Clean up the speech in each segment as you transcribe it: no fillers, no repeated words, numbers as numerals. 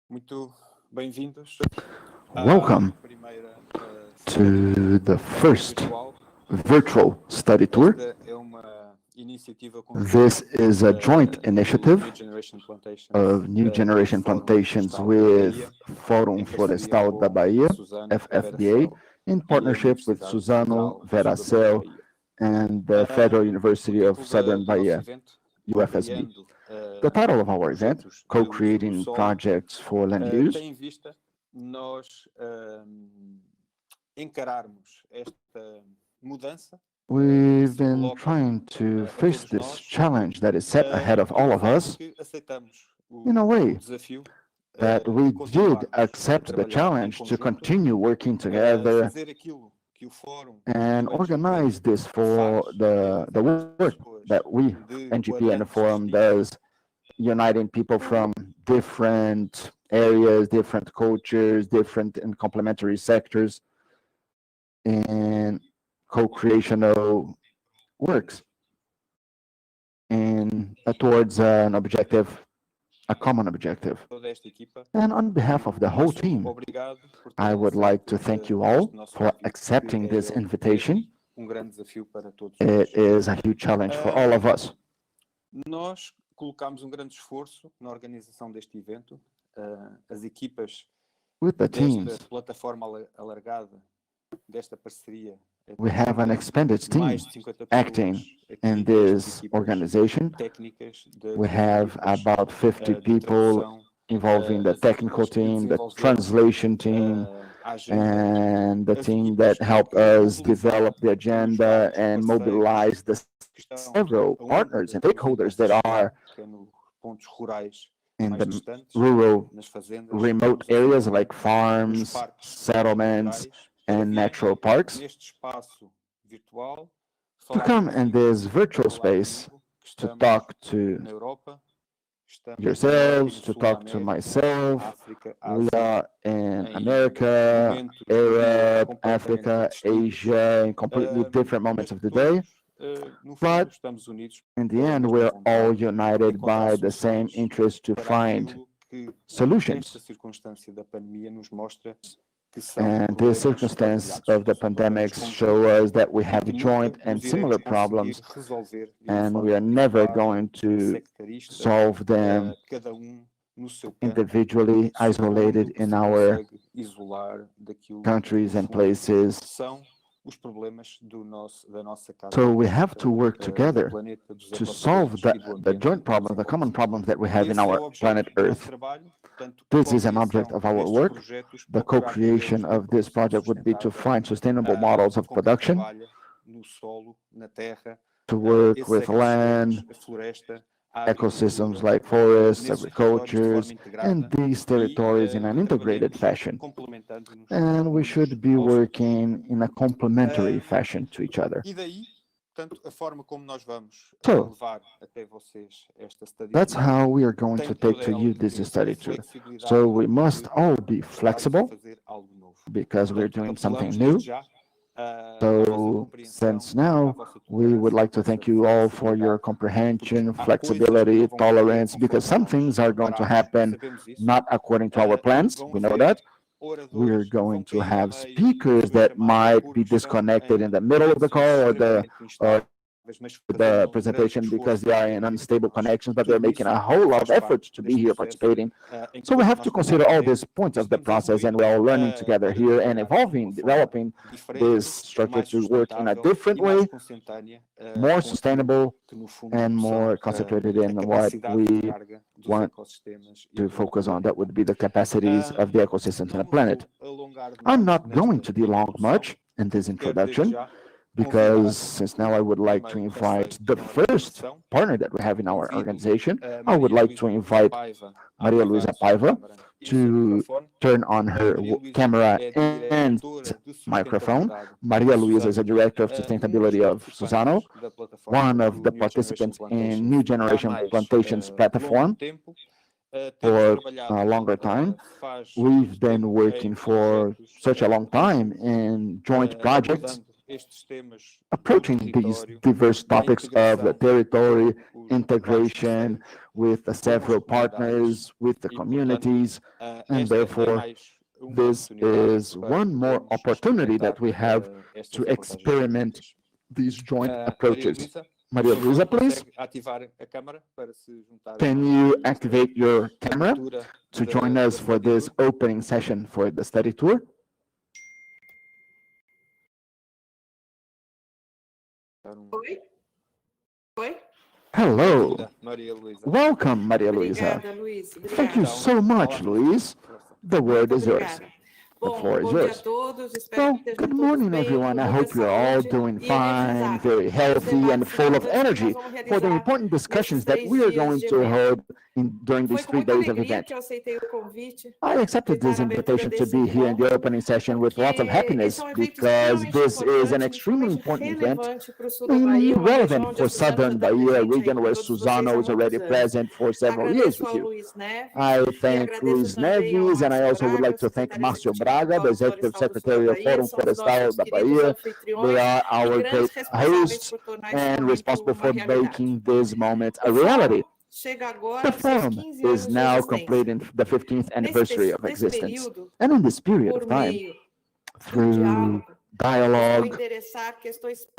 Muito bem-vindos Welcome primeira to the first virtual. virtual study tour. Esta é uma iniciativa conjunta This is a joint do initiative New Generation Plantations of New Generation Fórum Plantations Florestal da with Bahia, Fórum em Florestal parceria da com Bahia, Suzano, a FFBA, Veracel in e a partnership with Universidade Suzano, Federal Sul da Veracel, Bahia. and the Federal O University of título Southern do nosso Bahia, evento, UFSB. Co-criando The title of our event, projetos de uso do Co-creating solo, Projects for Land Use, tem em vista nós encararmos esta mudança. we've been trying to face this challenge that is set ahead of all of us in a way that we did accept the challenge to continue working together and organize this for the work that we, NGP and the Forum, does, uniting people from different areas, different cultures, different and complementary sectors in co-creational works and towards an objective, a common objective. And on behalf of the whole team, I would like to thank you all for accepting this invitation. It is a huge challenge for all of us. Nós colocamos grande esforço na organização deste evento. As equipas With the teams, desta plataforma alargada, desta parceria, we have an expanded team acting in this organization. We have about 50 people involving the technical team, the translation team, and the team that helped us develop the agenda and mobilize the several partners and stakeholders that are in the rural, remote areas like farms, settlements, and natural parks, to come in this virtual space to talk to yourselves, to talk to myself. We are in America, Europe, Africa, Asia, in completely different moments of the day. But in the end, we're all united by the same interest to find solutions. And the circumstance of the pandemics show us that we have joint and similar problems, and we are never going to solve them individually, isolated in our countries and places. So we have to work together to solve the joint problem, the common problems that we have in our planet Earth. This is an object of our work. The co-creation of this project would be to find sustainable models of production, to work with land, ecosystems like forests, agricultures, and these territories in an integrated fashion. And we should be working in a complementary fashion to each other. So, that's how we are going to take to you this study tour. So we must all be flexible because we're doing something new. So since now, we would like to thank you all for your comprehension, flexibility, tolerance, because some things are going to happen not according to our plans. We know that. We're going to have speakers that might be disconnected in the middle of the call or the presentation because they are in unstable connections, but they're making a whole lot of effort to be here participating. So we have to consider all these points of the process, and we're all learning together here and evolving, developing this structure to work in a different way, more sustainable, and more concentrated in what we want to focus on. That would be the capacities of the ecosystems on the planet. I'm not going to belong much in this introduction, because since now I would like to invite the first partner that we have in our organization. I would like to invite Maria Luisa Paiva to turn on her camera and microphone. Maria Luisa is a director of sustainability of Suzano, one of the participants in New Generation Plantations platform for a longer time. We've been working for such a long time in joint projects approaching these diverse topics of the territory, integration with the several partners, with the communities, and therefore this is one more opportunity that we have to experiment these joint approaches. Maria Luisa, please. Can you activate your camera to join us for this opening session for the study tour? Oi? Oi? Hello. Welcome, Maria Luisa. Obrigada, Luiz. Thank you so much, Luis. The word is yours. The floor is yours. Well, good morning, everyone. I hope you're all doing fine, very healthy, and full of energy for the important discussions that we are going to hold during these 3 days of event. I accepted this invitation to be here in the opening session with lots of happiness because this is an extremely important event, mainly relevant for Southern Bahia region where Suzano is already present for several years with you. I thank Luiz Neves, and I also would like to thank Márcio Braga, the Executive Secretary of Fórum Florestal da Bahia. They are our great hosts and responsible for making this moment a reality. The forum is now completing the 15th anniversary of existence. And in this period of time, through dialogue,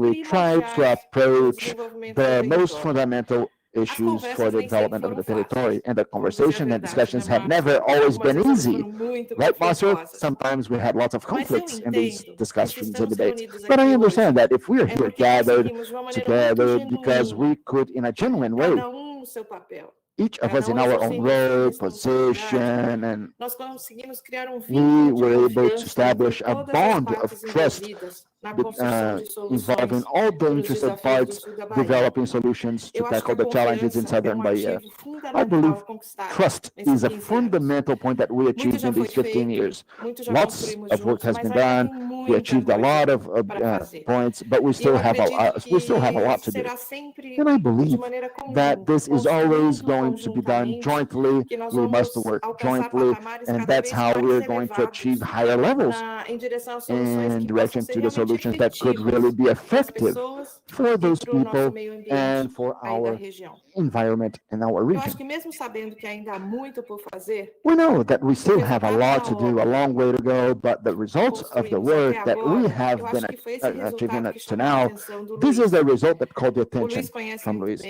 we try to approach the most fundamental issues for the development of the territory, and the conversation and discussions have never always been easy. Right, Marcel? Sometimes we had lots of conflicts in these discussions and debates. But I understand that if we are here gathered together because we could, in a genuine way, each of us in our own role, position, and we were able to establish a bond of trust involving all the interested parts developing solutions to tackle the challenges in Southern Bahia. I believe trust is a fundamental point that we achieved in these 15 years. Lots of work has been done. We achieved a lot of points, but we still have a lot to do. And I believe that this is always going to be done jointly. We must work jointly, and that's how we're going to achieve higher levels in direction to the solutions that could really be effective for those people and for our environment and our region. We know that we still have a lot to do, a long way to go, but the results of the work that we have been achieving up to now, this is the result that called the attention from Luis.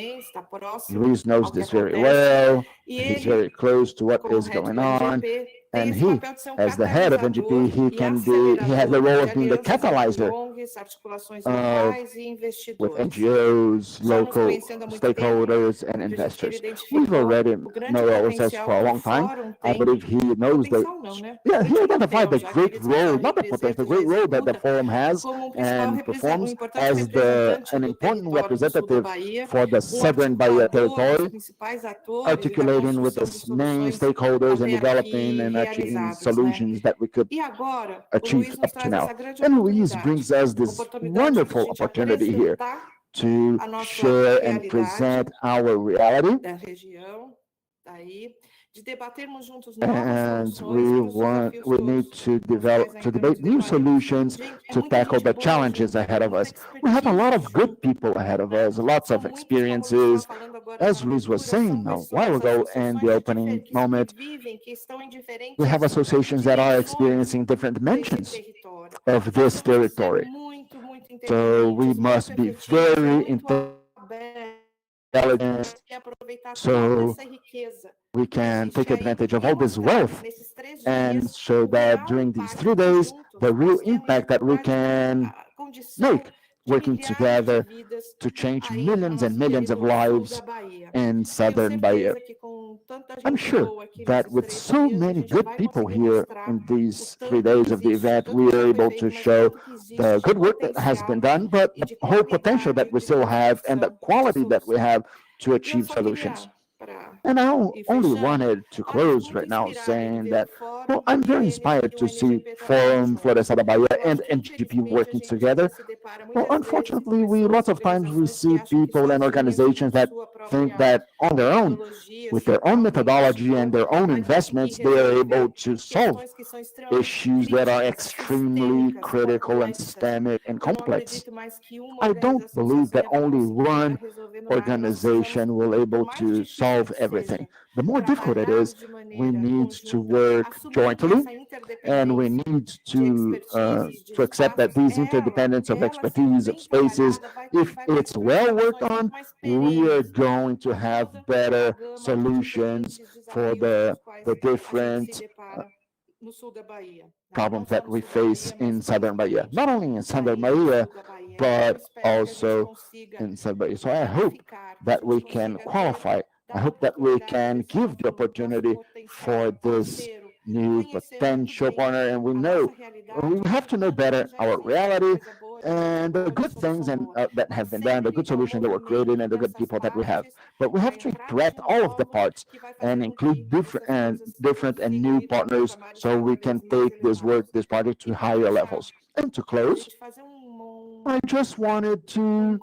Luis knows this very well. He's very close to what is going on. And he, as the head of NGP, he has the role of being the catalyzer with NGOs, local stakeholders, and investors. We've already known ourselves for a long time. I believe he knows that, he identified the great role, not the potential, the great role that the forum has and performs as an important representative for the Southern Bahia territory, articulating with the main stakeholders and developing and achieving solutions that we could achieve up to now. And Luis brings us this wonderful opportunity here to share and present our reality. And we need to debate new solutions to tackle the challenges ahead of us. We have a lot of good people ahead of us, lots of experiences. As Luis was saying a while ago in the opening moment, we have associations that are experiencing different dimensions of this territory. So we must be very intelligent so we can take advantage of all this wealth and show that during these 3 days, the real impact that we can make working together to change millions and millions of lives in Southern Bahia. I'm sure that with so many good people here in these 3 days of the event, we are able to show the good work that has been done, but the whole potential that we still have and the quality that we have to achieve solutions. And I only wanted to close right now saying that, well, I'm very inspired to see Fórum Florestal da Bahia and NGP working together. Well, unfortunately, lots of times we see people and organizations that think that on their own, with their own methodology and their own investments, they are able to solve issues that are extremely critical and systemic and complex. I don't believe that only one organization will able to solve everything. The more difficult it is, we need to work jointly, and we need to accept that these interdependence of expertise, of spaces, if it's well worked on, we are going to have better solutions for the different problems that we face in Southern Bahia. Not only in Southern Bahia, but also in Southern Bahia. So I hope that we can qualify. I hope that we can give the opportunity for this new potential partner, and we have to know better our reality and the good things that have been done, the good solutions that were created, and the good people that we have. But we have to interact all of the parts and include different and new partners so we can take this project to higher levels. And to close, I just wanted to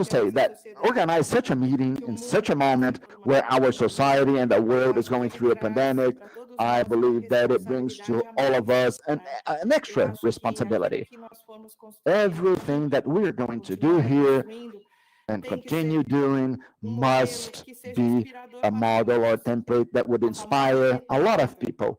say that organize such a meeting in such a moment where our society and the world is going through a pandemic, I believe that it brings to all of us an extra responsibility. Everything that we're going to do here and continue doing must be a model or template that would inspire a lot of people.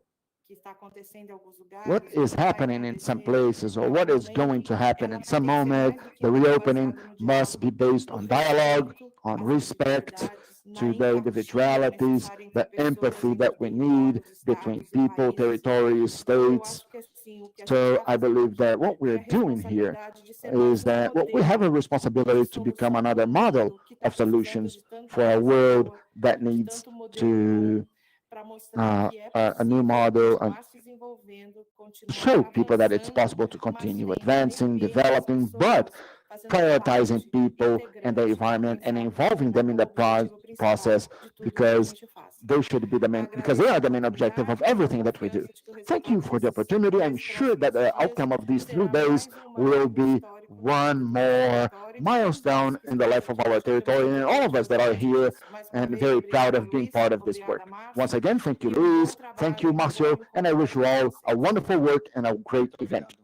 What is happening in some places, or what is going to happen in some moment, the reopening must be based on dialogue, on respect to the individualities, the empathy that we need between people, territories, states. So I believe that what we're doing here is that we have a responsibility to become another model of solutions for a world that needs to a new model and show people that it's possible to continue advancing, developing, but prioritizing people and the environment and involving them in the process, because they should be because they are the main objective of everything that we do. Thank you for the opportunity. I'm sure that the outcome of these 3 days will be one more milestone in the life of our territory and all of us that are here, and very proud of being part of this work. Once again, thank you, Luis. Thank you, Marcio, and I wish you all a wonderful work and a great event.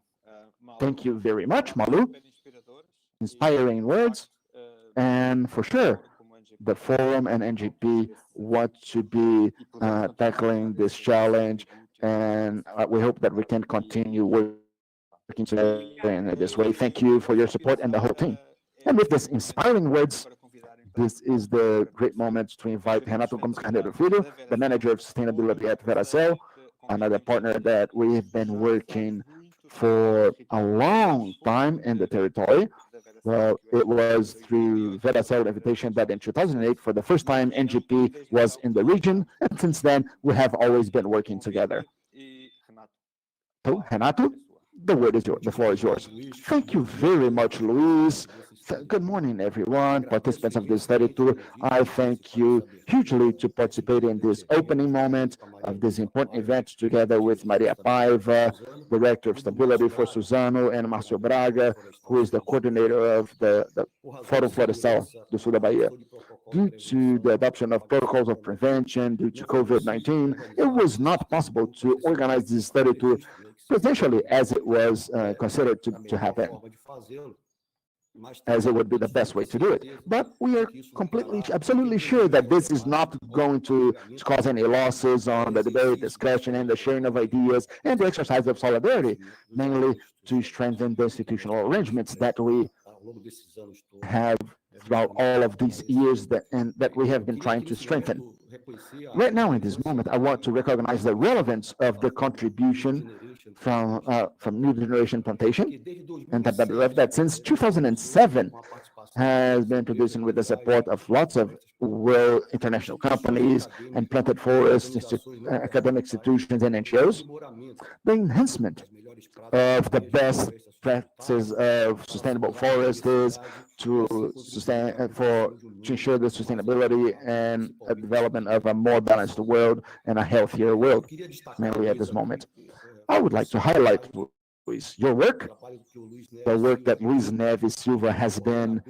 Thank you very much, Malu. Inspiring words, and for sure, the forum and NGP want to be tackling this challenge, and we hope that we can continue working together in this way. Thank you for your support and the whole team. And with this inspiring words, this is the great moment to invite Renato Gomes Carneiro Filho, the manager of sustainability at Veracel, another partner that we've been working for a long time in the territory. Well, it was through Veracel invitation that in 2008, for the first time, NGP was in the region, and since then, we have always been working together. So, Renato, the floor is yours. Thank you very much, Luis. Good morning, everyone, participants of this study tour. I thank you hugely to participate in this opening moment of this important event together with Maria Paiva, Director of Stability for Suzano, and Marcio Braga, who is the coordinator of the Fórum Florestal do Sul da Bahia. Due to the adoption of protocols of prevention due to COVID-19, it was not possible to organize this study tour potentially as it was considered to happen, as it would be the best way to do it. But we are absolutely sure that this is not going to cause any losses on the debate, discussion, and the sharing of ideas and the exercise of solidarity, mainly to strengthen the institutional arrangements that we have throughout all of these years that we have been trying to strengthen. Right now, in this moment, I want to recognize the relevance of the contribution from New Generation Plantation, and that since 2007 has been producing with the support of lots of international companies and planted forests, academic institutions, and NGOs. The enhancement of the best practices of sustainable forests is to ensure the sustainability and a development of a more balanced world and a healthier world, mainly at this moment. I would like to highlight, Luis, your work, the work that Luis Neves Silva has been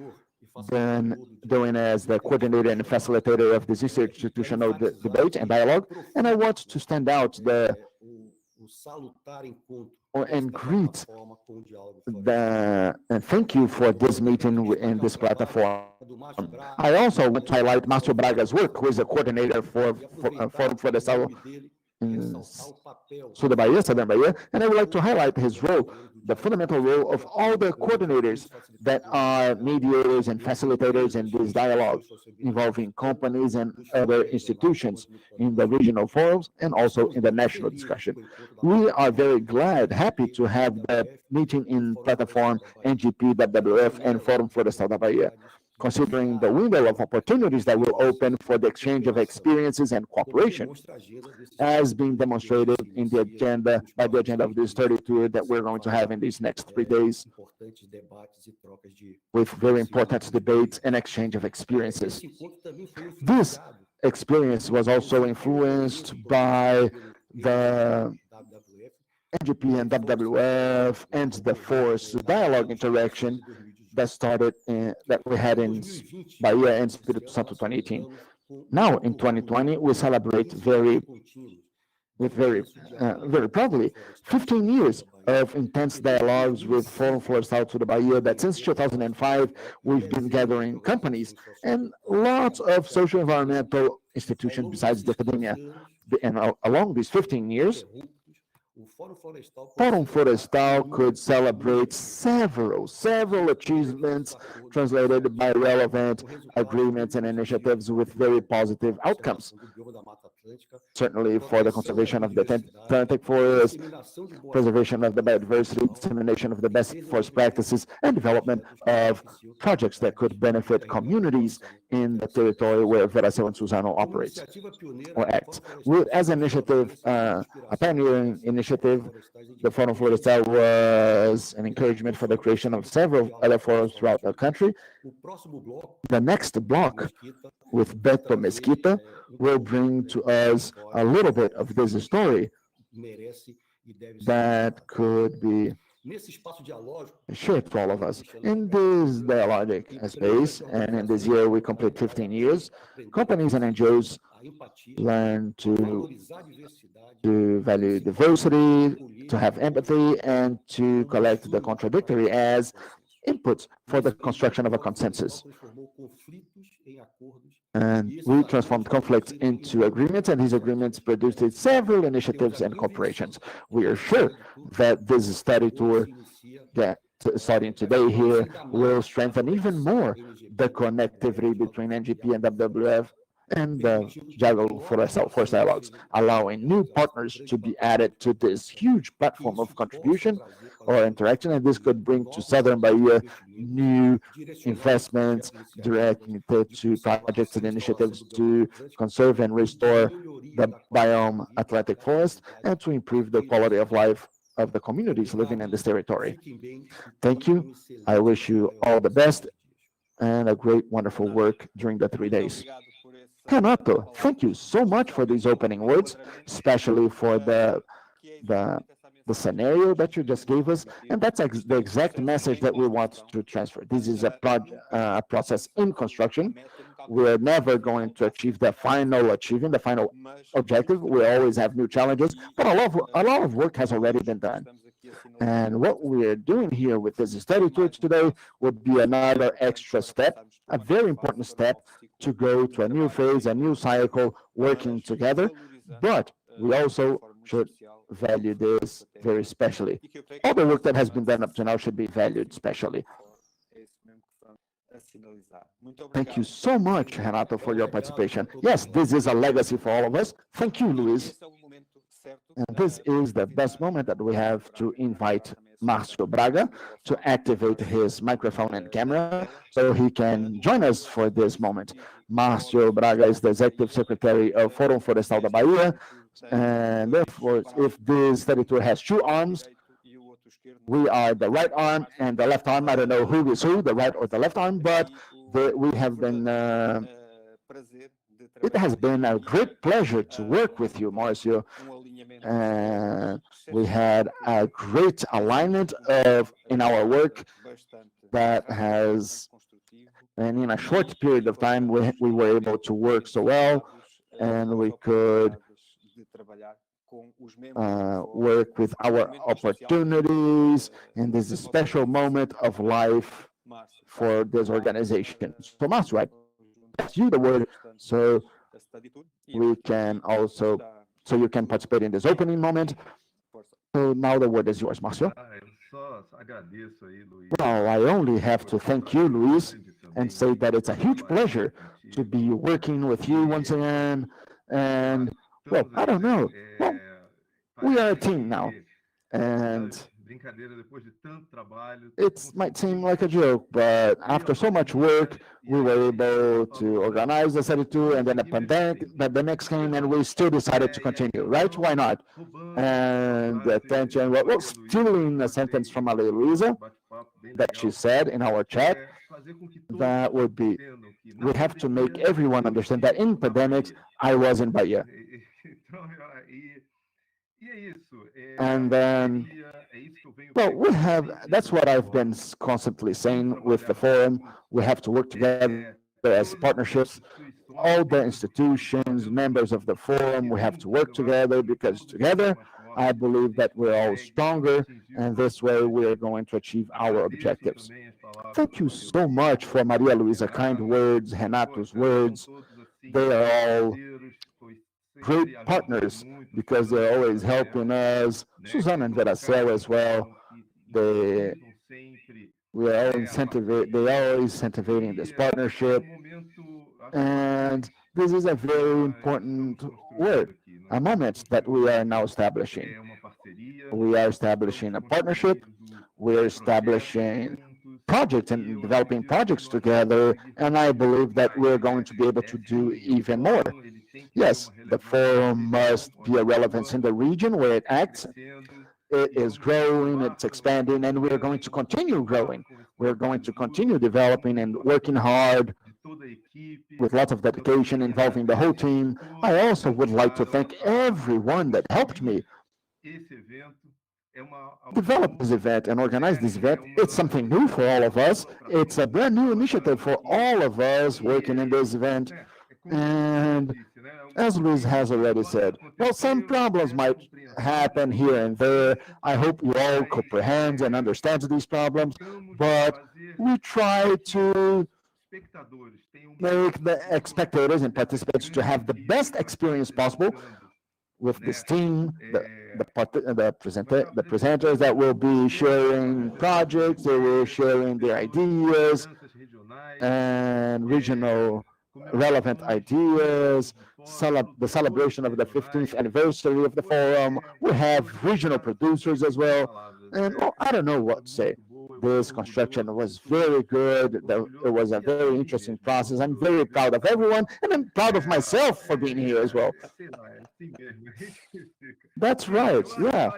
been doing as the coordinator and facilitator of this institutional debate and dialogue, and I want to stand out and greet and thank you for this meeting in this platform. I also want to highlight Márcio Braga's work, who is a coordinator for Forum Florestal in Southern Bahia, and I would like to highlight his role, the fundamental role of all the coordinators that are mediators and facilitators in this dialogue, involving companies and other institutions in the regional forums and also in the national discussion. We are very happy to have the meeting in platform NGP, WWF, and Forum Florestal da Bahia, considering the window of opportunities that will open for the exchange of experiences and cooperation, as being demonstrated in the agenda, by the agenda of this study tour that we're going to have in these next 3 days, with very important debates and exchange of experiences. This experience was also influenced by the NGP and WWF and the force dialogue interaction that we had in Bahia and Espírito Santo 2018. Now, in 2020, we celebrate very proudly 15 years of intense dialogues with Forum Florestal to the Bahia, that since 2005, we've been gathering companies and lots of social environmental institutions besides the academia. And along these 15 years, Forum Florestal could celebrate several achievements translated by relevant agreements and initiatives with very positive outcomes. Certainly for the conservation of the Atlantic forest, preservation of the biodiversity, dissemination of the best forest practices, and development of projects that could benefit communities in the territory where Veracel and Suzano operates or acts. As an initiative, a pioneering initiative, the Forum Florestal was an encouragement for the creation of several other forums throughout the country. The next block with Beto Mesquita will bring to us a little bit of this story that could be shared to all of us. In this dialogic space, and in this year we complete 15 years, companies and NGOs learn to value diversity, to have empathy, and to collect the contradictory as inputs for the construction of a consensus. And we transformed conflicts into agreements, and these agreements produced several initiatives and corporations. We are sure that this study tour that starting today here will strengthen even more the connectivity between NGP and WWF and the dialogue for forest dialogues, allowing new partners to be added to this huge platform of contribution or interaction, and this could bring to Southern Bahia new investments directed to projects and initiatives to conserve and restore the biome Atlantic forest and to improve the quality of life of the communities living in this territory. Thank you. I wish you all the best and a great, wonderful work during the 3 days. Renato, thank you so much for these opening words, especially for the scenario that you just gave us, and that's the exact message that we want to transfer. This is a process in construction. We're never going to achieve the final objective. We always have new challenges, but a lot of work has already been done. And what we're doing here with this study tour today would be another extra step, a very important step to go to a new phase, a new cycle, working together. But we also should value this very specially. All the work that has been done up to now should be valued specially. Thank you so much, Renato, for your participation. Yes, this is a legacy for all of us. Thank you, Luis. And this is the best moment that we have to invite Márcio Braga to activate his microphone and camera so he can join us for this moment. Márcio Braga is the Executive Secretary of Forum Florestal da Bahia, and therefore, if this study tour has two arms, we are the right arm and the left arm. I don't know who is who, the right or the left arm, but we have been... it has been a great pleasure to work with you, Márcio. We had a great alignment in our work that has And in a short period of time, we were able to work so well, and we could work with our opportunities in this special moment of life for this organization. So, Márcio, I pass you the word so we can also, so you can participate in this opening moment. So now the word is yours, Márcio. Well, I only have to thank you, Luis, and say that it's a huge pleasure to be working with you once again. And, well, I don't know. Well, we are a team now. And it might seem like a joke, but after so much work, we were able to organize the 32, and then the pandemic came, and we still decided to continue, right? Why not? And attention, well, stealing a sentence from Maria Luisa that she said in our chat, that would be, we have to make everyone understand that in pandemics, I was in Bahia. And then, well, that's what I've been constantly saying with the forum. We have to work together as partnerships. All the institutions, members of the forum, we have to work together, because together, I believe that we're all stronger, and this way we are going to achieve our objectives. Thank you so much for Maria Luisa kind words, Renato's words. They are all great partners, because they're always helping us. Suzana and Veracel as well. They are always incentivizing this partnership. And this is a very important word, a moment that we are now establishing. We are establishing a partnership. We are establishing projects and developing projects together. And I believe that we're going to be able to do even more. Yes, the forum must be a relevance in the region where it acts. It is growing, it's expanding, and we're going to continue growing. We're going to continue developing and working hard with lots of dedication involving the whole team. I also would like to thank everyone that helped me develop this event and organize this event. It's something new for all of us. It's a brand new initiative for all of us working in this event. And as Luis has already said, well, some problems might happen here and there. I hope you all comprehend and understand these problems, but we try to make the spectators and participants to have the best experience possible with this team, the presenters that will be sharing projects, they will sharing their ideas and regional relevant ideas, the celebration of the 15th anniversary of the forum. We have regional producers as well. And well, I don't know what to say. This construction was very good. It was a very interesting process. I'm very proud of everyone, and I'm proud of myself for being here as well. That's right, yeah.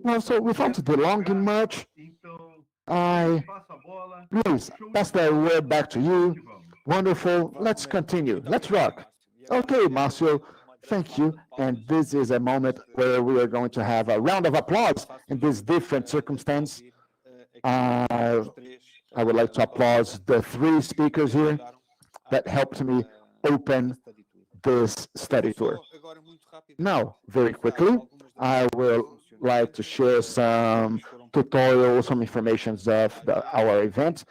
Well, so without belonging much, please pass the word back to you. Wonderful. Let's continue. Let's rock. Okay, Márcio, thank you. And this is a moment where we are going to have a round of applause in this different circumstance. I would like to applaud the three speakers here that helped me open this study tour. Now, very quickly, I will like to share some tutorials, some information of our event.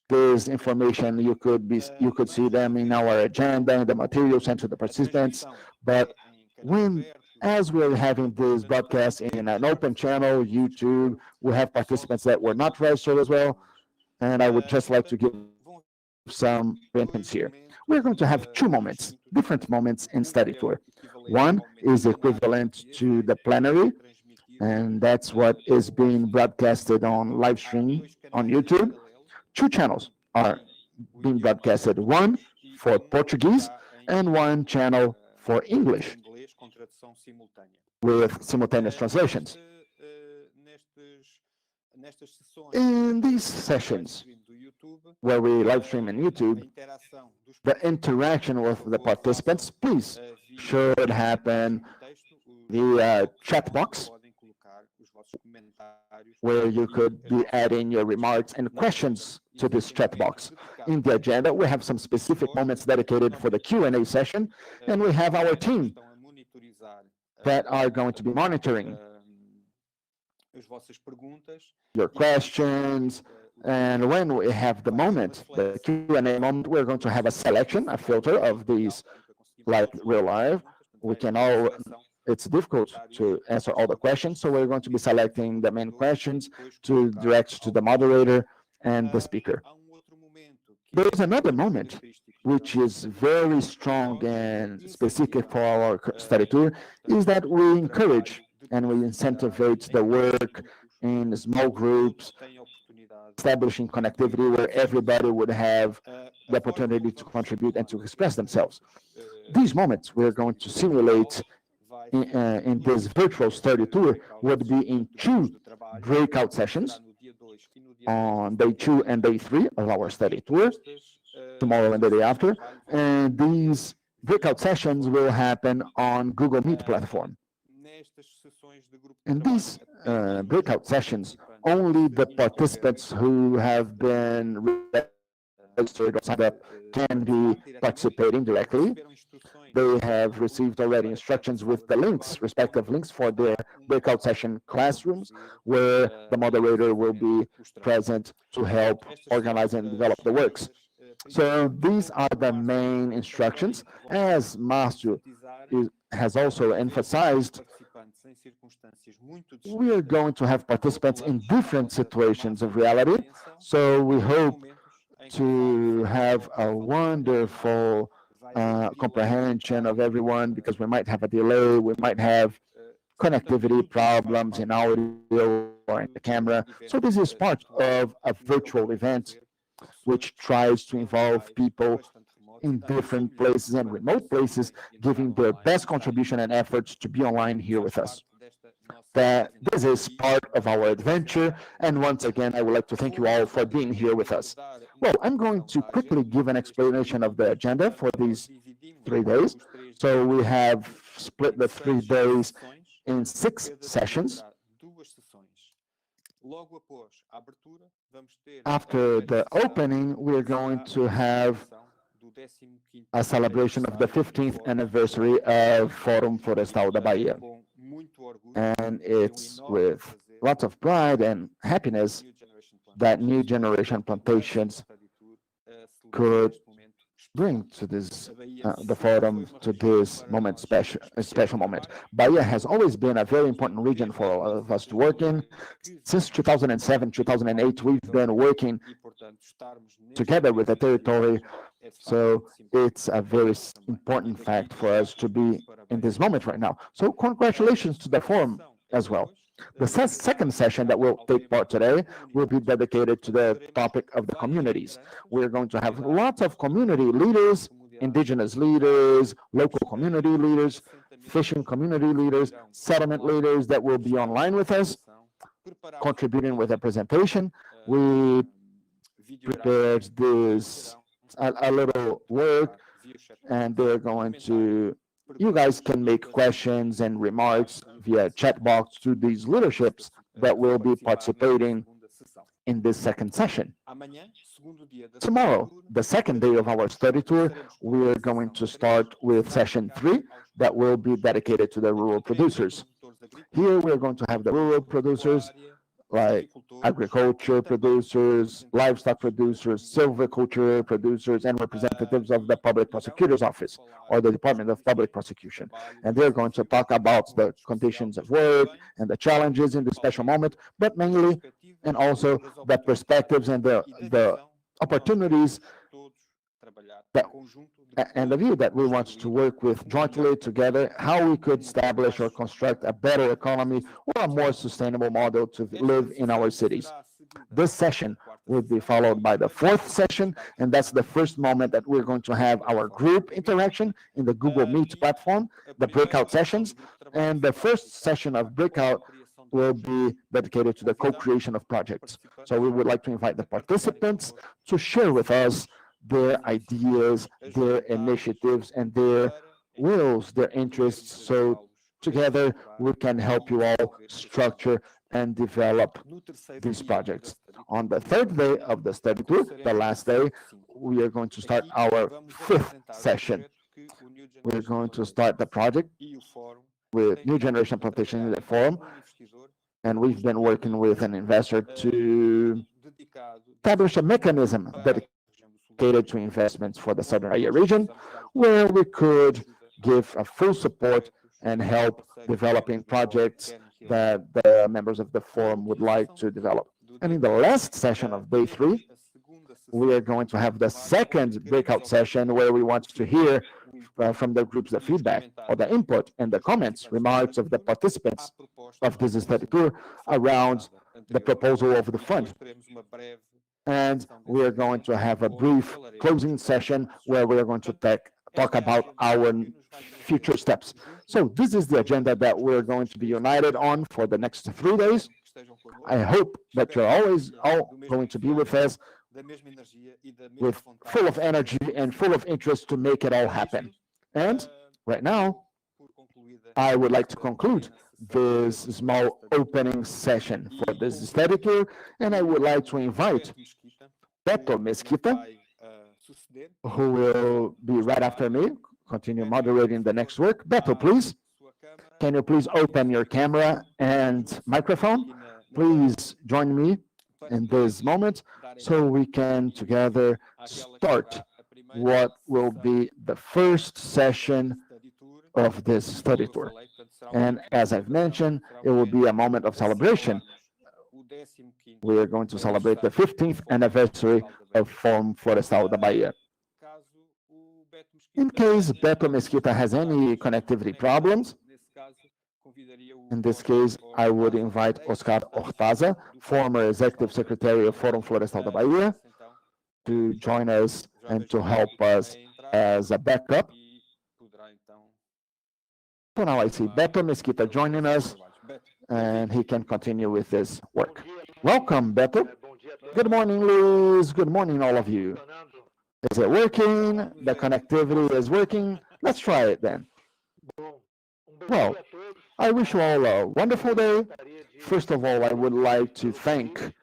This information, you could see them in our agenda and the materials sent to the participants. But as we're having this broadcast in an open channel, YouTube, we have participants that were not registered as well. And I would just like to give some hints here. We're going to have two moments, different moments in study tour. One is equivalent to the plenary, and that's what is being broadcasted on live stream on YouTube. Two channels are being broadcasted, one for Portuguese and one channel for English with simultaneous translations. In these sessions where we live stream on YouTube, the interaction with the participants, please, should happen via chat box. where you could be adding your remarks and questions to this chat box. In the agenda, we have some specific moments dedicated for the Q&A session, and we have our team that are going to be monitoring your questions. And when we have the moment, the Q&A moment, we're going to have a selection, a filter of these, like real life. It's difficult to answer all the questions, so we're going to be selecting the main questions to direct to the moderator and the speaker. There's another moment which is very strong and specific for our study tour, is that we encourage and we incentivize the work in small groups, establishing connectivity where everybody would have the opportunity to contribute and to express themselves. These moments we're going to simulate in this virtual study tour would be in 2 breakout sessions on day 2 and day 3 of our study tour, tomorrow and the day after. And these breakout sessions will happen on Google Meet platform. In these breakout sessions, only the participants who have been registered or signed up can be participating directly. They have received already instructions with the links, respective links for their breakout session classrooms, where the moderator will be present to help organize and develop the works. So these are the main instructions. As Márcio has also emphasized, we are going to have participants in different situations of reality. So we hope to have a wonderful comprehension of everyone, because we might have a delay, we might have connectivity problems in audio or in the camera. So this is part of a virtual event which tries to involve people in different places and remote places, giving their best contribution and efforts to be online here with us. That this is part of our adventure, and once again, I would like to thank you all for being here with us. Well, I'm going to quickly give an explanation of the agenda for these 3 days. So we have split the 3 days in 6 sessions. After the opening, we're going to have a celebration of the 15th anniversary of Fórum Florestal da Bahia. And it's with lots of pride and happiness that new generation plantations could bring to this the forum to this moment, special moment. Bahia has always been a very important region for all of us to work in. Since 2007, 2008, we've been working together with the territory. So it's a very important fact for us to be in this moment right now. So congratulations to the forum as well. The second session that will take part today will be dedicated to the topic of the communities. We're going to have lots of community leaders, indigenous leaders, local community leaders, fishing community leaders, settlement leaders that will be online with us, contributing with a presentation. We prepared this a little work, and they're going to, you guys can make questions and remarks via chat box to these leaderships that will be participating in this second session. Tomorrow, the second day of our study tour, we are going to start with session 3 that will be dedicated to the rural producers. Here we are going to have the rural producers, like agriculture producers, livestock producers, silviculture producers, and representatives of the Public Prosecutor's Office or the Department of Public Prosecution. And they're going to talk about the conditions of work and the challenges in this special moment, but mainly, and also the perspectives and the opportunities that, and the view that we want to work with jointly together, how we could establish or construct a better economy or a more sustainable model to live in our cities. This session will be followed by the 4th session, and that's the first moment that we're going to have our group interaction in the Google Meet platform, the breakout sessions. And the first session of breakout will be dedicated to the co-creation of projects. So we would like to invite the participants to share with us their ideas, their initiatives, and their wills, their interests. So together we can help you all structure and develop these projects. On the third day of the study tour, the last day, we are going to start our fifth session. We're going to start the project with New Generation Plantation in the forum, and we've been working with an investor to establish a mechanism dedicated to investments for the Southern Bahia region, where we could give a full support and help developing projects that the members of the forum would like to develop. And in the last session of day 3, we are going to have the second breakout session where we want to hear from the groups the feedback or the input and the comments, remarks of the participants of this study tour around the proposal of the fund. And we are going to have a brief closing session where we are going to talk about our future steps. So this is the agenda that we're going to be united on for the next 3 days. I hope that you're always all going to be with us with full of energy and full of interest to make it all happen. And right now, I would like to conclude this small opening session for this study tour, and I would like to invite Beto Mesquita, who will be right after me, continue moderating the next work. Beto, please. Can you please open your camera and microphone? Please join me in this moment so we can together start what will be the first session of this study tour. And as I've mentioned, it will be a moment of celebration. We are going to celebrate the 15th anniversary of Forum Florestal da Bahia. In case Beto Mesquita has any connectivity problems, in this case, I would invite Oscar Hortaza, former Executive Secretary of Forum Florestal da Bahia, to join us and to help us as a backup. So now I see Beto Mesquita joining us, and he can continue with this work. Welcome, Beto. Good morning, Luis. Good morning, all of you. Is it working? The connectivity is working? Let's try it then. Well, I wish you all a wonderful day. First of all, I would like to thank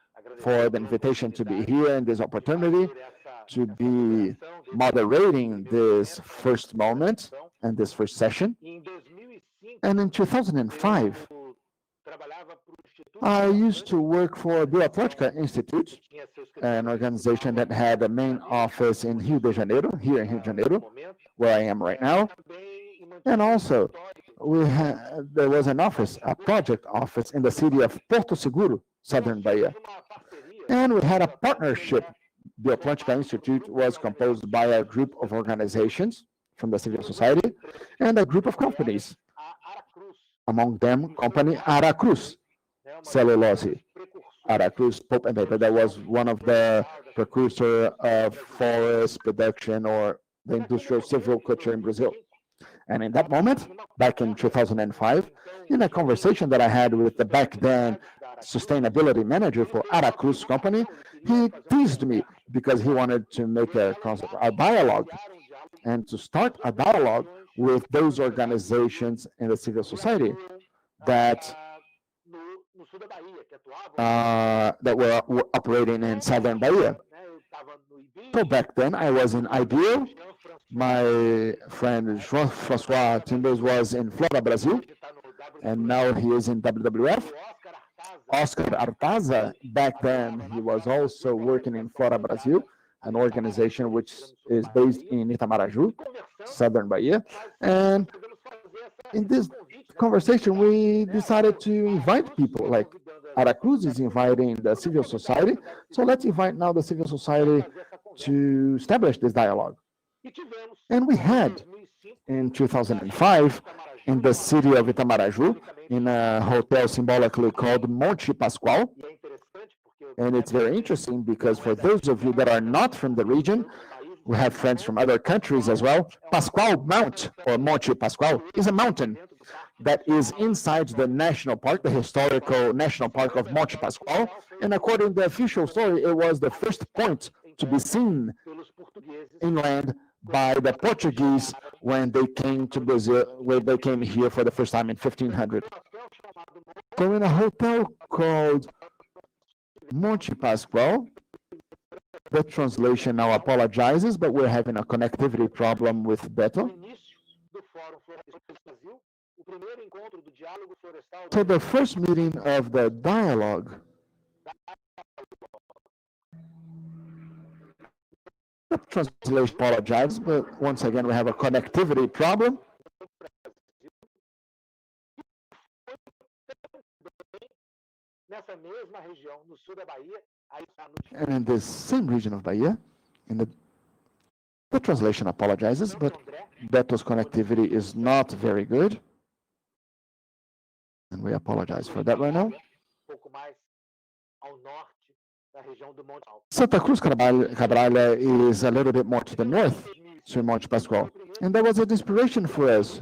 for the invitation to be here and this opportunity to be moderating this first moment and this first session. And in 2005, I used to work for Bioatlântica Institute, an organization that had a main office in Rio de Janeiro, here in Rio de Janeiro, where I am right now. And also, there was an office, a project office in the city of Porto Seguro, Southern Bahia. And we had a partnership. The Bioatlântica Institute was composed by a group of organizations from the civil society and a group of companies. Among them, company Aracruz Cellulose. Aracruz Pulp and Paper, that was one of the precursor of forest production or the industrial silviculture in Brazil. And in that moment, back in 2005, in a conversation that I had with the back then sustainability manager for Aracruz company, he teased me because he wanted to make a dialogue and to start a dialogue with those organizations in the civil society that were operating in Southern Bahia. So back then, I was in IBO. My friend François Timbers was in Flora, Brazil, and now he is in WWF. Oscar Artaza, back then, he was also working in Flora, Brazil, an organization which is based in Itamaraju, Southern Bahia. And in this conversation, we decided to invite people, like Aracruz is inviting the civil society. So let's invite now the civil society to establish this dialogue. And we had, in 2005, in the city of Itamaraju, in a hotel symbolically called Monte Pascoal. And it's very interesting because for those of you that are not from the region, we have friends from other countries as well. Pascoal Mount, or Monte Pascoal, is a mountain that is inside the national park, the historical national park of Monte Pascoal. And according to the official story, it was the first point to be seen inland by the Portuguese when they came to Brazil, when they came here for the first time in 1500. So in a hotel called Monte Pascoal, the translation now apologizes, but we're having a connectivity problem with Beto. So the first meeting of the dialogue, the translation apologizes, but once again we have a connectivity problem. And in this same region of Bahia, the translation apologizes, but Beto's connectivity is not very good. And we apologize for that right now. Santa Cruz Cabralha is a little bit more to the north, so Monte Pascoal. And that was an inspiration for us.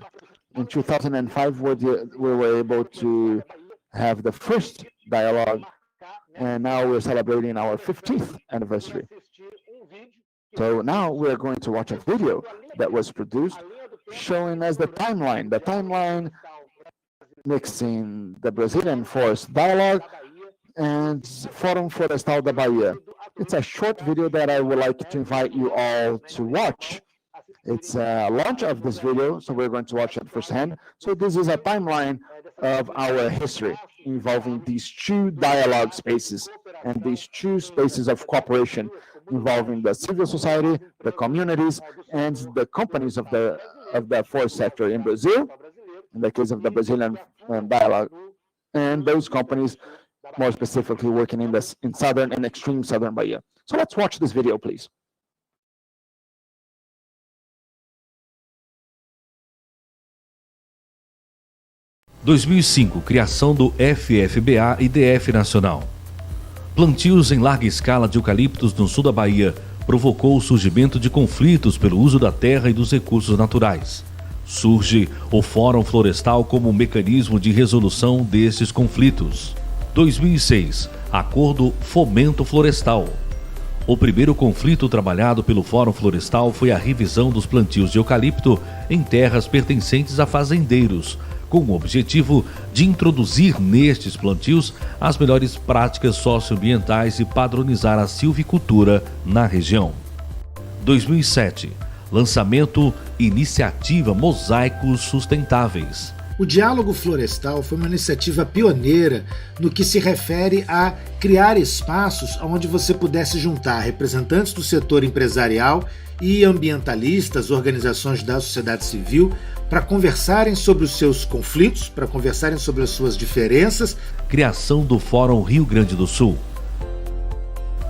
In 2005, we were able to have the first dialogue, and now we're celebrating our 15th anniversary. So now we're going to watch a video that was produced showing us the timeline mixing the Brazilian Forest Dialogue and Fórum Florestal da Bahia. It's a short video that I would like to invite you all to watch. It's a launch of this video, so we're going to watch it firsthand. So this is a timeline of our history involving these two dialogue spaces and these two spaces of cooperation involving the civil society, the communities, and the companies of the forest sector in Brazil, in the case of the Brazilian dialogue, and those companies more specifically working in southern and extreme southern Bahia. So let's watch this video, please. Em 2005, criação do FFBA e DF Nacional. Plantios em larga escala de eucaliptos no sul da Bahia provocou o surgimento de conflitos pelo uso da terra e dos recursos naturais. Surge o Fórum Florestal como mecanismo de resolução destes conflitos. 2006, Acordo Fomento Florestal. O primeiro conflito trabalhado pelo Fórum Florestal foi a revisão dos plantios de eucalipto em terras pertencentes a fazendeiros, com o objetivo de introduzir nestes plantios as melhores práticas socioambientais e padronizar a silvicultura na região. 2007, lançamento Iniciativa Mosaicos Sustentáveis. O Diálogo Florestal foi uma iniciativa pioneira no que se refere a criar espaços onde você pudesse juntar representantes do setor empresarial e ambientalistas, organizações da sociedade civil, para conversarem sobre os seus conflitos, para conversarem sobre as suas diferenças. Criação do Fórum Rio Grande do Sul.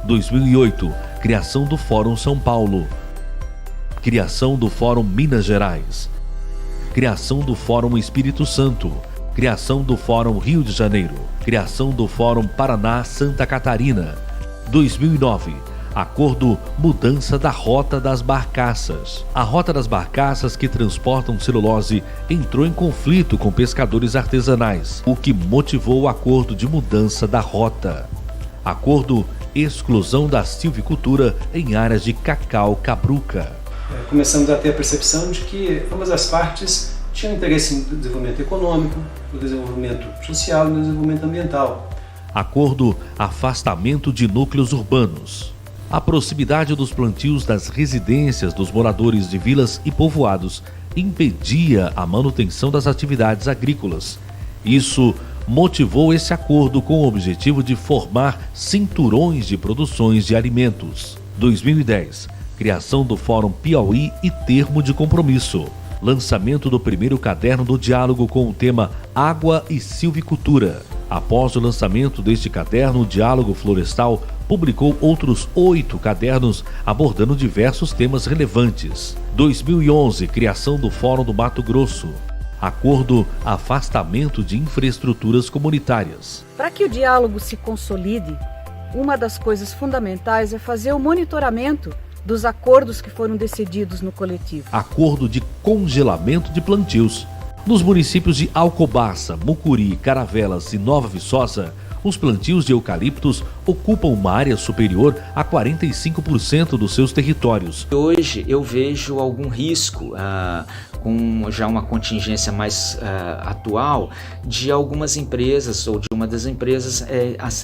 2008, criação do Fórum São Paulo. Criação do Fórum Minas Gerais. Criação do Fórum Espírito Santo. Criação do Fórum Rio de Janeiro. Criação do Fórum Paraná Santa Catarina. 2009, Acordo Mudança da Rota das Barcaças. A Rota das Barcaças que transportam celulose entrou em conflito com pescadores artesanais, o que motivou o acordo de mudança da rota. Acordo Exclusão da Silvicultura em áreas de cacau Cabruca. Começamos a ter a percepção de que ambas as partes tinham interesse no desenvolvimento econômico, no desenvolvimento social e no desenvolvimento ambiental. Acordo Afastamento de Núcleos Urbanos. A proximidade dos plantios das residências dos moradores de vilas e povoados impedia a manutenção das atividades agrícolas. Isso motivou esse acordo com o objetivo de formar cinturões de produções de alimentos. 2010, criação do Fórum Piauí e Termo de Compromisso. Lançamento do primeiro caderno do diálogo com o tema Água e Silvicultura. Após o lançamento deste caderno, o Diálogo Florestal publicou outros 8 cadernos abordando diversos temas relevantes. 2011, criação do Fórum do Mato Grosso. Acordo Afastamento de Infraestruturas Comunitárias. Para que o diálogo se consolide, uma das coisas fundamentais é fazer o monitoramento dos acordos que foram decididos no coletivo. Acordo de congelamento de plantios. Nos municípios de Alcobaça, Mucuri, Caravelas e Nova Viçosa, os plantios de eucaliptos ocupam uma área superior a 45% dos seus territórios. Hoje eu vejo algum risco com já uma contingência mais atual de algumas empresas ou de uma das empresas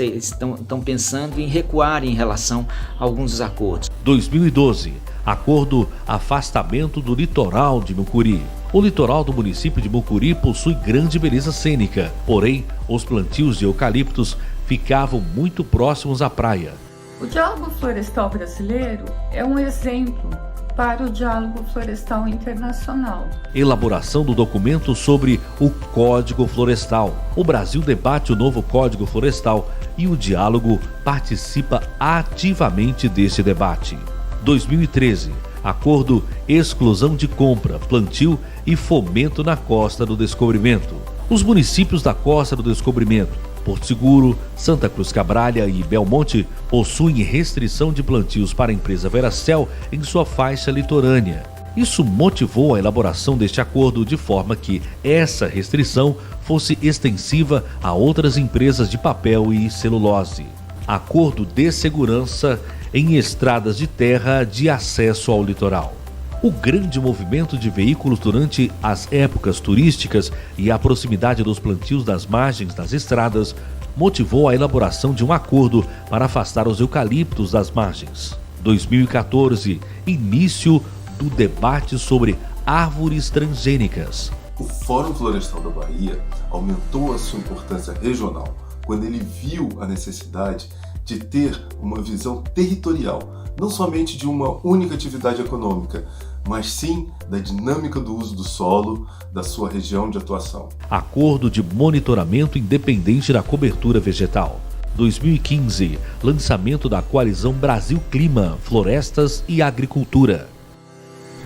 estão pensando em recuar em relação a alguns dos acordos. 2012, acordo afastamento do litoral de Mucuri. O litoral do município de Mucuri possui grande beleza cênica, porém os plantios de eucaliptos ficavam muito próximos à praia. O diálogo florestal brasileiro é um exemplo para o diálogo florestal internacional. Elaboração do documento sobre o Código Florestal. O Brasil debate o novo Código Florestal e o diálogo participa ativamente deste debate. 2013, acordo exclusão de compra, plantio e fomento na Costa do Descobrimento. Os municípios da Costa do Descobrimento, Porto Seguro, Santa Cruz Cabralha e Belmonte possuem restrição de plantios para a empresa Veracel em sua faixa litorânea. Isso motivou a elaboração deste acordo de forma que essa restrição fosse extensiva a outras empresas de papel e celulose. Acordo de segurança em estradas de terra de acesso ao litoral. O grande movimento de veículos durante as épocas turísticas e a proximidade dos plantios das margens das estradas motivou a elaboração de um acordo para afastar os eucaliptos das margens. 2014, início do debate sobre árvores transgênicas. O Fórum Florestal da Bahia aumentou a sua importância regional quando ele viu a necessidade de ter uma visão territorial, não somente de uma única atividade econômica, mas sim da dinâmica do uso do solo da sua região de atuação. Acordo de monitoramento independente da cobertura vegetal. 2015, lançamento da coalizão Brasil Clima, Florestas e Agricultura.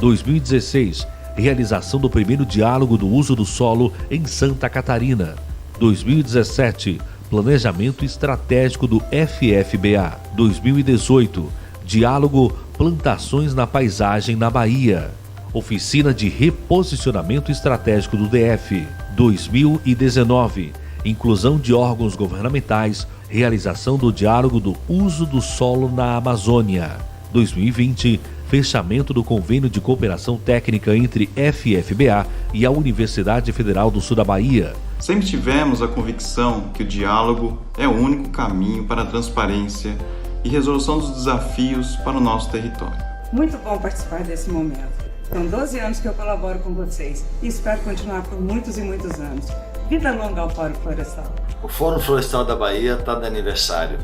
2016, realização do primeiro diálogo do uso do solo em Santa Catarina. 2017, planejamento estratégico do FFBA. 2018, diálogo Plantações na paisagem na Bahia. Oficina de reposicionamento estratégico do DF. 2019, inclusão de órgãos governamentais, realização do diálogo do uso do solo na Amazônia. 2020, fechamento do convênio de cooperação técnica entre FFBA e a Universidade Federal do Sul da Bahia. Sempre tivemos a convicção que o diálogo é o único caminho para a transparência e resolução dos desafios para o nosso território. Muito bom participar desse momento. São 12 anos que eu colaboro com vocês e espero continuar por muitos e muitos anos. Vida longa ao Fórum Florestal. O Fórum Florestal da Bahia está de aniversário.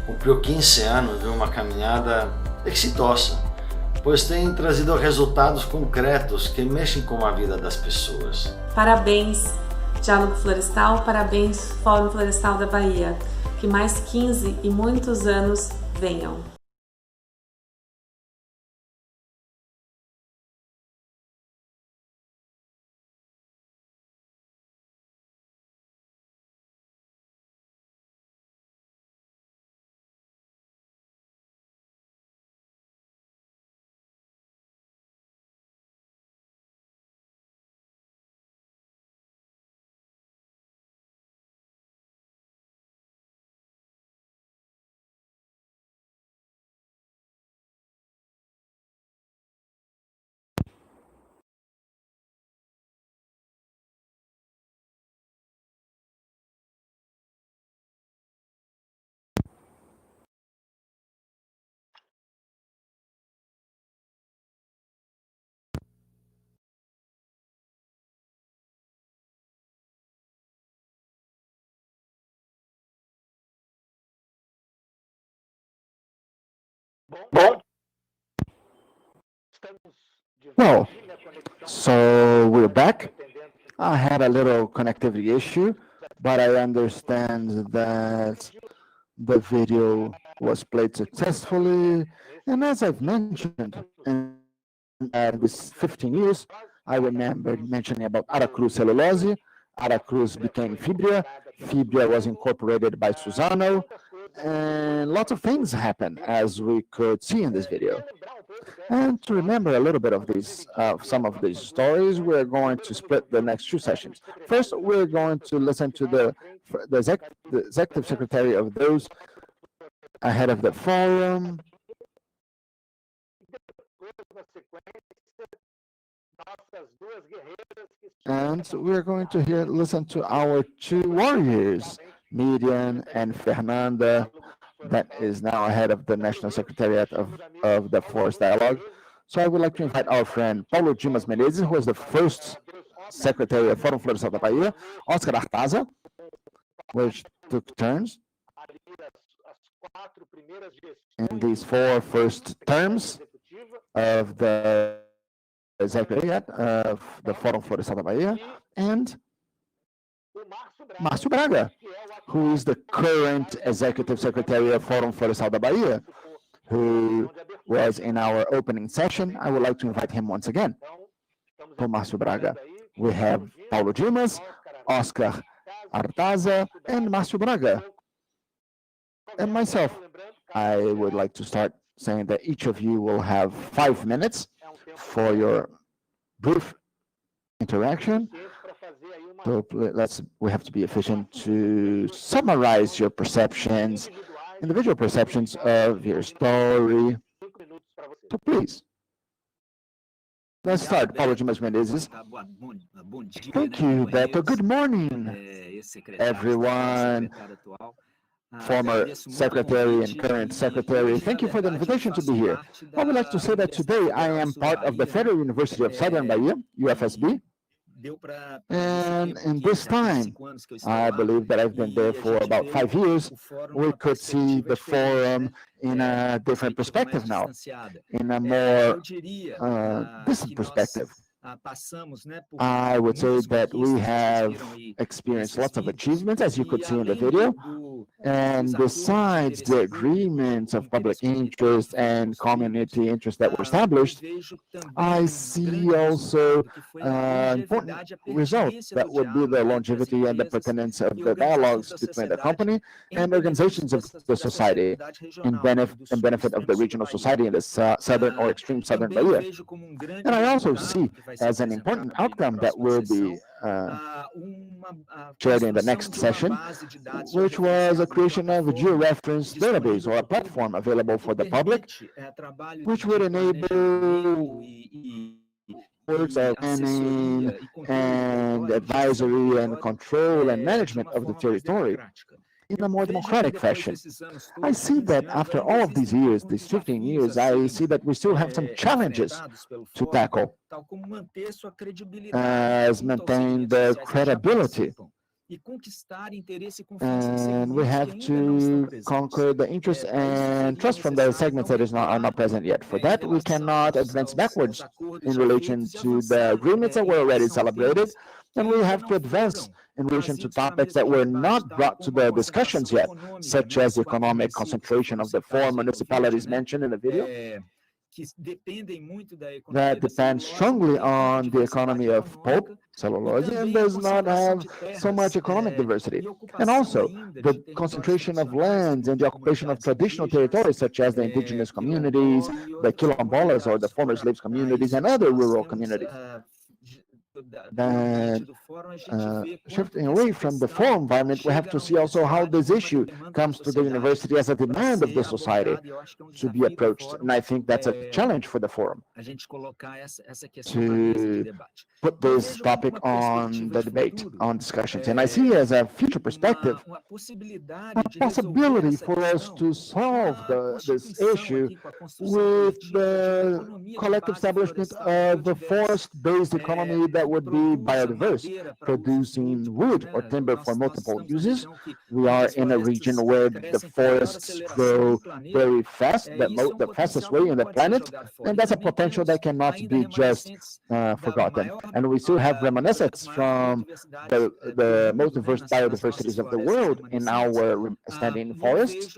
Cumpriu 15 anos de uma caminhada exitosa, pois tem trazido resultados concretos que mexem com a vida das pessoas. Parabéns, Diálogo Florestal, parabéns, Fórum Florestal da Bahia. Que mais 15 e muitos anos venham. Well, so we're back. I had a little connectivity issue, but I understand that the video was played successfully. And as I've mentioned, in this 15 years, I remember mentioning about Aracruz cellulose. Aracruz became Fibria. Fibria was incorporated by Suzano. And lots of things happened, as we could see in this video. And to remember a little bit of these, some of these stories, we're going to split the next two sessions. First, we're going to listen to the executive secretary of those ahead of the forum. And we're going to listen to our two warriors, Miriam and Fernanda, that is now head of the National Secretariat of the Forest Dialogue. So I would like to invite our friend Paulo Dimas Menezes, who was the first Secretary of Fórum Florestal da Bahia, Oscar Artaza, which took turns in these 4 first terms of the Secretariat of the Fórum Florestal da Bahia, and Márcio Braga, who is the current Executive Secretary of Fórum Florestal da Bahia, who was in our opening session. I would like to invite him once again. For Márcio Braga, we have Paulo Dimas, Oscar Artaza, and Márcio Braga, and myself. I would like to start saying that each of you will have 5 minutes for your brief interaction. So we have to be efficient to summarize your perceptions, individual perceptions of your story. So please, let's start. Paulo Dimas Menezes. Thank you, Beto. Good morning, everyone. Former Secretary and current Secretary, thank you for the invitation to be here. I would like to say that today I am part of the Federal University of Southern Bahia, UFSB, and in this time, I believe that I've been there for about 5 years, we could see the forum in a different perspective now, in a more distant perspective. I would say that we have experienced lots of achievements, as you could see in the video. And besides the agreements of public interest and community interest that were established, I see also important results that would be the longevity and the pertinence of the dialogues between the company and organizations of the society in benefit of the regional society in the southern or extreme southern Bahia. And I also see as an important outcome that will be shared in the next session, which was a creation of a georeference database or a platform available for the public, which would enable works of planning and advisory and control and management of the territory in a more democratic fashion. I see that after all of these years, these 15 years, I see that we still have some challenges to tackle, as maintain the credibility. And we have to conquer the interest and trust from the segments that are not present yet. For that, we cannot advance backwards in relation to the agreements that were already celebrated, and we have to advance in relation to topics that were not brought to the discussions yet, such as the economic concentration of the 4 municipalities mentioned in the video, that depends strongly on the economy of pulp, cellulose, and does not have so much economic diversity. And also, the concentration of lands and the occupation of traditional territories, such as the indigenous communities, the quilombolas or the former slaves communities, and other rural communities. Then, shifting away from the forum environment, we have to see also how this issue comes to the university as a demand of the society to be approached. And I think that's a challenge for the forum, to put this topic on the debate, on discussions. And I see as a future perspective, a possibility for us to solve this issue with the collective establishment of the forest-based economy that would be biodiverse, producing wood or timber for multiple uses. We are in a region where the forests grow very fast, the fastest way in the planet, and that's a potential that cannot be just forgotten. And we still have reminiscence from the most diverse biodiversities of the world in our standing forests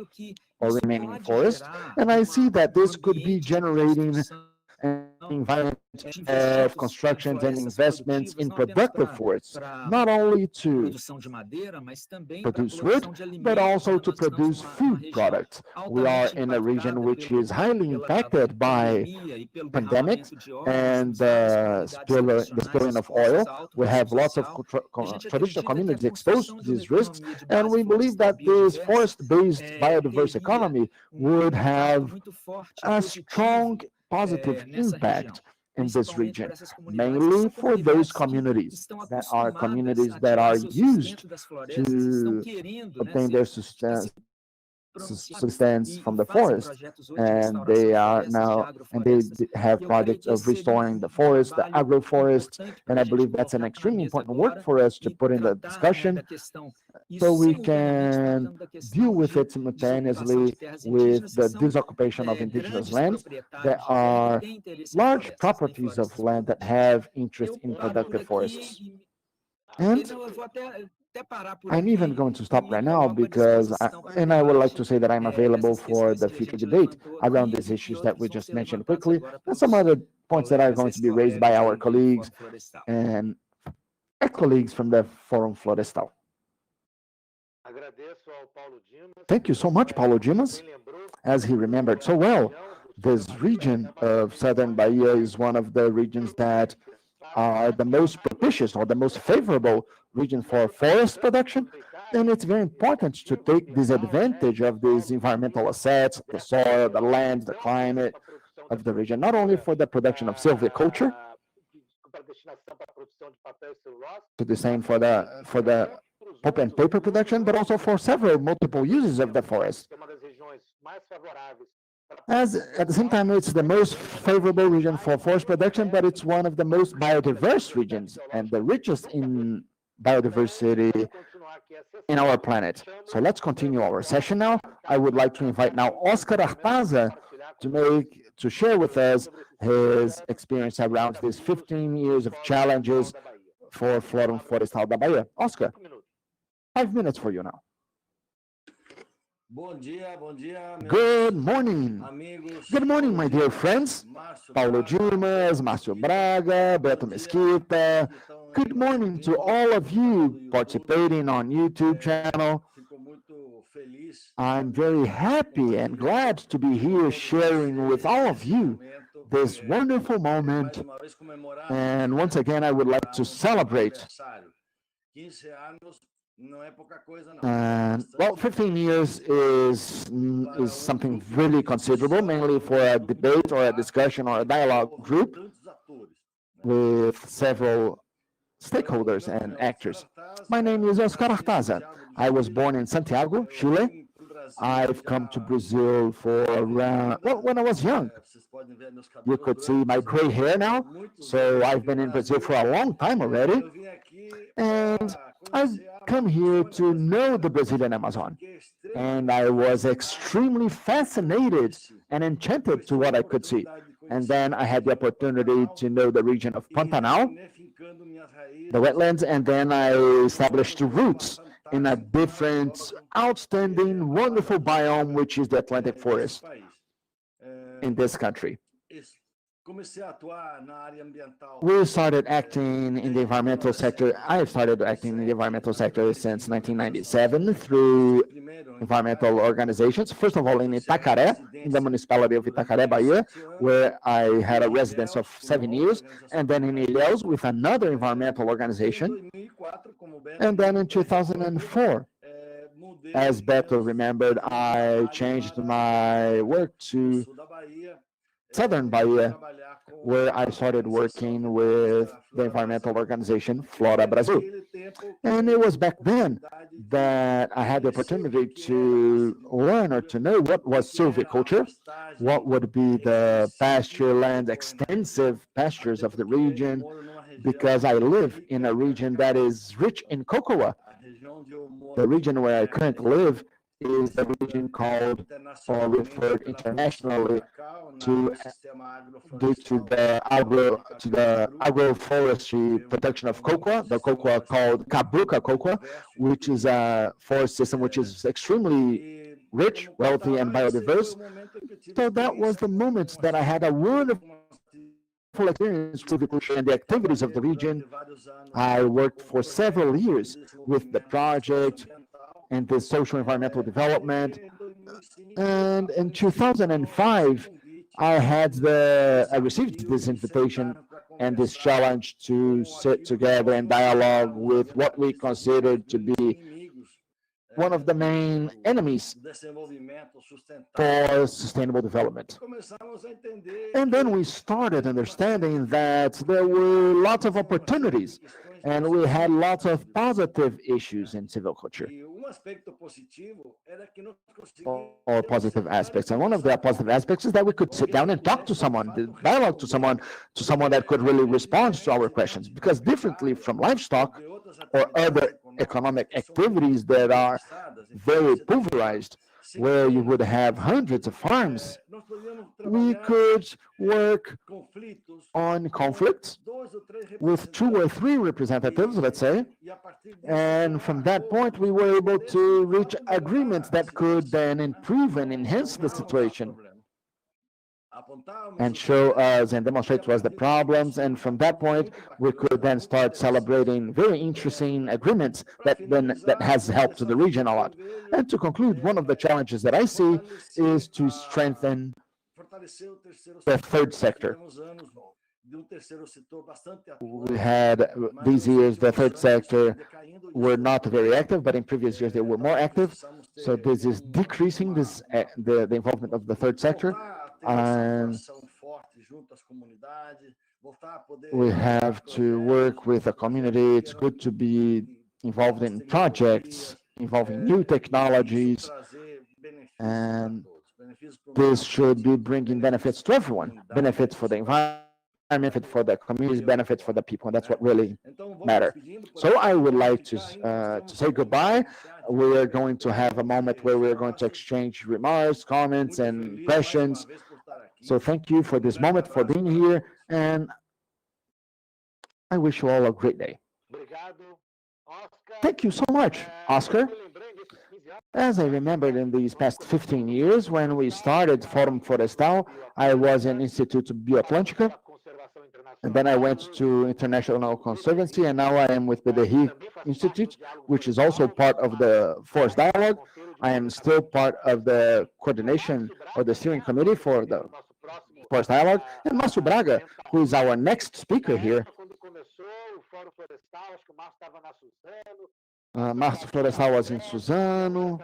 or remaining forests. And I see that this could be generating an environment of constructions and investments in productive forests, not only to produce wood, but also to produce food products. We are in a region which is highly impacted by pandemics and the spilling of oil. We have lots of traditional communities exposed to these risks, and we believe that this forest-based biodiverse economy would have a strong positive impact in this region, mainly for those communities that are used to obtain their sustenance from the forest, and they have projects of restoring the forest, the agroforest, and I believe that's an extremely important work for us to put in the discussion, so we can deal with it simultaneously with the disoccupation of indigenous lands. There are large properties of land that have interest in productive forests. And I'm even going to stop right now because, I would like to say that I'm available for the future debate around these issues that we just mentioned quickly, and some other points that are going to be raised by our colleagues and colleagues from the Forum Florestal. Thank you so much, Paulo Dimas. As he remembered so well, this region of southern Bahia is one of the regions that are the most propitious or the most favorable region for forest production, and it's very important to take this advantage of these environmental assets, the soil, the land, the climate of the region, not only for the production of silviculture, to the same for the pulp and paper production, but also for several multiple uses of the forest. As at the same time, it's the most favorable region for forest production, but it's one of the most biodiverse regions and the richest in biodiversity in our planet. So let's continue our session now. I would like to invite now Oscar Artaza to share with us his experience around these 15 years of challenges for Forum Florestal da Bahia. Oscar, 5 minutes for you now. Good morning. Good morning, my dear friends. Paulo Dimas, Márcio Braga, Beto Mesquita. Good morning to all of you participating on YouTube channel. I'm very happy and glad to be here sharing with all of you this wonderful moment. And once again, I would like to celebrate. Well, 15 years is something really considerable, mainly for a debate or a discussion or a dialogue group with several stakeholders and actors. My name is Oscar Artaza. I was born in Santiago, Chile. I've come to Brazil for around, well, when I was young. You could see my gray hair now, so I've been in Brazil for a long time already. And I've come here to know the Brazilian Amazon. And I was extremely fascinated and enchanted to what I could see. And then I had the opportunity to know the region of Pantanal, the wetlands, and then I established roots in a different, outstanding, wonderful biome, which is the Atlantic forest in this country. We started acting in the environmental sector. I started acting in the environmental sector since 1997 through environmental organizations. First of all, in Itacaré, in the municipality of Itacaré, Bahia, where I had a residence of 7 years, and then in Ilhéus with another environmental organization. And then in 2004, as Beto remembered, I changed my work to Southern Bahia, where I started working with the environmental organization Flora Brasil. And it was back then that I had the opportunity to learn or to know what was silviculture, what would be the pasture land, extensive pastures of the region, because I live in a region that is rich in cocoa. The region where I currently live is the region called, or referred internationally to, due to the agroforestry production of cocoa, the cocoa called Cabruca cocoa, which is a forest system which is extremely rich, wealthy, and biodiverse. So that was the moment that I had a wonderful experience with the activities of the region. I worked for several years with the project and the social environmental development. And in 2005, I received this invitation and this challenge to sit together and dialogue with what we considered to be one of the main enemies for sustainable development. And then we started understanding that there were lots of opportunities and we had lots of positive issues in silviculture, or positive aspects. And one of the positive aspects is that we could sit down and talk to someone, dialogue to someone that could really respond to our questions. Because differently from livestock or other economic activities that are very pulverized, where you would have hundreds of farms, we could work on conflicts with 2 or 3 representatives, let's say, and from that point we were able to reach agreements that could then improve and enhance the situation and show us and demonstrate to us the problems, and from that point we could then start celebrating very interesting agreements that has helped to the region a lot. And to conclude, one of the challenges that I see is to strengthen the third sector. We had these years the third sector were not very active, but in previous years they were more active. So this is decreasing the involvement of the third sector. And we have to work with the community. It's good to be involved in projects involving new technologies, and this should be bringing benefits to everyone, benefits for the environment, benefit for the communities, benefits for the people, and that's what really matters. So I would like to say goodbye. We are going to have a moment where we're going to exchange remarks, comments, and questions. So thank you for this moment, for being here, and I wish you all a great day. Thank you so much, Oscar. As I remembered in these past 15 years, when we started Fórum Florestal, I was in Instituto Bioatlântica, and then I went to International Conservancy, and now I am with the BDI Institute, which is also part of the Forest Dialogue. I am still part of the coordination or the steering committee for the Forest Dialogue. And Márcio Braga, who is our next speaker here. Márcio Florestal was in Suzano,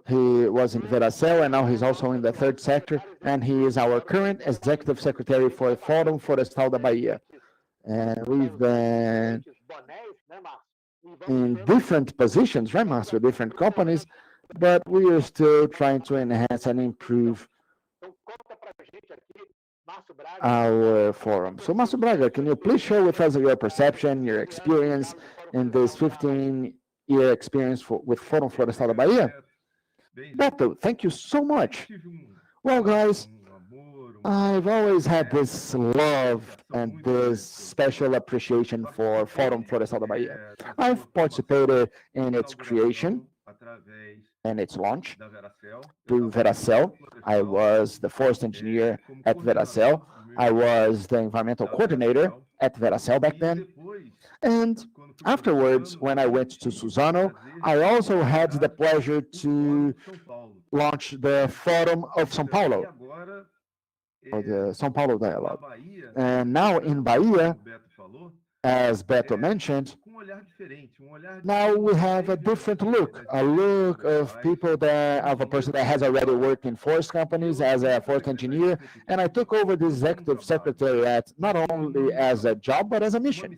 he was in Veracel, and now he's also in the third sector, and he is our current executive secretary for Fórum Florestal da Bahia. And we've been in different positions, right, Márcio, different companies, but we are still trying to enhance and improve our forum. So, Márcio Braga, can you please share with us your perception, your experience in this 15-year experience with Fórum Florestal da Bahia? Beto, thank you so much. Well, guys, I've always had this love and this special appreciation for Fórum Florestal da Bahia. I've participated in its creation and its launch through Veracel. I was the forest engineer at Veracel. I was the environmental coordinator at Veracel back then. And afterwards, when I went to Suzano, I also had the pleasure to launch the Fórum of São Paulo, or the São Paulo Dialogue. And now in Bahia, as Beto mentioned, now we have a different look, a look of people of a person that has already worked in forest companies as a forest engineer, and I took over the executive secretariat not only as a job, but as a mission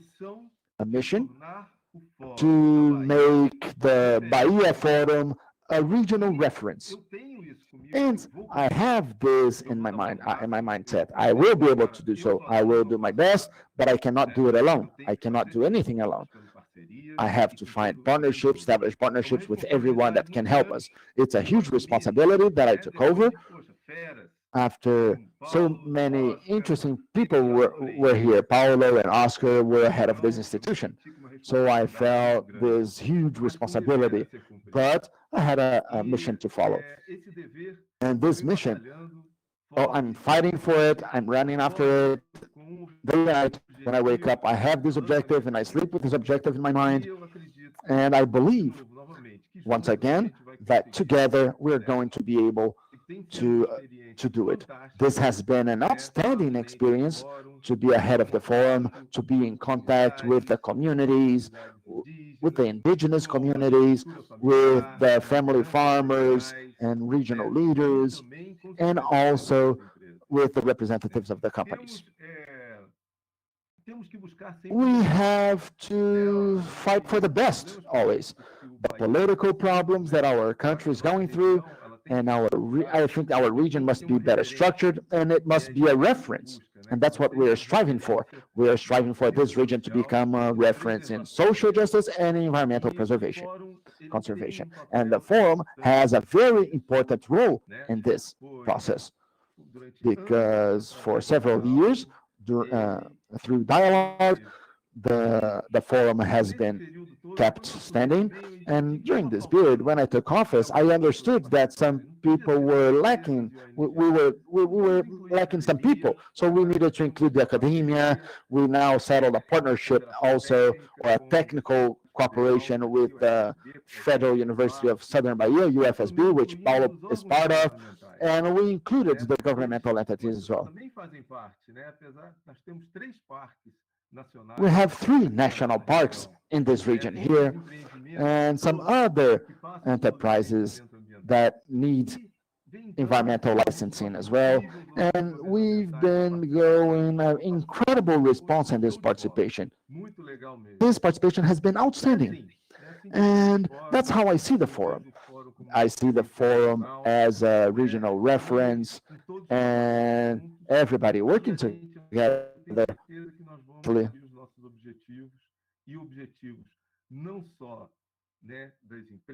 to make the Bahia Forum a regional reference. And I have this in my mind, in my mindset. I will be able to do so. I will do my best, but I cannot do it alone. I cannot do anything alone. I have to find partnerships, establish partnerships with everyone that can help us. It's a huge responsibility that I took over after so many interesting people were here. Paulo and Oscar were head of this institution. So I felt this huge responsibility, but I had a mission to follow. And this mission, I'm fighting for it, I'm running after it. Day and night, when I wake up, I have this objective and I sleep with this objective in my mind. And I believe, once again, that together we're going to be able to do it. This has been an outstanding experience to be ahead of the forum, to be in contact with the communities, with the indigenous communities, with the family farmers and regional leaders, and also with the representatives of the companies. We have to fight for the best always. The political problems that our country is going through, and I think our region must be better structured, and it must be a reference. And that's what we are striving for. We are striving for this region to become a reference in social justice and environmental conservation. And the forum has a very important role in this process, because for several years, through dialogue, the forum has been kept standing. And during this period, when I took office, I understood that some people were lacking. We were lacking some people. So we needed to include the academia. We now settled a partnership also, or a technical cooperation with the Federal University of Southern Bahia, UFSB, which Paulo is part of. And we included the governmental entities as well. We have 3 national parks in this region here, and some other enterprises that need environmental licensing as well. And we've been going an incredible response in this participation. This participation has been outstanding. And that's how I see the forum. I see the forum as a regional reference, and everybody working together.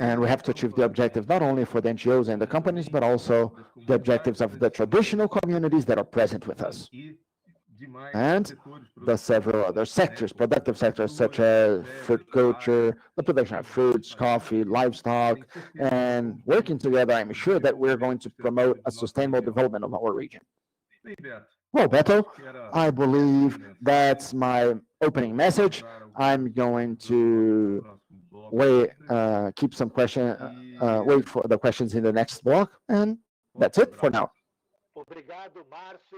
And we have to achieve the objectives not only for the NGOs and the companies, but also the objectives of the traditional communities that are present with us. And the several other sectors, productive sectors, such as fruit culture, the production of fruits, coffee, livestock, and working together, I'm sure that we're going to promote a sustainable development of our region. Well, Beto, I believe that's my opening message. I'm going to keep some questions, wait for the questions in the next block, and that's it for now.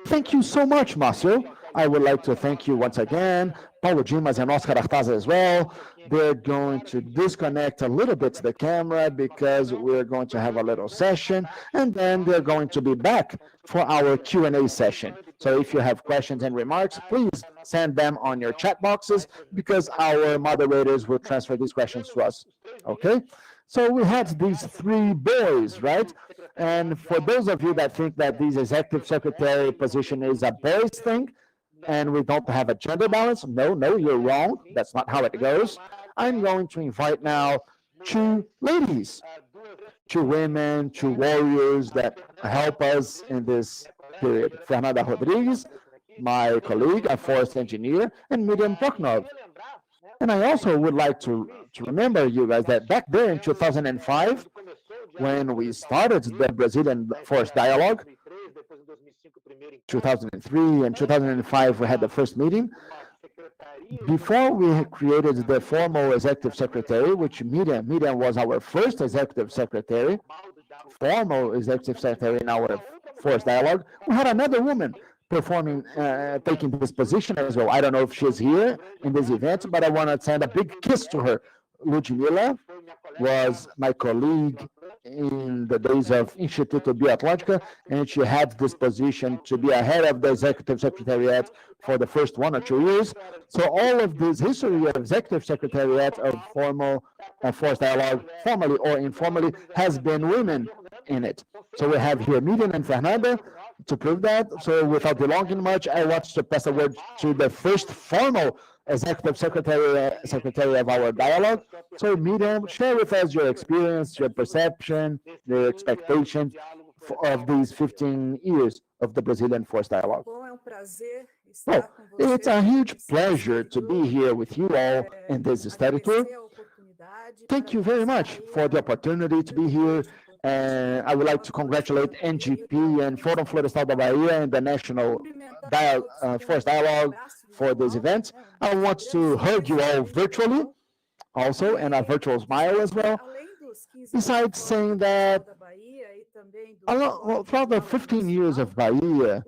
Thank you so much, Márcio. I would like to thank you once again, Paulo Dimas and Oscar Artaza as well. They're going to disconnect a little bit the camera because we're going to have a little session, and then they're going to be back for our Q&A session. So if you have questions and remarks, please send them on your chat boxes, because our moderators will transfer these questions to us. Okay? So we had these 3 boys, right? And for those of you that think that this executive secretary position is a boys thing, and we don't have a gender balance, no, you're wrong. That's not how it goes. I'm going to invite now 2 ladies, 2 women, 2 warriors that help us in this period. Fernanda Rodrigues, my colleague, a forest engineer, and Miriam Proknov. And I also would like to remember you guys that back there in 2005, when we started the Brazilian Forest Dialogue, 2003 and 2005, we had the first meeting. Before we created the formal executive secretary, which Miriam was our first executive secretary, formal executive secretary in our Forest Dialogue, we had another woman performing, taking this position as well. I don't know if she's here in this event, but I want to send a big kiss to her. Ludmila was my colleague in the days of Instituto Bioatlântica, and she had this position to be ahead of the executive secretariat for the first 1 or 2 years. So all of this history of executive secretariat of formal Forest Dialogue, formally or informally, has been women in it. So we have here Miriam and Fernanda to prove that. So without belonging much, I want to pass the word to the first formal executive secretary of our dialogue. So Miriam, share with us your experience, your perception, your expectations of these 15 years of the Brazilian Forest Dialogue. Well, it's a huge pleasure to be here with you all in this study tour. Thank you very much for the opportunity to be here. And I would like to congratulate NGP and Fórum Florestal da Bahia and the National Forest Dialogue for this event. I want to hug you all virtually also, and a virtual smile as well. Besides saying that Throughout the 15 years of Bahia,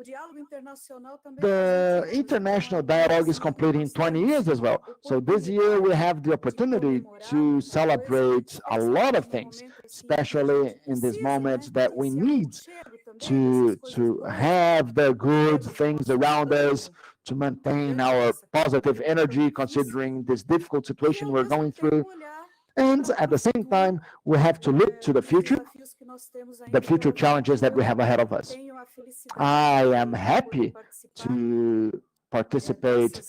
the international dialogue is completing 20 years as well. So this year we have the opportunity to celebrate a lot of things, especially in these moments that we need to have the good things around us, to maintain our positive energy considering this difficult situation we're going through. And at the same time, we have to look to the future challenges that we have ahead of us. I am happy to participate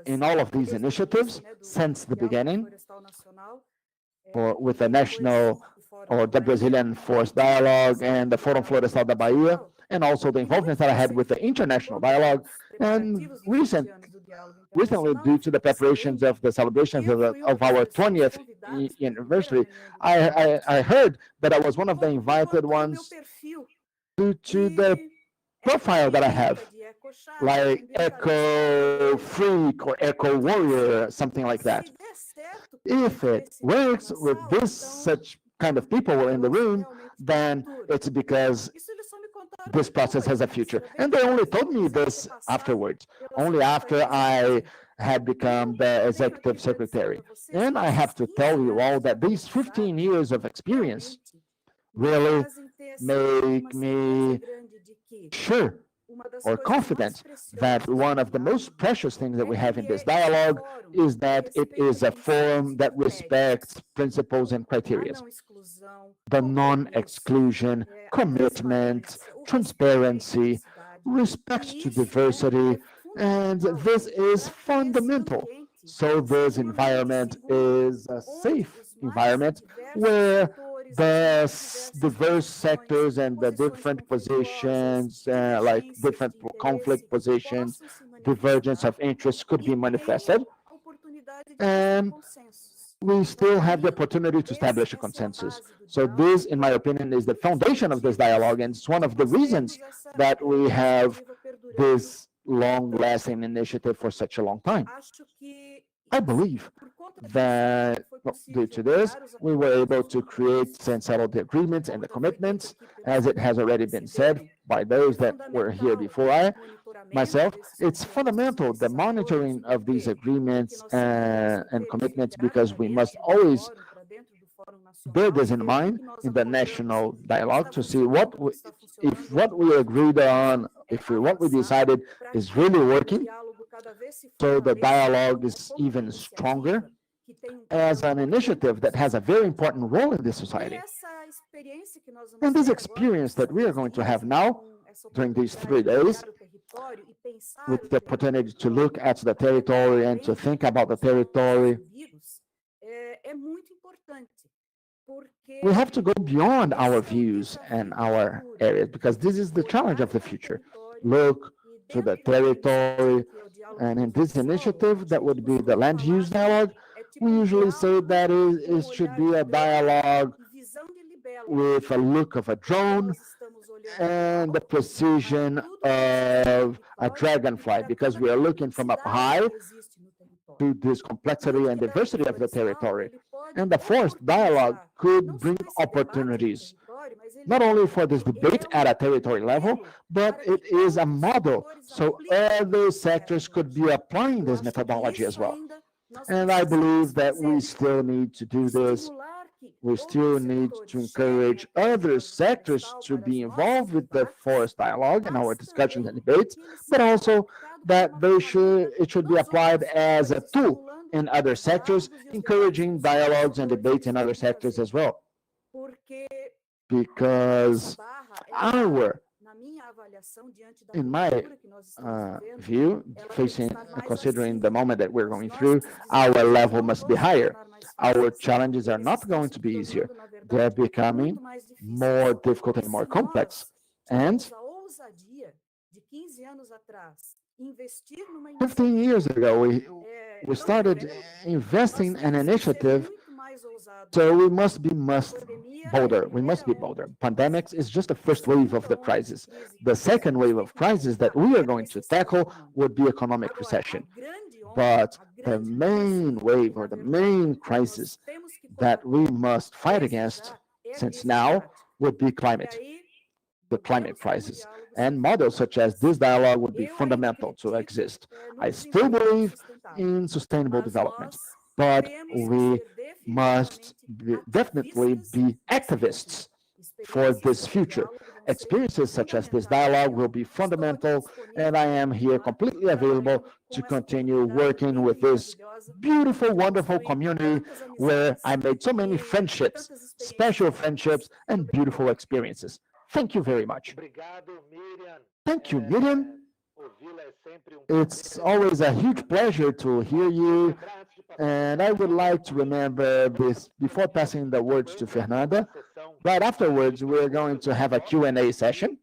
in all of these initiatives since the beginning, with the national or the Brazilian Forest Dialogue and the Fórum Florestal da Bahia, and also the involvement that I had with the international dialogue. And recently, due to the preparations of the celebrations of our 20th anniversary, I heard that I was one of the invited ones due to the profile that I have, like eco-freak or eco-warrior, something like that. If it works with such kind of people in the room, then it's because this process has a future. And they only told me this afterwards, only after I had become the executive secretary. And I have to tell you all that these 15 years of experience really make me sure or confident that one of the most precious things that we have in this dialogue is that it is a forum that respects principles and criteria. The non-exclusion, commitment, transparency, respect to diversity, and this is fundamental. So this environment is a safe environment where the diverse sectors and the different positions, like different conflict positions, divergence of interests could be manifested. And we still have the opportunity to establish a consensus. So this, in my opinion, is the foundation of this dialogue, and it's one of the reasons that we have this long-lasting initiative for such a long time. I believe that due to this, we were able to create and settle the agreements and the commitments, as it has already been said by those that were here before myself. It's fundamental, the monitoring of these agreements and commitments, because we must always bear this in mind in the national dialogue to see if what we agreed on, what we decided is really working. So the dialogue is even stronger as an initiative that has a very important role in this society. And this experience that we are going to have now during these 3 days, with the opportunity to look at the territory and to think about the territory, we have to go beyond our views and our areas, because this is the challenge of the future. Look to the territory, and in this initiative, that would be the land use dialogue, we usually say that it should be a dialogue with a look of a drone and the precision of a dragonfly, because we are looking from up high to this complexity and diversity of the territory. And the forest dialogue could bring opportunities, not only for this debate at a territory level, but it is a model, so other sectors could be applying this methodology as well. And I believe that we still need to do this. We still need to encourage other sectors to be involved with the forest dialogue and our discussions and debates, but also that it should be applied as a tool in other sectors, encouraging dialogues and debates in other sectors as well. Because in my view, considering the moment that we're going through, our level must be higher. Our challenges are not going to be easier. They're becoming more difficult and more complex. And 15 years ago, we started investing in an initiative, so we must be bolder. We must be bolder. Pandemics is just the first wave of the crisis. The second wave of crisis that we are going to tackle would be economic recession. But the main wave, or the main crisis that we must fight against since now, would be the climate crisis. And models such as this dialogue would be fundamental to exist. I still believe in sustainable development, but we must definitely be activists for this future. Experiences such as this dialogue will be fundamental, and I am here completely available to continue working with this beautiful, wonderful community where I made so many friendships, special friendships, and beautiful experiences. Thank you very much. Thank you, Miriam. It's always a huge pleasure to hear you, and I would like to remember this before passing the words to Fernanda. Right afterwards, we're going to have a Q&A session.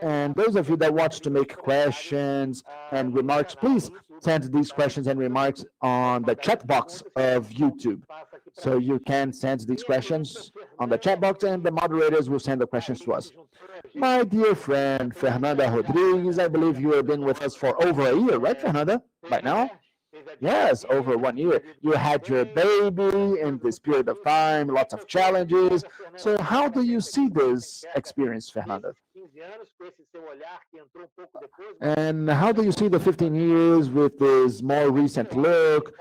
And those of you that want to make questions and remarks, please send these questions and remarks on the chat box of YouTube. So you can send these questions on the chat box and the moderators will send the questions to us. My dear friend, Fernanda Rodrigues, I believe you have been with us for over a year, right, Fernanda? Right now? Yes, over 1 year. You had your baby in this period of time, lots of challenges. So how do you see this experience, Fernanda? And how do you see the 15 years with this more recent look?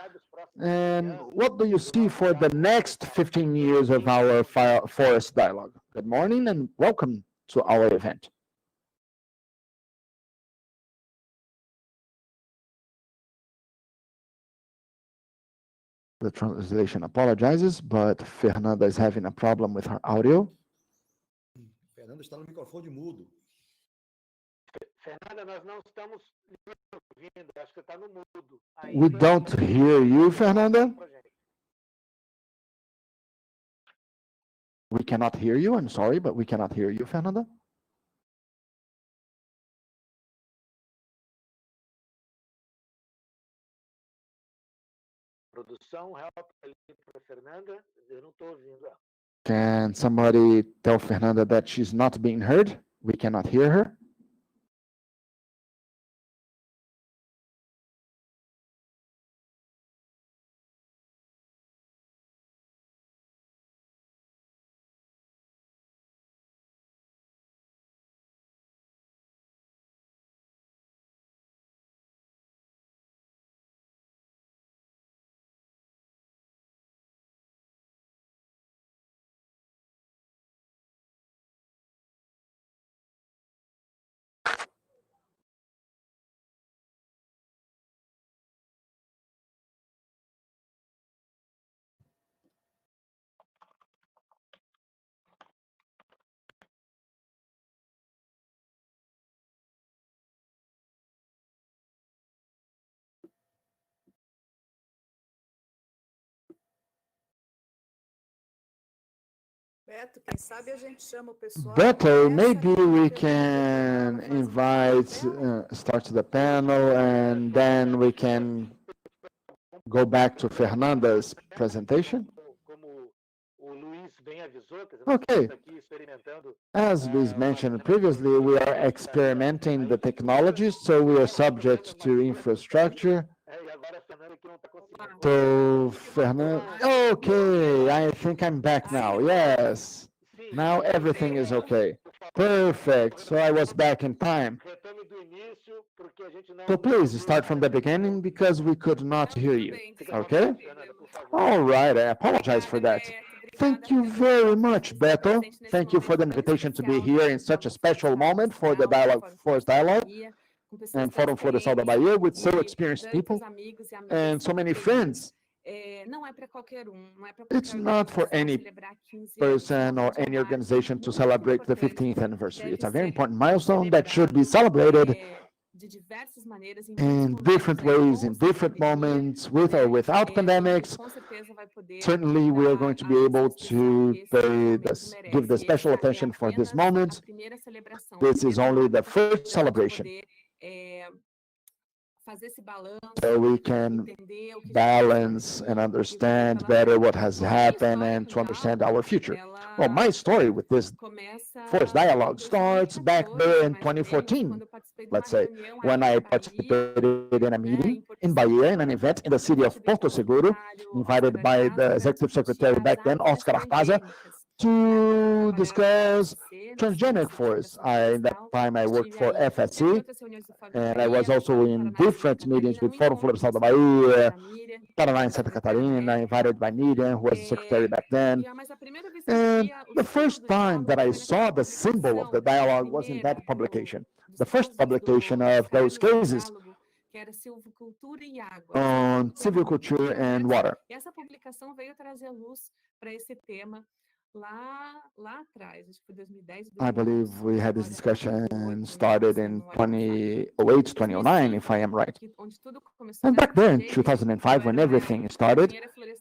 And what do you see for the next 15 years of our forest dialogue? Good morning and welcome to our event. The translation apologizes, but Fernanda is having a problem with her audio. Fernanda está no microfone mudo. Fernanda, nós não estamos ouvindo, acho que está no mudo. We don't hear you, Fernanda. We cannot hear you. I'm sorry, but we cannot hear you, Fernanda. Can somebody tell Fernanda that she's not being heard? We cannot hear her. Beto, maybe we can invite, start the panel, and then we can go back to Fernanda's presentation. Okay. As we mentioned previously, we are experimenting the technologies, so we are subject to infrastructure. So, Fernanda, okay, I think I'm back now. Yes, now everything is okay. Perfect. So I was back in time. So please start from the beginning because we could not hear you. Okay? All right, I apologize for that. Thank you very much, Beto. Thank you for the invitation to be here in such a special moment for the Forest Dialogue and Fórum Florestal da Bahia with so experienced people and so many friends. It's not for any person or any organization to celebrate the 15th anniversary. It's a very important milestone that should be celebrated in different ways, in different moments, with or without pandemics. Certainly, we are going to be able to give the special attention for this moment. This is only the first celebration. So we can balance and understand better what has happened and to understand our future. Well, my story with this Forest Dialogue starts back there in 2014, let's say, when I participated in a meeting in Bahia, in an event in the city of Porto Seguro, invited by the executive secretary back then, Oscar Artaza, to discuss transgenic forests. In that time, I worked for FSC, and I was also in different meetings with Fórum Florestal da Bahia, Paraná and Santa Catarina, invited by Miriam, who was the secretary back then. And the first time that I saw the symbol of the dialogue was in that publication, the first publication of those cases on silviculture and water. I believe we had this discussion started in 2008, 2009, if I am right. And back then, 2005, when everything started,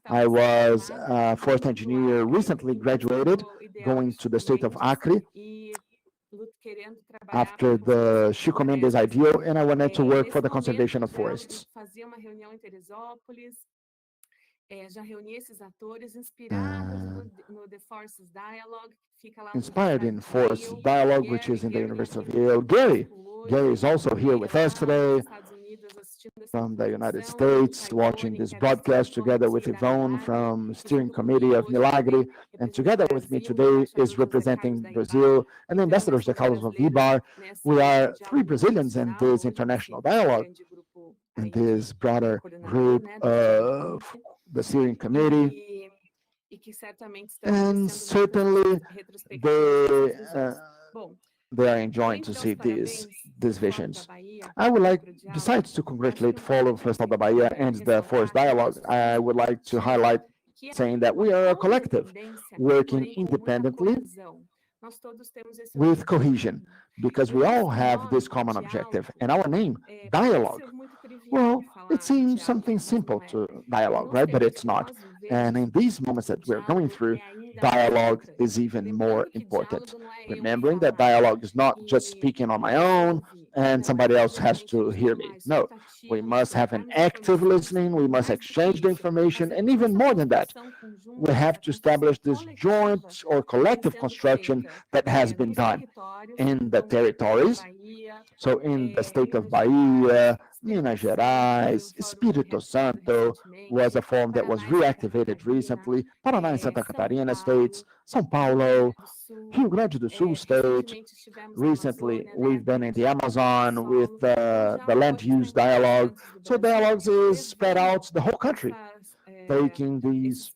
I was a forest engineer, recently graduated, going to the state of Acre after the Chico Mendes ideal, and I wanted to work for the conservation of forests. Inspired in Forest Dialogue, which is in the University of Yale. Gary is also here with us today from the United States, watching this broadcast together with Yvonne from Steering Committee of Milagre, and together with me today is representing Brazil and the ambassadors, the Carlos of Ibar. We are 3 Brazilians in this international dialogue, in this broader group of the Steering Committee, and certainly they are enjoying to see these visions. I would like, besides to congratulate Fórum Florestal da Bahia and the Forest Dialogue, I would like to highlight saying that we are a collective working independently with cohesion, because we all have this common objective. And our name, dialogue, well, it seems something simple to dialogue, right? But it's not. And in these moments that we're going through, dialogue is even more important. Remembering that dialogue is not just speaking on my own and somebody else has to hear me. No, we must have an active listening, we must exchange the information, and even more than that, we have to establish this joint or collective construction that has been done in the territories. So in the state of Bahia, Minas Gerais, Espírito Santo was a forum that was reactivated recently, Paraná and Santa Catarina states, São Paulo, Rio Grande do Sul state. Recently, we've been in the Amazon with the land use dialogue. So dialogues is spread out the whole country, taking these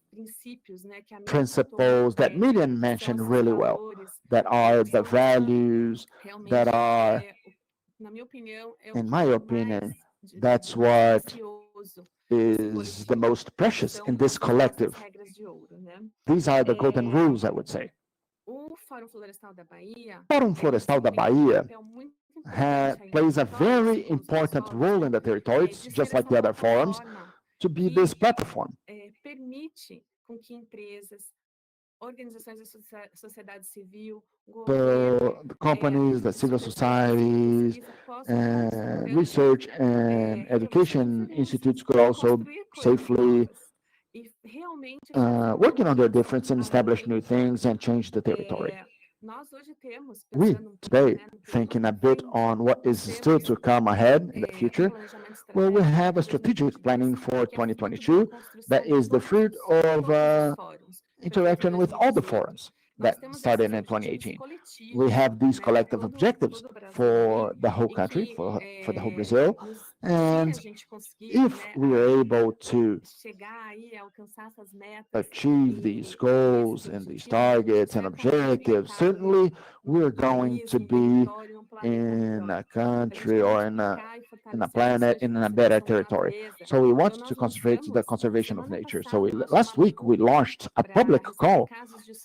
principles that Miriam mentioned really well, that are the values, that are, in my opinion, that's what is the most precious in this collective. These are the golden rules, I would say. Fórum Florestal da Bahia plays a very important role in the territories, just like the other forums, to be this platform. The companies, the civil societies, and research and education institutes could also safely working on their difference and establish new things and change the territory. We today, thinking a bit on what is still to come ahead in the future, well, we have a strategic planning for 2022 that is the fruit of interaction with all the forums that started in 2018. We have these collective objectives for the whole country, for the whole Brazil, and if we are able to achieve these goals and these targets and objectives, certainly we're going to be in a country or in a planet, in a better territory. So we want to concentrate on the conservation of nature. So last week we launched a public call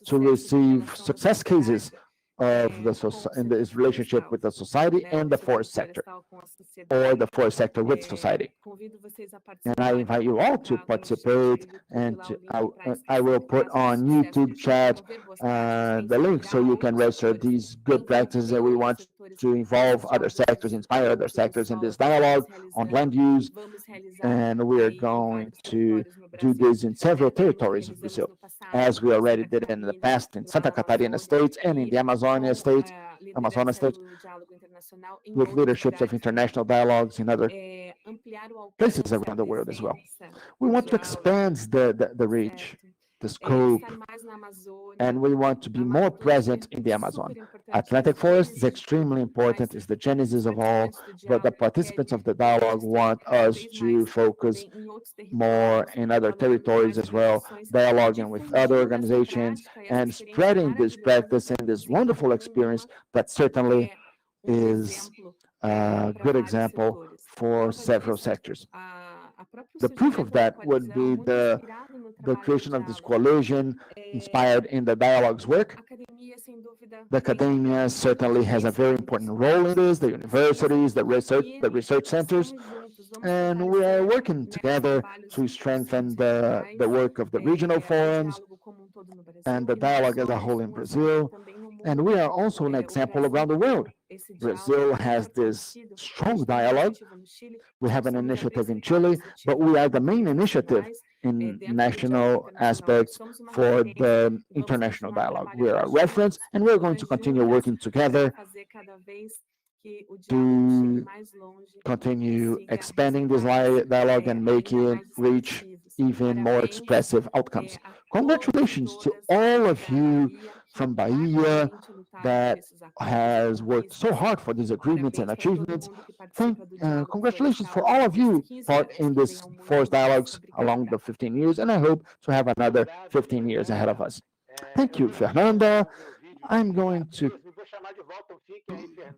to receive success cases of in this relationship with the society and the forest sector, or the forest sector with society. And I invite you all to participate, and I will put on YouTube chat the link so you can register these good practices that we want to involve other sectors, inspire other sectors in this dialogue on land use. And we are going to do this in several territories of Brazil, as we already did in the past in Santa Catarina state and in the Amazonas state, with leaderships of international dialogues in other places around the world as well. We want to expand the reach the scope, and we want to be more present in the Amazon. Atlantic Forest is extremely important, it's the genesis of all, but the participants of the dialogue want us to focus more in other territories as well, dialoguing with other organizations and spreading this practice and this wonderful experience that certainly is a good example for several sectors. The proof of that would be the creation of this coalition inspired in the dialogue's work. The academia certainly has a very important role in this, the universities, the research centers, and we are working together to strengthen the work of the regional forums and the dialogue as a whole in Brazil. And we are also an example around the world. Brazil has this strong dialogue. We have an initiative in Chile, but we are the main initiative in national aspects for the international dialogue. We are a reference, and we're going to continue working together to continue expanding this dialogue and make it reach even more expressive outcomes. Congratulations to all of you from Bahia that has worked so hard for these agreements and achievements. Congratulations for all of you part in this forest dialogues along the 15 years, and I hope to have another 15 years ahead of us. Thank you, Fernanda. I'm going to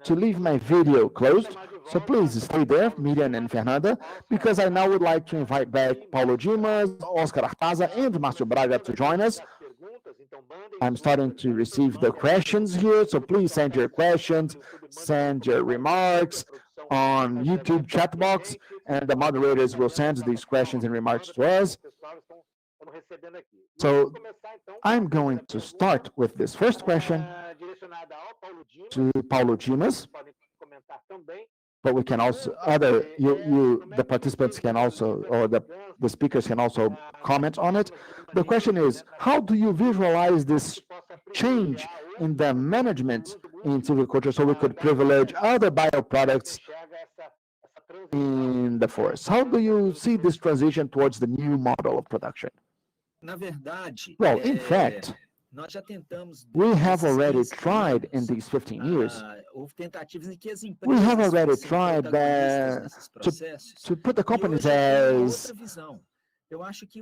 leave my video closed, so please stay there, Miriam and Fernanda, because I now would like to invite back Paulo Dimas, Oscar Artaza, and Márcio Braga to join us. I'm starting to receive the questions here, so please send your questions, send your remarks on YouTube chat box, and the moderators will send these questions and remarks to us. So I'm going to start with this first question to Paulo Dimas, but we can also, the participants can also, or the speakers can also comment on it. The question is, how do you visualize this change in the management in silviculture so we could privilege other bioproducts in the forest? How do you see this transition towards the new model of production? Well, in fact, we have already tried in these 15 years, we have already tried to put the companies as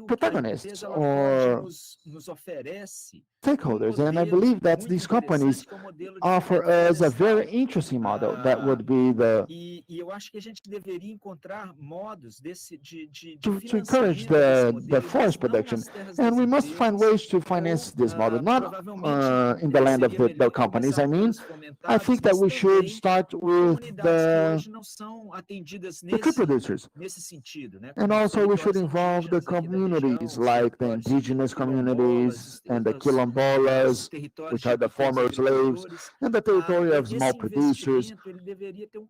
protagonists or stakeholders, and I believe that these companies offer us a very interesting model that would be to encourage the forest production, and we must find ways to finance this model, not in the land of the companies. I think that we should start with the tree producers, and also we should involve the communities like the indigenous communities and the quilombolas, which are the former slaves, and the territory of small producers.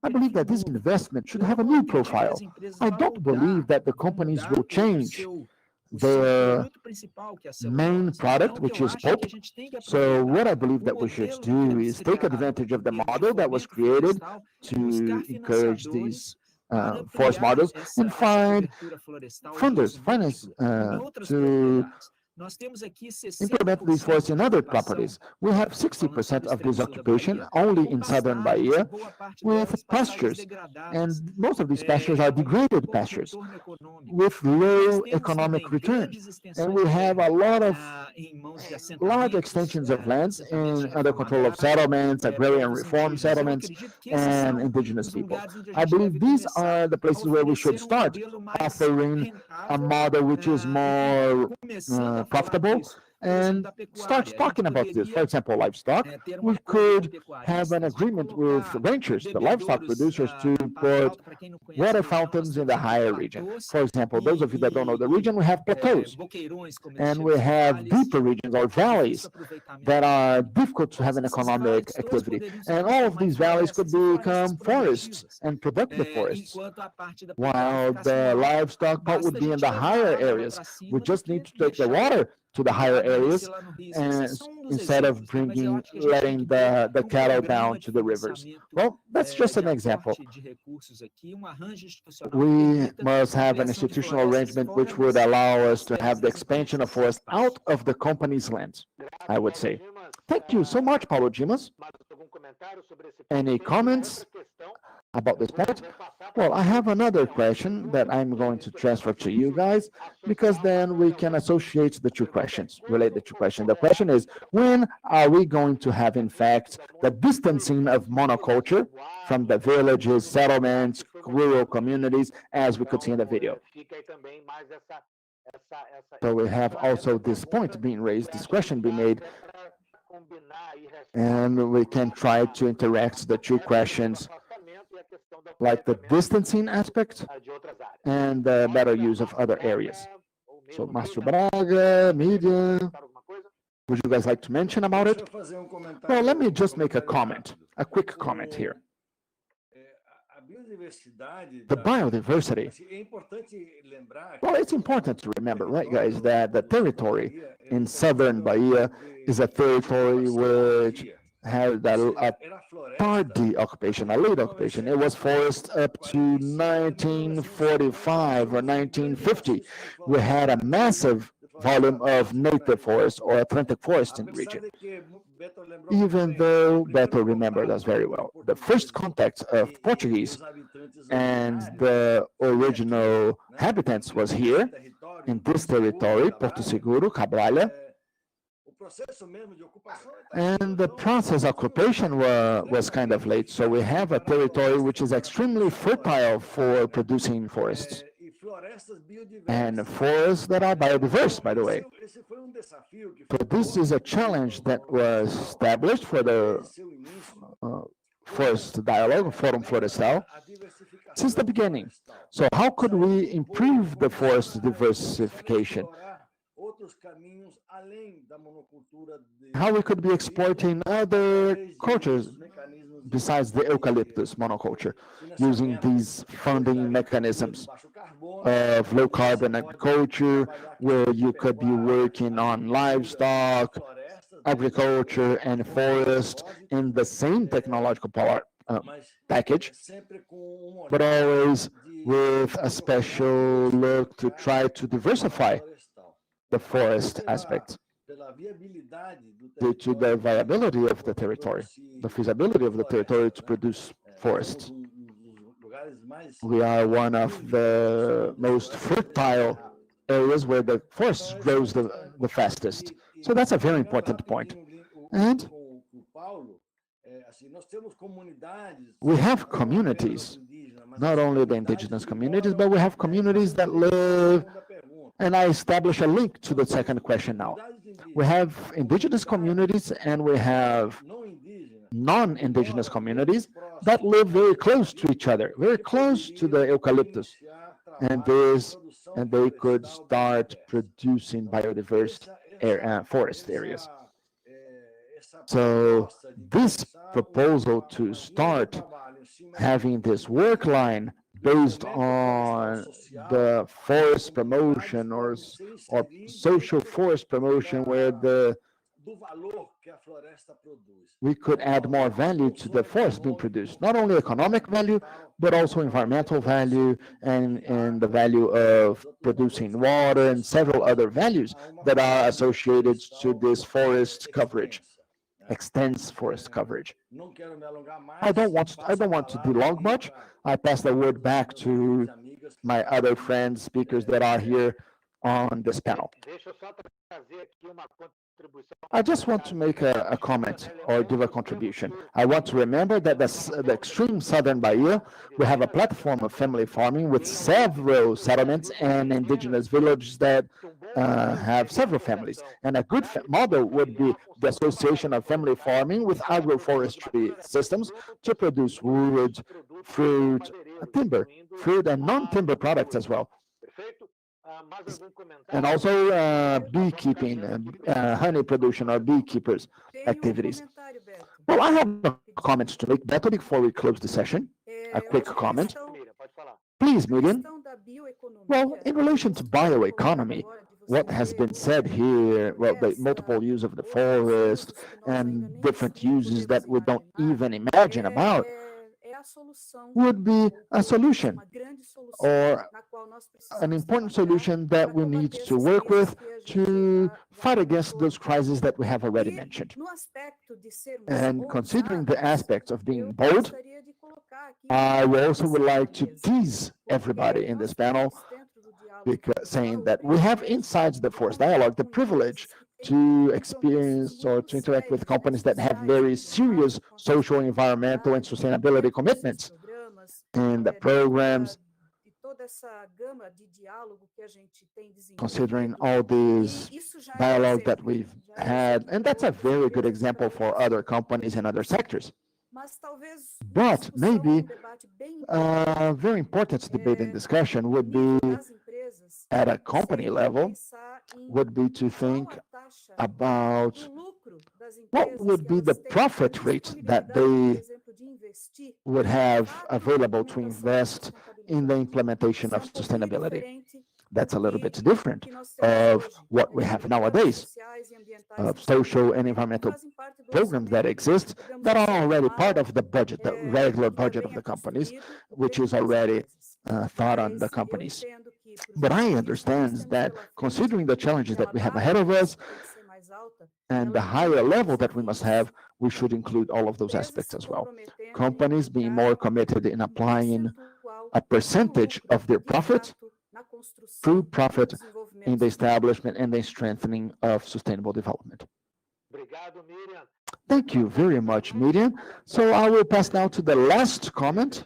I believe that this investment should have a new profile. I don't believe that the companies will change their main product, which is pulp. So what I believe that we should do is take advantage of the model that was created to encourage these forest models and find funders, finance to implement these forests in other properties. We have 60% of this occupation only in southern Bahia with pastures, and most of these pastures are degraded pastures with low economic return. And we have a lot of large extensions of lands under control of settlements, agrarian reform settlements, and indigenous people. I believe these are the places where we should start offering a model which is more profitable, and start talking about this. For example, livestock, we could have an agreement with ranchers, the livestock producers, to put water fountains in the higher region. For example, those of you that don't know the region, we have plateaus, and we have deeper regions or valleys that are difficult to have an economic activity. And all of these valleys could become forests and productive forests, while the livestock part would be in the higher areas. We just need to take the water to the higher areas, and instead of letting the cattle down to the rivers. Well, that's just an example. We must have an institutional arrangement which would allow us to have the expansion of forest out of the company's lands, I would say. Thank you so much, Paulo Dimas. Any comments about this point? Well, I have another question that I'm going to transfer to you guys, because then we can associate the two questions, relate the two questions. The question is, when are we going to have, in fact, the distancing of monoculture from the villages, settlements, rural communities, as we could see in the video? So we have also this point being raised, this question being made, and we can try to interact the two questions, like the distancing aspect and the better use of other areas. So, Márcio Braga, media, would you guys like to mention about it? Well, let me just make a comment, a quick comment here. The biodiversity. Well, it's important to remember, right, guys, that the territory in southern Bahia is a territory which had a tardy occupation, a late occupation. It was forest up to 1945 or 1950. We had a massive volume of native forest or Atlantic forest in the region. Even though Beto remembered us very well, the first contact of Portuguese and the original habitants was here in this territory, Porto Seguro, Cabralha, and the process of occupation was kind of late. So we have a territory which is extremely fertile for producing forests, and forests that are biodiverse, by the way. So this is a challenge that was established for the Forest Dialogue, Forum Florestal, since the beginning. So how could we improve the forest diversification? How we could be exploiting other cultures besides the eucalyptus monoculture, using these funding mechanisms of low carbon agriculture, where you could be working on livestock, agriculture, and forest in the same technological package, but always with a special look to try to diversify the forest aspect due to the viability of the territory, the feasibility of the territory to produce forests. We are one of the most fertile areas where the forest grows the fastest. So that's a very important point. And we have communities, not only the indigenous communities, but we have communities that live, and I establish a link to the second question now. We have indigenous communities and we have non-indigenous communities that live very close to each other, very close to the eucalyptus, and they could start producing biodiverse forest areas. So this proposal to start having this work line based on the forest promotion or social forest promotion, where we could add more value to the forest being produced, not only economic value, but also environmental value and the value of producing water and several other values that are associated to this forest coverage, extensive forest coverage. I don't want to belong much. I pass the word back to my other friends, speakers that are here on this panel. I just want to make a comment or give a contribution. I want to remember that the extreme southern Bahia, we have a platform of family farming with several settlements and indigenous villages that have several families. And a good model would be the association of family farming with agroforestry systems to produce wood, fruit, timber, fruit and non-timber products as well. And also beekeeping, honey production or beekeepers activities. Well, I have a comment to make, Beto, before we close the session. A quick comment. Please, Miriam. Well, in relation to bioeconomy, what has been said here, well, the multiple use of the forest and different uses that we don't even imagine about, would be a solution or an important solution that we need to work with to fight against those crises that we have already mentioned. And considering the aspects of being bold, I also would like to tease everybody in this panel, because saying that we have inside the forest dialogue the privilege to experience or to interact with companies that have very serious social, environmental, and sustainability commitments. And the programs, considering all these dialogue that we've had, and that's a very good example for other companies and other sectors. But maybe a very important debate and discussion would be, at a company level, would be to think about what would be the profit rate that they would have available to invest in the implementation of sustainability. That's a little bit different of what we have nowadays, of social and environmental programs that exist that are already part of the budget, the regular budget of the companies, which is already thought on the companies. But I understand that considering the challenges that we have ahead of us and the higher level that we must have, we should include all of those aspects as well. Companies being more committed in applying a percentage of their profit through profit in the establishment and the strengthening of sustainable development. Thank you very much, Miriam. So I will pass now to the last comment.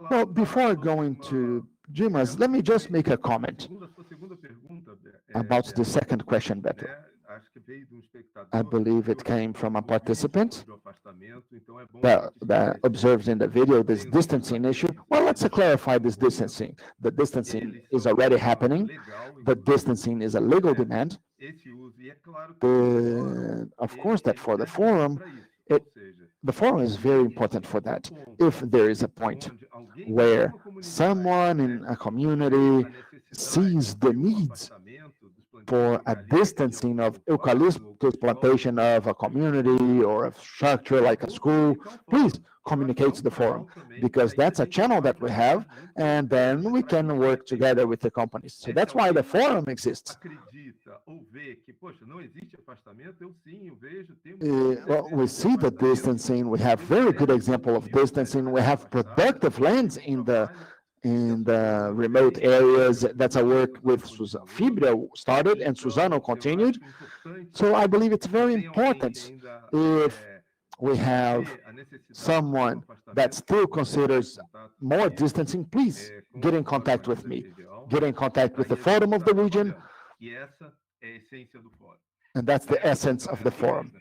Well, before going to Dimas, let me just make a comment about the second question, Beto. I believe it came from a participant that observes in the video this distancing issue. Well, let's clarify this distancing. The distancing is already happening. The distancing is a legal demand. Of course, that for the forum, the forum is very important for that. If there is a point where someone in a community sees the needs for a distancing of eucalyptus plantation of a community or a structure like a school, please communicate to the forum, because that's a channel that we have, and then we can work together with the companies. So that's why the forum exists. Well, we see the distancing. We have very good example of distancing. We have productive lands in the remote areas. That's a work with Fibra started and Suzano continued. So I believe it's very important if we have someone that still considers more distancing, please get in contact with me. Get in contact with the forum of the region. And that's the essence of the forum.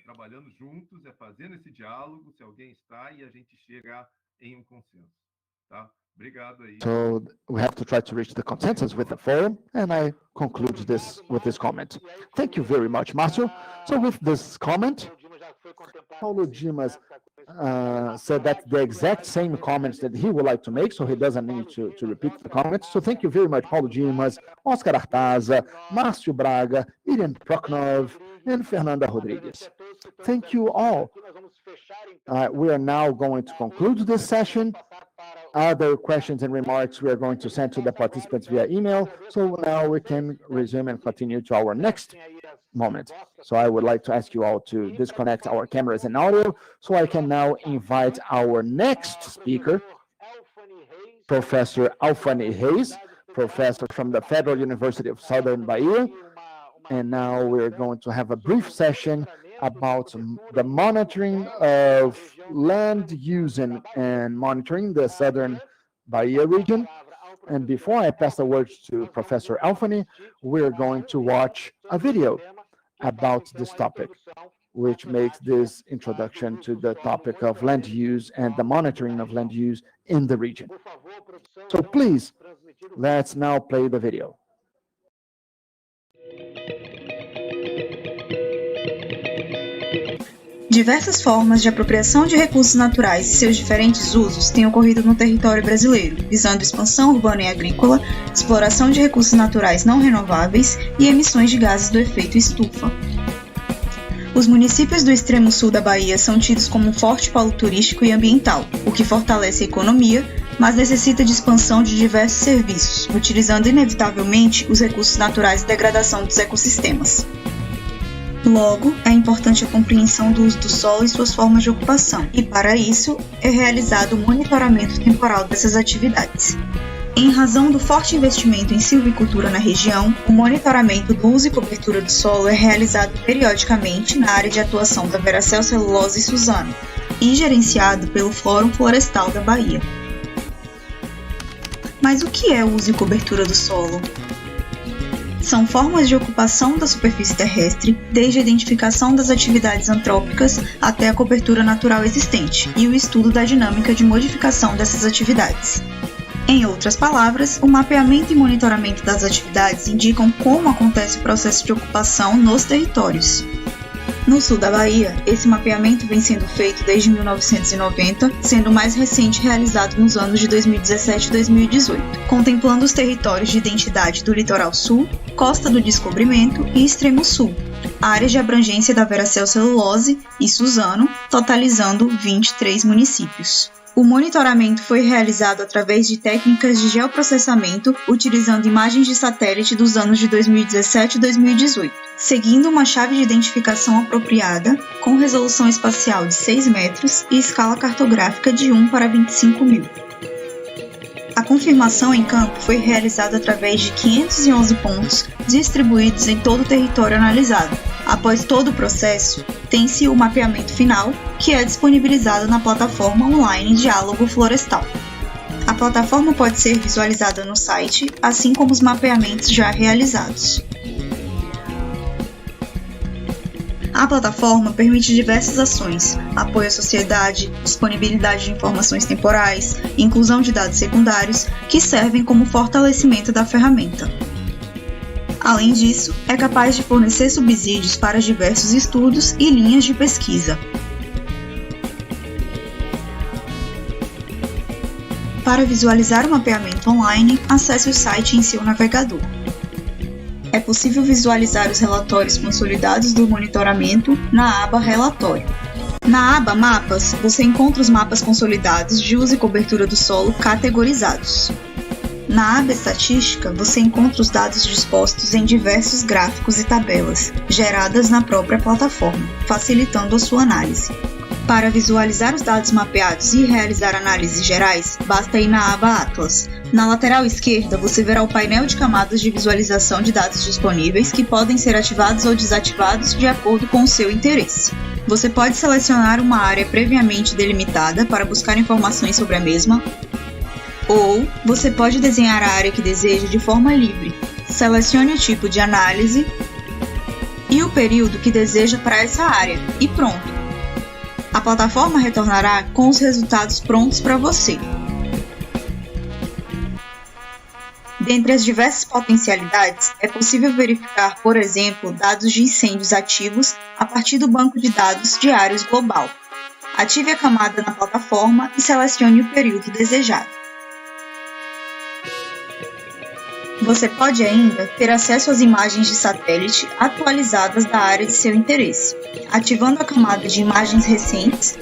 So we have to try to reach the consensus with the forum, and I conclude this with this comment. Thank you very much, Márcio. So with this comment, Paulo Dimas said that the exact same comments that he would like to make, so he doesn't need to repeat the comments. So thank you very much, Paulo Dimas, Oscar Artaza, Márcio Braga, Irian Proknov, and Fernanda Rodrigues. Thank you all. We are now going to conclude this session. Other questions and remarks we are going to send to the participants via email. So now we can resume and continue to our next moment. So I would like to ask you all to disconnect our cameras and audio, so I can now invite our next speaker, Professor Alfani Reis, professor from the Federal University of Southern Bahia. And now we're going to have a brief session about the monitoring of land use and monitoring the Southern Bahia region. And before I pass the words to Professor Alfani, we're going to watch a video about this topic, which makes this introduction to the topic of land use and the monitoring of land use in the region. So please, let's now play the video. Diversas formas de apropriação de recursos naturais e seus diferentes usos têm ocorrido no território brasileiro, visando expansão urbana e agrícola, exploração de recursos naturais não renováveis e emissões de gases do efeito estufa. Os municípios do extremo sul da Bahia são tidos como um forte polo turístico e ambiental, o que fortalece a economia, mas necessita de expansão de diversos serviços, utilizando inevitavelmente os recursos naturais e degradação dos ecossistemas. Logo, é importante a compreensão do uso do solo e suas formas de ocupação, e para isso é realizado o monitoramento temporal dessas atividades. Em razão do forte investimento em silvicultura na região, o monitoramento do uso e cobertura do solo é realizado periodicamente na área de atuação da Veracel Celulose e Suzano, e gerenciado pelo Fórum Florestal da Bahia. Mas o que é o uso e cobertura do solo? São formas de ocupação da superfície terrestre, desde a identificação das atividades antrópicas até a cobertura natural existente e o estudo da dinâmica de modificação dessas atividades. Em outras palavras, o mapeamento e monitoramento das atividades indicam como acontece o processo de ocupação nos territórios. No sul da Bahia, esse mapeamento vem sendo feito desde 1990, sendo o mais recente realizado nos anos de 2017 e 2018, contemplando os territórios de identidade do Litoral Sul, Costa do Descobrimento e Extremo Sul, áreas de abrangência da Veracel Celulose e Suzano, totalizando 23 municípios. O monitoramento foi realizado através de técnicas de geoprocessamento, utilizando imagens de satélite dos anos de 2017 e 2018, seguindo uma chave de identificação apropriada, com resolução espacial de 6 metros e escala cartográfica de 1 para 25.000. A confirmação em campo foi realizada através de 511 pontos distribuídos em todo o território analisado. Após todo o processo, tem-se o mapeamento final, que é disponibilizado na plataforma online Diálogo Florestal. A plataforma pode ser visualizada no site, assim como os mapeamentos já realizados. A plataforma permite diversas ações: apoio à sociedade, disponibilidade de informações temporais, inclusão de dados secundários, que servem como fortalecimento da ferramenta. Além disso, é capaz de fornecer subsídios para diversos estudos e linhas de pesquisa. Para visualizar o mapeamento online, acesse o site em seu navegador. É possível visualizar os relatórios consolidados do monitoramento na aba Relatório. Na aba Mapas, você encontra os mapas consolidados de uso e cobertura do solo categorizados. Na aba Estatística, você encontra os dados dispostos em diversos gráficos e tabelas, geradas na própria plataforma, facilitando a sua análise. Para visualizar os dados mapeados e realizar análises gerais, basta ir na aba Atlas. Na lateral esquerda, você verá o painel de camadas de visualização de dados disponíveis que podem ser ativados ou desativados de acordo com o seu interesse. Você pode selecionar uma área previamente delimitada para buscar informações sobre a mesma, ou você pode desenhar a área que deseja de forma livre. Selecione o tipo de análise e o período que deseja para essa área, e pronto! A plataforma retornará com os resultados prontos para você. Dentre as diversas potencialidades, é possível verificar, por exemplo, dados de incêndios ativos a partir do banco de dados diários global. Ative a camada na plataforma e selecione o período desejado. Você pode ainda ter acesso às imagens de satélite atualizadas da área de seu interesse, ativando a camada de imagens recentes.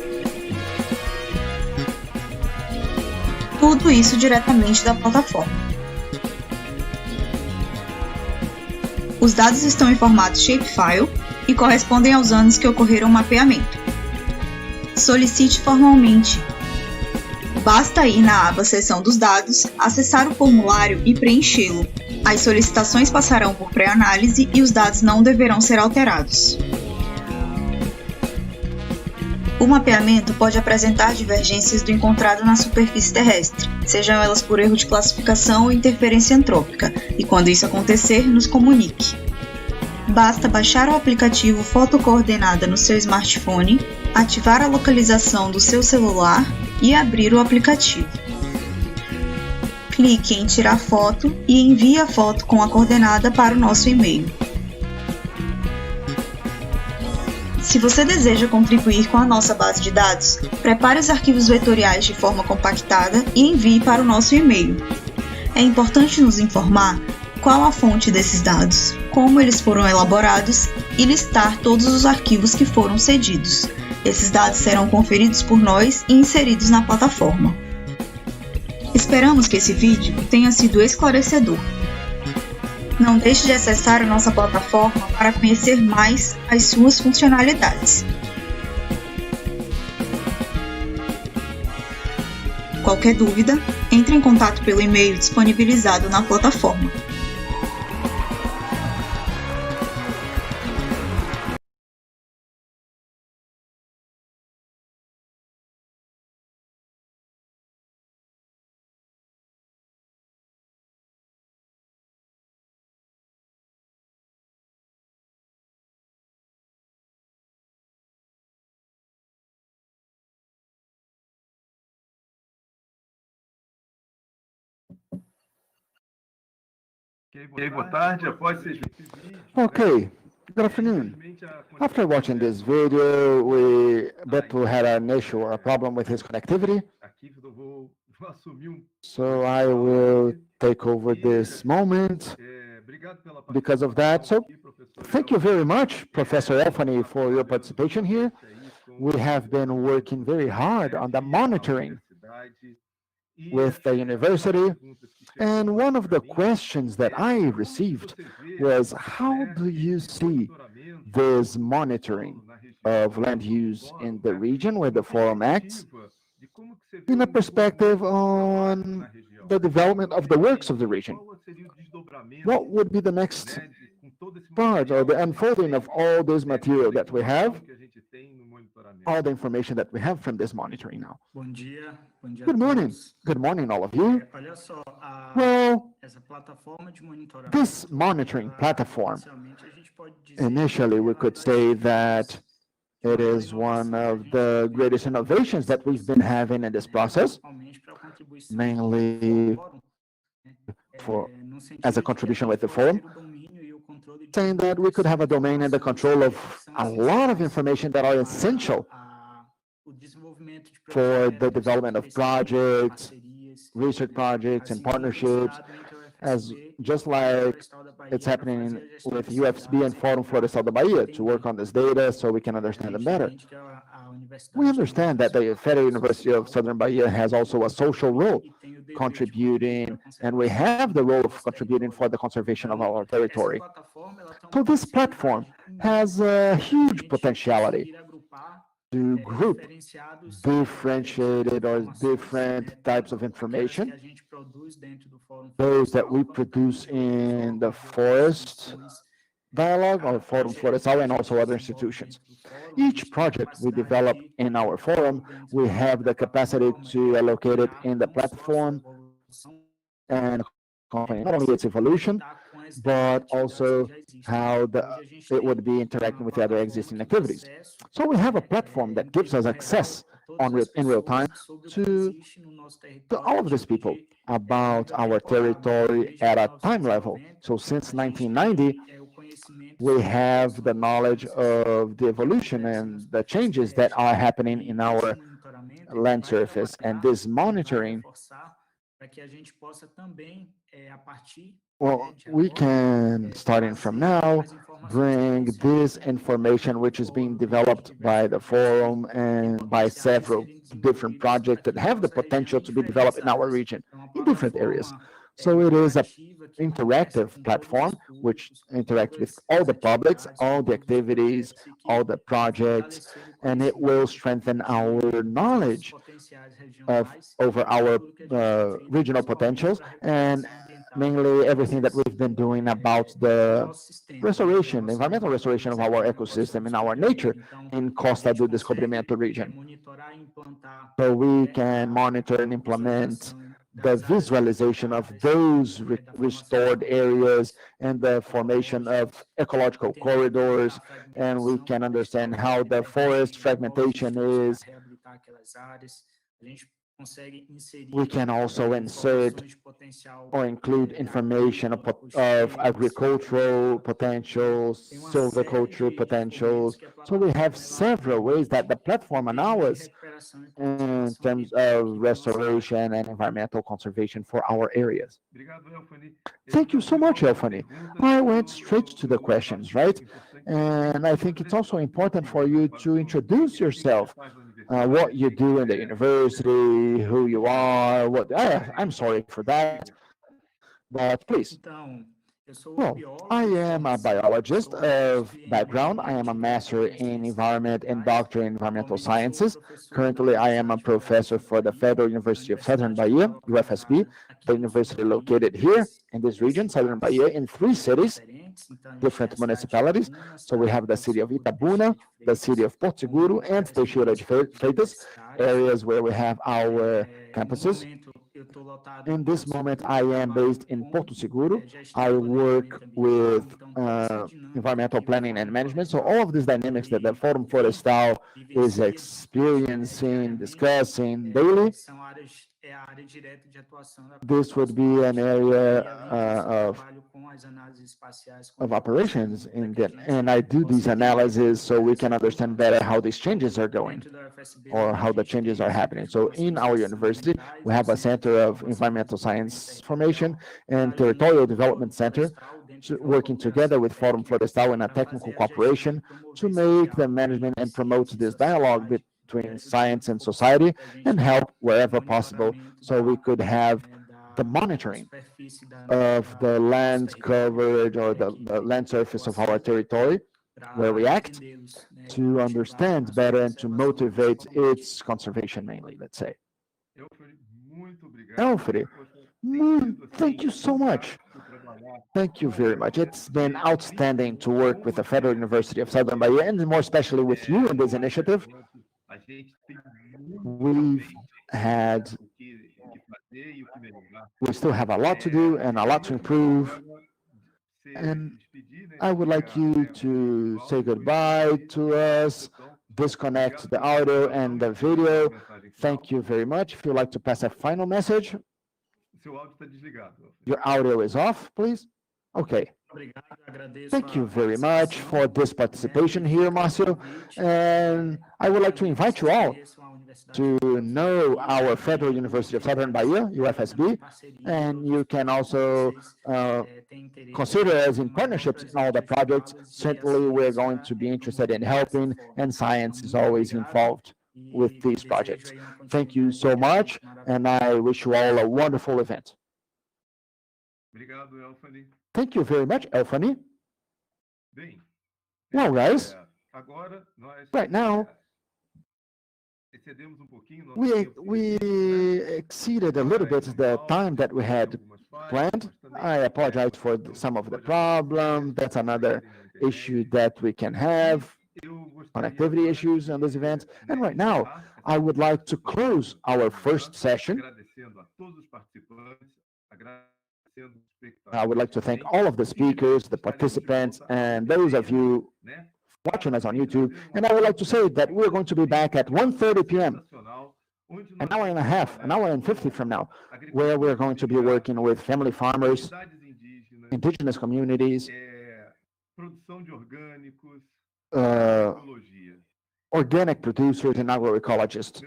Tudo isso diretamente da plataforma. Os dados estão em formato shapefile e correspondem aos anos que ocorreram o mapeamento. Solicite formalmente. Basta ir na aba Seção dos Dados, acessar o formulário e preenchê-lo. As solicitações passarão por pré-análise e os dados não deverão ser alterados. O mapeamento pode apresentar divergências do encontrado na superfície terrestre, sejam elas por erro de classificação ou interferência antrópica, e quando isso acontecer, nos comunique. Basta baixar o aplicativo Fotocoordenada no seu smartphone, ativar a localização do seu celular e abrir o aplicativo. Clique em Tirar foto e envie a foto com a coordenada para o nosso e-mail. Se você deseja contribuir com a nossa base de dados, prepare os arquivos vetoriais de forma compactada e envie para o nosso e-mail. É importante nos informar qual a fonte desses dados, como eles foram elaborados e listar todos os arquivos que foram cedidos. Esses dados serão conferidos por nós e inseridos na plataforma. Esperamos que esse vídeo tenha sido esclarecedor. Não deixe de acessar a nossa plataforma para conhecer mais as suas funcionalidades. Qualquer dúvida, entre em contato pelo e-mail disponibilizado na plataforma. Ok, boa tarde. Após vocês Okay, good afternoon. After watching this video, Beto had an issue or a problem with his connectivity. So I will take over this moment because of that. So thank you very much, Professor Elfany, for your participation here. We have been working very hard on the monitoring with the university. And one of the questions that I received was, how do you see this monitoring of land use in the region where the forum acts in a perspective on the development of the works of the region? What would be the next part or the unfolding of all this material that we have, all the information that we have from this monitoring now? Good morning. Good morning, all of you. Well, this monitoring platform, initially we could say that it is one of the greatest innovations that we've been having in this process, mainly as a contribution with the forum, saying that we could have a domain and the control of a lot of information that are essential for the development of projects, research projects and partnerships, as just like it's happening with UFSB and Fórum Florestal da Bahia to work on this data so we can understand them better. We understand that the Federal University of Southern Bahia has also a social role contributing, and we have the role of contributing for the conservation of our territory. So this platform has a huge potentiality to group differentiated or different types of information, those that we produce in the forest dialogue or Fórum Florestal and also other institutions. Each project we develop in our forum, we have the capacity to allocate it in the platform and not only its evolution, but also how it would be interacting with the other existing activities. So we have a platform that gives us access in real time to all of these people about our territory at a time level. So since 1990, we have the knowledge of the evolution and the changes that are happening in our land surface, and this monitoring, well, we can, starting from now, bring this information which is being developed by the forum and by several different projects that have the potential to be developed in our region in different areas. So it is an interactive platform which interacts with all the publics, all the activities, all the projects, and it will strengthen our knowledge over our regional potentials, and mainly everything that we've been doing about the restoration, the environmental restoration of our ecosystem and our nature in Costa do Descobrimento region. So we can monitor and implement the visualization of those restored areas and the formation of ecological corridors, and we can understand how the forest fragmentation is. we can also insert or include information of agricultural potentials, silviculture potentials. So we have several ways that the platform allows us in terms of restoration and environmental conservation for our areas. Thank you so much, Elfani. I went straight to the questions, right? And I think it's also important for you to introduce yourself, what you do in the university, who you are, I'm sorry for that, but please. Well, I am a biologist of background. I am a master in environment and doctor in environmental sciences. Currently, I am a professor for the Federal University of Southern Bahia, UFSB, the university located here in this region, Southern Bahia, in 3 cities, different municipalities. So we have the city of Itabuna, the city of Porto Seguro, and Teixeira de Freitas, areas where we have our campuses. In this moment, I am based in Porto Seguro. I work with environmental planning and management. So all of these dynamics that the Fórum Florestal is experiencing, discussing daily, this would be an area of operations, and I do these analyses so we can understand better how these changes are going or how the changes are happening. So in our university, we have a Center of Environmental Science Formation and Territorial Development Center, working together with Fórum Florestal in a technical cooperation to make the management and promote this dialogue between science and society and help wherever possible so we could have the monitoring of the land coverage or the land surface of our territory where we act to understand better and to motivate its conservation mainly, let's say. Elfrey, thank you so much. Thank you very much. It's been outstanding to work with the Federal University of Southern Bahia and more especially with you in this initiative. We still have a lot to do and a lot to improve. And I would like you to say goodbye to us, disconnect the audio and the video. Thank you very much. If you'd like to pass a final message. Your audio is off, please. Okay. Thank you very much for this participation here, Marcio. And I would like to invite you all to know our Federal University of Southern Bahia, UFSB, and you can also consider us in partnerships in all the projects. Certainly, we're going to be interested in helping, and science is always involved with these projects. Thank you so much, and I wish you all a wonderful event. Thank you very much, Elfani. Well, guys, right now, we exceeded a little bit the time that we had planned. I apologize for some of the problem. That's another issue that we can have, connectivity issues on this event. And right now, I would like to close our first session. I would like to thank all of the speakers, the participants, and those of you watching us on YouTube. And I would like to say that we're going to be back at 1:30 p.m., an hour and a half, an hour and 50 from now, where we're going to be working with family farmers, indigenous communities, organic producers, and agroecologists.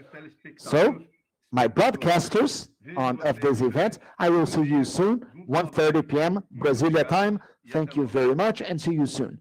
So, my broadcasters of this event, I will see you soon, 1:30 p.m. Brasilia time. Thank you very much, and see you soon.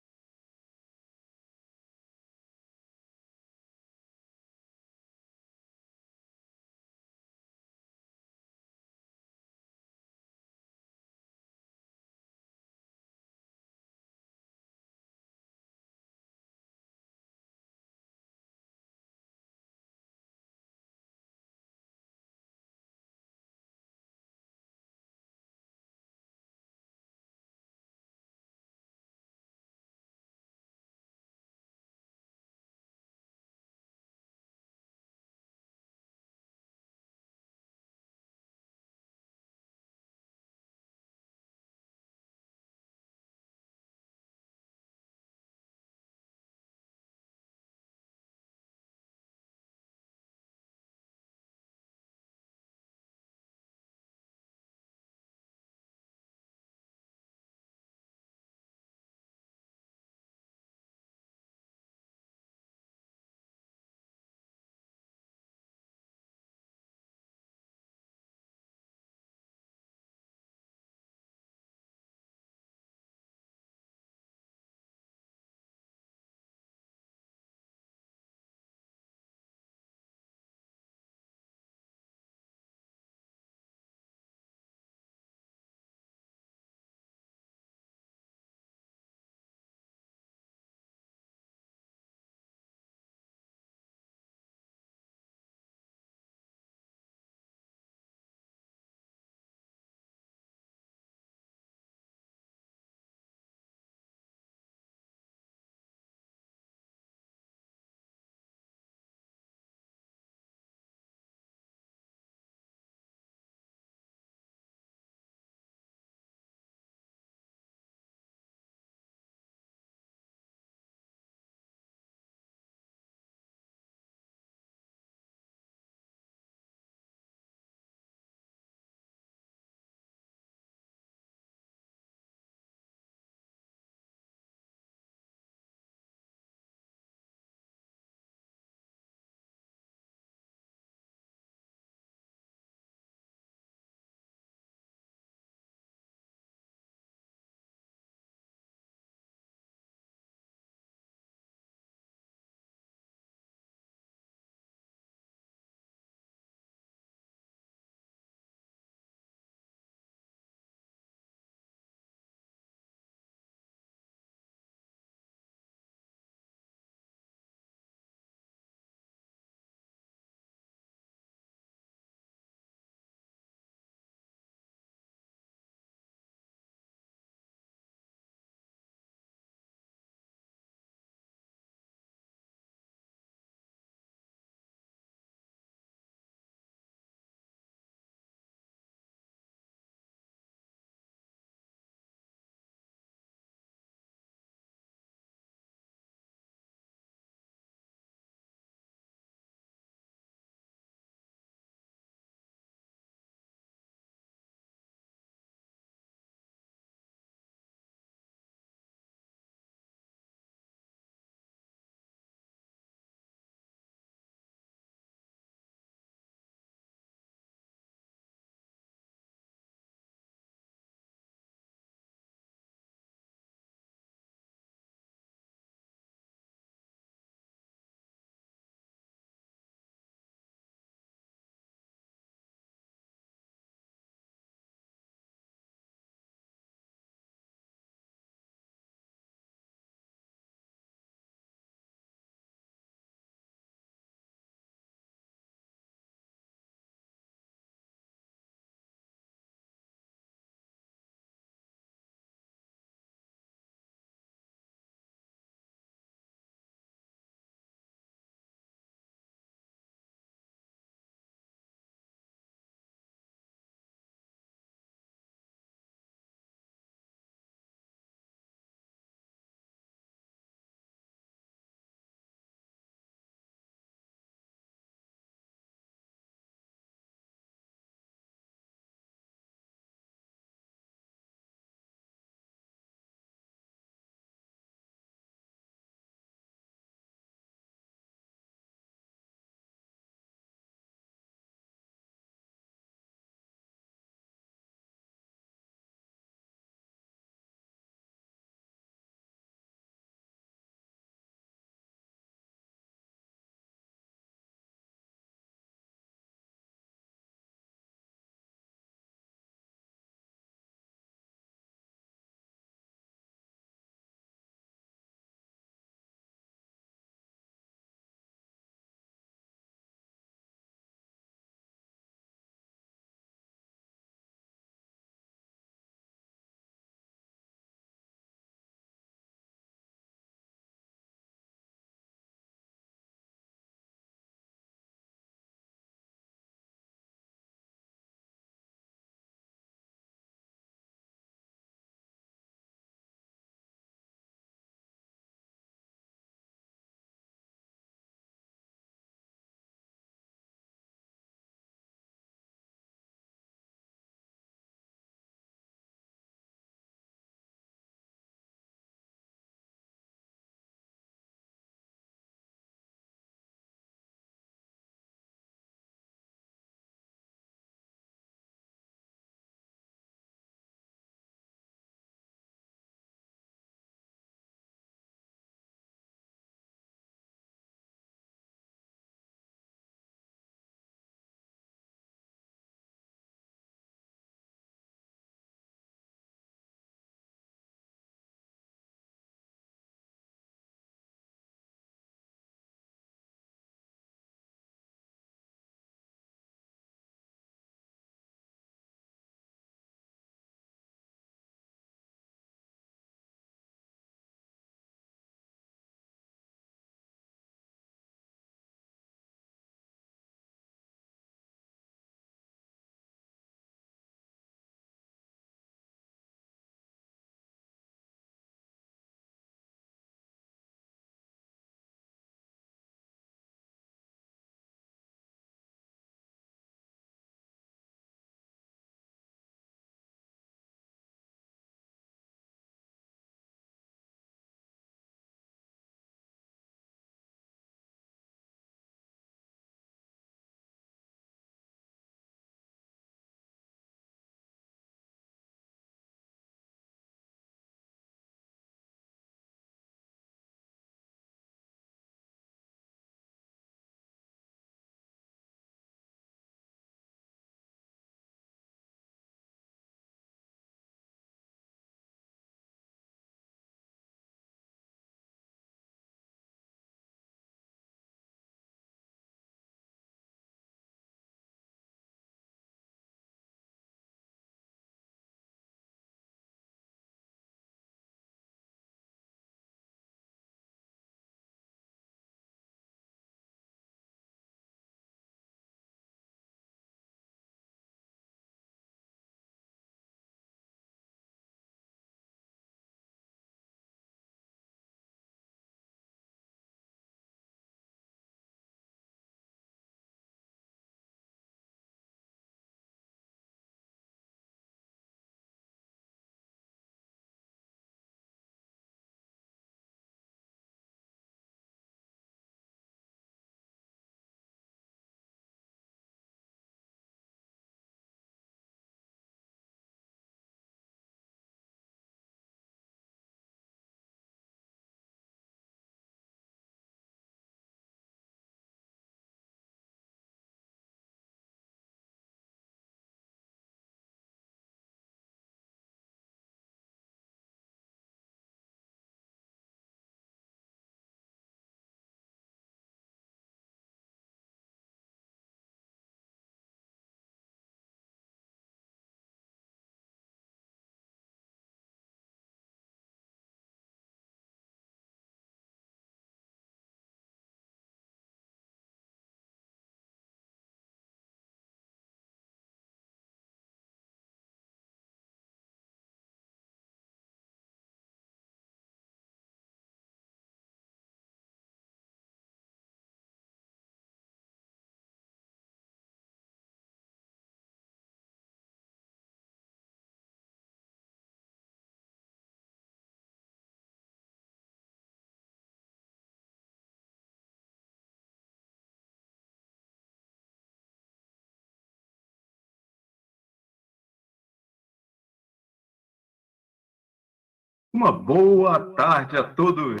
Uma boa tarde a todos.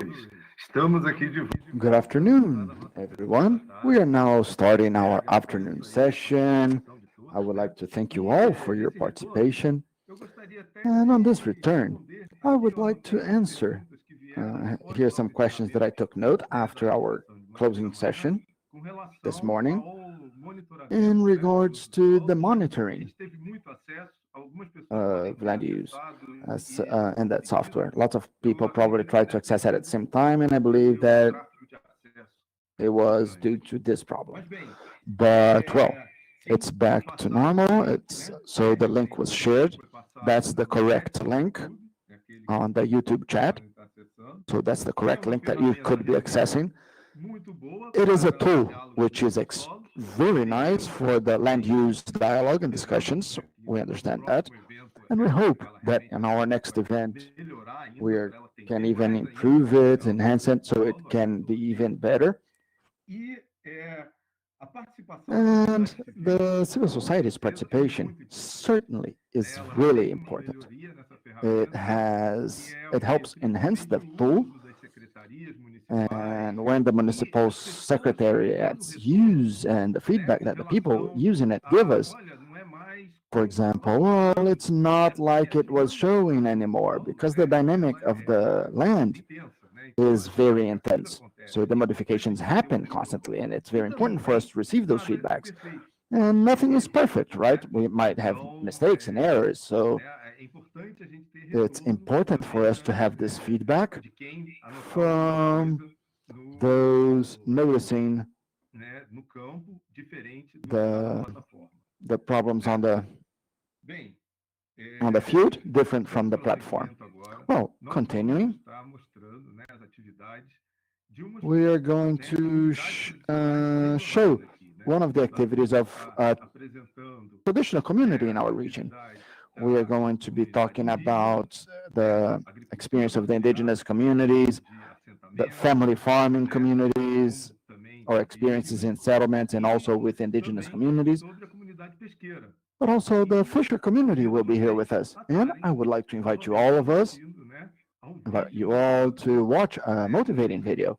Estamos aqui de volta. Good afternoon, everyone. We are now starting our afternoon session. I would like to thank you all for your participation. And on this return, I would like to answer here are some questions that I took note after our closing session this morning in regards to the monitoring of land use and that software. Lots of people probably tried to access it at the same time, and I believe that it was due to this problem. But, well, it's back to normal. So the link was shared. That's the correct link on the YouTube chat. So that's the correct link that you could be accessing. It is a tool which is very nice for the land use dialogue and discussions. We understand that. And we hope that in our next event, we can even improve it, enhance it, so it can be even better. And the civil society's participation certainly is really important. It helps enhance the tool, and when the municipal secretariats use and the feedback that the people using it give us, for example, well, it's not like it was showing anymore because the dynamic of the land is very intense. So the modifications happen constantly, and it's very important for us to receive those feedbacks. And nothing is perfect, right? We might have mistakes and errors, so it's important for us to have this feedback from those noticing the problems on the field, different from the platform. Well, continuing, we are going to show one of the activities of a traditional community in our region. We are going to be talking about the experience of the indigenous communities, the family farming communities, or experiences in settlements and also with indigenous communities. But also the fisher community will be here with us. And I would like to invite you all to watch a motivating video.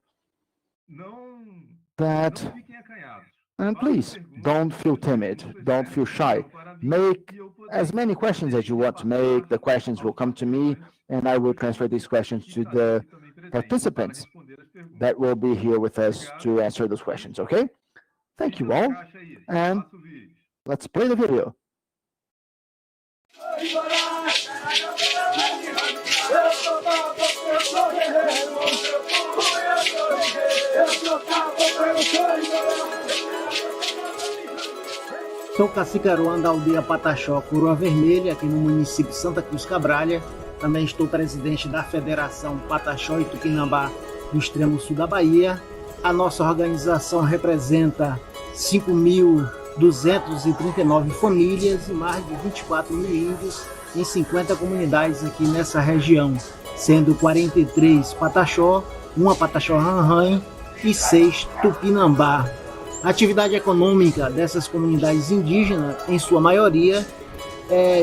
And please, don't feel timid, don't feel shy. Make as many questions as you want to make. The questions will come to me, and I will transfer these questions to the participants that will be here with us to answer those questions, okay? Thank you all, and let's play the video. Sou Cacique Aruan da aldeia Pataxó, Coroa Vermelha, aqui no município de Santa Cruz Cabralha. Também estou presidente da Federação Pataxó e Tupinambá do extremo sul da Bahia. A nossa organização representa 5.239 famílias e mais de 24 mil índios em 50 comunidades aqui nessa região, sendo 43 Pataxó, 1 Pataxó Ranrã e 6 Tupinambá. A atividade econômica dessas comunidades indígenas, em sua maioria,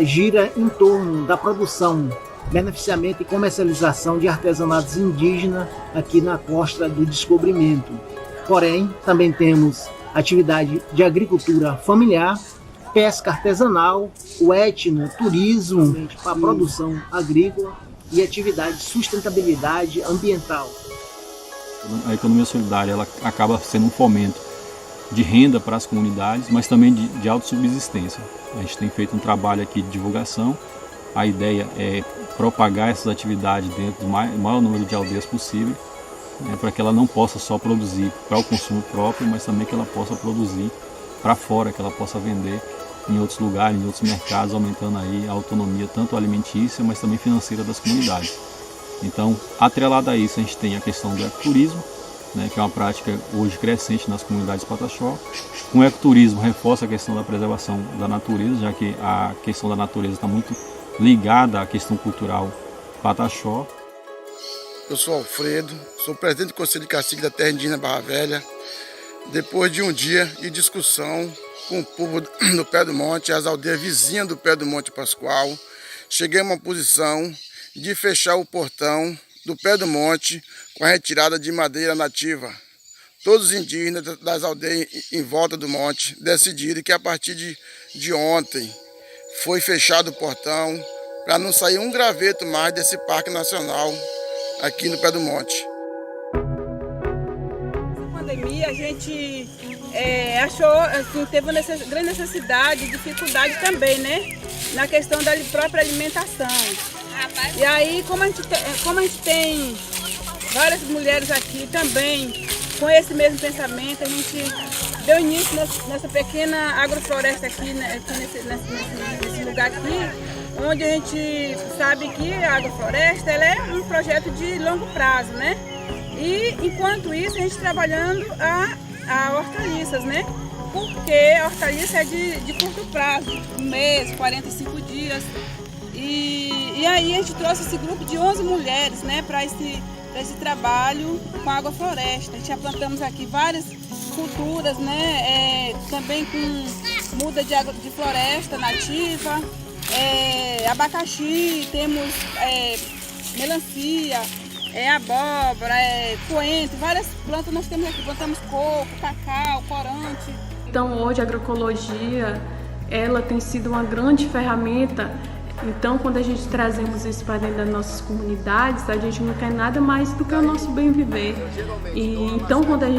gira em torno da produção, beneficiamento e comercialização de artesanatos indígenas aqui na Costa do Descobrimento. Porém, também temos atividade de agricultura familiar, pesca artesanal, o etno, turismo, para a produção agrícola e atividade de sustentabilidade ambiental. A economia solidária ela acaba sendo um fomento de renda para as comunidades, mas também de autossubsistência. A gente tem feito um trabalho aqui de divulgação. A ideia é propagar essas atividades dentro do maior número de aldeias possível, para que ela não possa só produzir para o consumo próprio, mas também que ela possa produzir para fora, que ela possa vender em outros lugares, em outros mercados, aumentando aí a autonomia tanto alimentícia, mas também financeira das comunidades. Então, atrelado a isso, a gente tem a questão do ecoturismo, que é uma prática hoje crescente nas comunidades Pataxó. Com o ecoturismo reforça a questão da preservação da natureza, já que a questão da natureza está muito ligada à questão cultural Pataxó. Eu sou Alfredo, sou presidente do Conselho de Cacique da Terra Indígena Barra Velha. Depois de um dia de discussão com o povo do Pé do Monte, as aldeias vizinhas do Pé do Monte Pascoal, cheguei a uma posição de fechar o portão do pé do monte com a retirada de madeira nativa. Todos os indígenas das aldeias em volta do monte decidiram que a partir de ontem foi fechado o portão para não sair um graveto mais desse parque nacional aqui no pé do monte. Na pandemia a gente achou, assim, teve uma grande necessidade, dificuldade também, né? Na questão da própria alimentação. E aí, como a gente tem várias mulheres aqui também com esse mesmo pensamento, a gente deu início nessa pequena agrofloresta aqui, né, nesse lugar aqui, onde a gente sabe que a agrofloresta ela é um projeto de longo prazo, né? E enquanto isso a gente trabalhando a hortaliças, né? Porque a hortaliça é de curto prazo, um mês, 45 dias. E aí a gente trouxe esse grupo de 11 mulheres, né, para esse trabalho com a agrofloresta. A gente já plantamos aqui várias culturas, né, também com muda de floresta nativa, abacaxi, temos melancia, abóbora, coentro, várias plantas nós temos aqui. Plantamos coco, cacau, corante. Então hoje a agroecologia, ela tem sido uma grande ferramenta. Então, quando a gente trazemos isso para dentro das nossas comunidades, a gente não quer nada mais do que o nosso bem viver. E então, quando a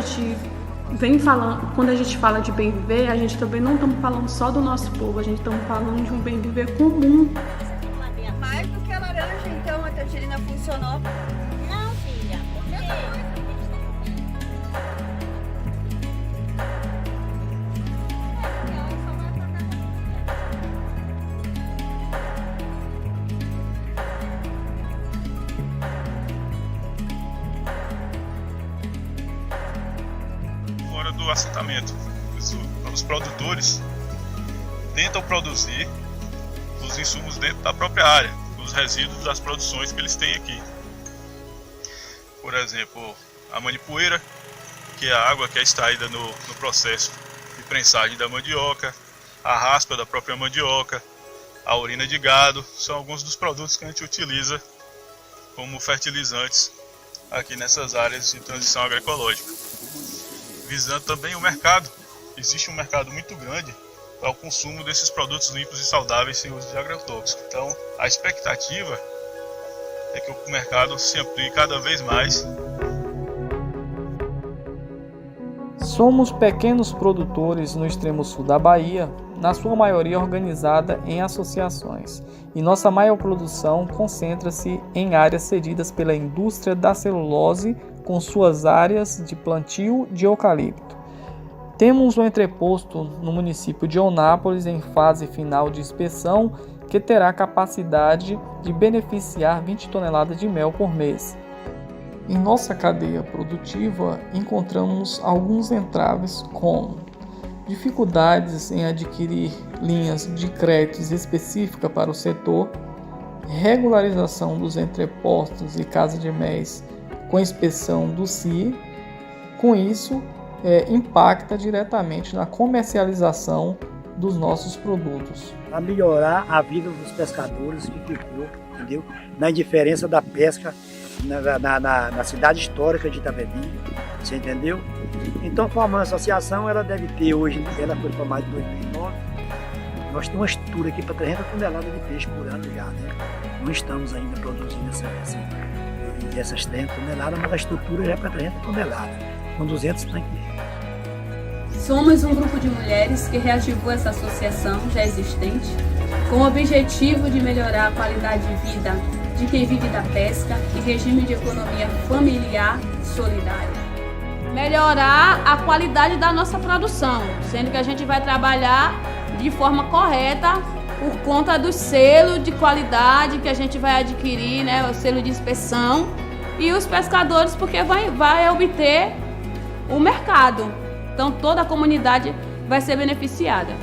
gente fala de bem viver, a gente também não estamos falando só do nosso povo, a gente estamos falando de um bem viver comum. Mais do que a laranja, então, a tangerina funcionou? Não, filha. Por quê? Do assentamento. Os produtores tentam produzir os insumos dentro da própria área, os resíduos das produções que eles têm aqui. Por exemplo, a manipoeira, que é a água que é extraída no processo de prensagem da mandioca, a raspa da própria mandioca, a urina de gado, são alguns dos produtos que a gente utiliza como fertilizantes aqui nessas áreas de transição agroecológica. Visando também o mercado. Existe um mercado muito grande para o consumo desses produtos limpos e saudáveis sem uso de agrotóxicos. Então, a expectativa é que o mercado se amplie cada vez mais. Somos pequenos produtores no extremo sul da Bahia, na sua maioria organizada em associações, e nossa maior produção concentra-se em áreas cedidas pela indústria da celulose, com suas áreas de plantio de eucalipto. Temos um entreposto no município de Onápolis em fase final de inspeção que terá capacidade de beneficiar 20 toneladas de mel por mês. Em nossa cadeia produtiva encontramos alguns entraves como dificuldades em adquirir linhas de créditos específicas para o setor, regularização dos entrepostos e casa de méis com inspeção do CIE. Com isso, impacta diretamente na comercialização dos nossos produtos. Para melhorar a vida dos pescadores que ficou, entendeu? Na indiferença da pesca na cidade histórica de Itapevi, você entendeu? Então, formando a associação, ela deve ter hoje, ela foi formada em 2009, nós temos uma estrutura aqui para 300 toneladas de peixe por ano já, né? Não estamos ainda produzindo essas 300 toneladas, mas a estrutura já é para 300 toneladas, com 200 tanques. Somos um grupo de mulheres que reativou essa associação já existente, com o objetivo de melhorar a qualidade de vida de quem vive da pesca e regime de economia familiar solidária. Melhorar a qualidade da nossa produção, sendo que a gente vai trabalhar de forma correta por conta do selo de qualidade que a gente vai adquirir, né, o selo de inspeção, e os pescadores porque vai obter o mercado. Então toda a comunidade vai ser beneficiada.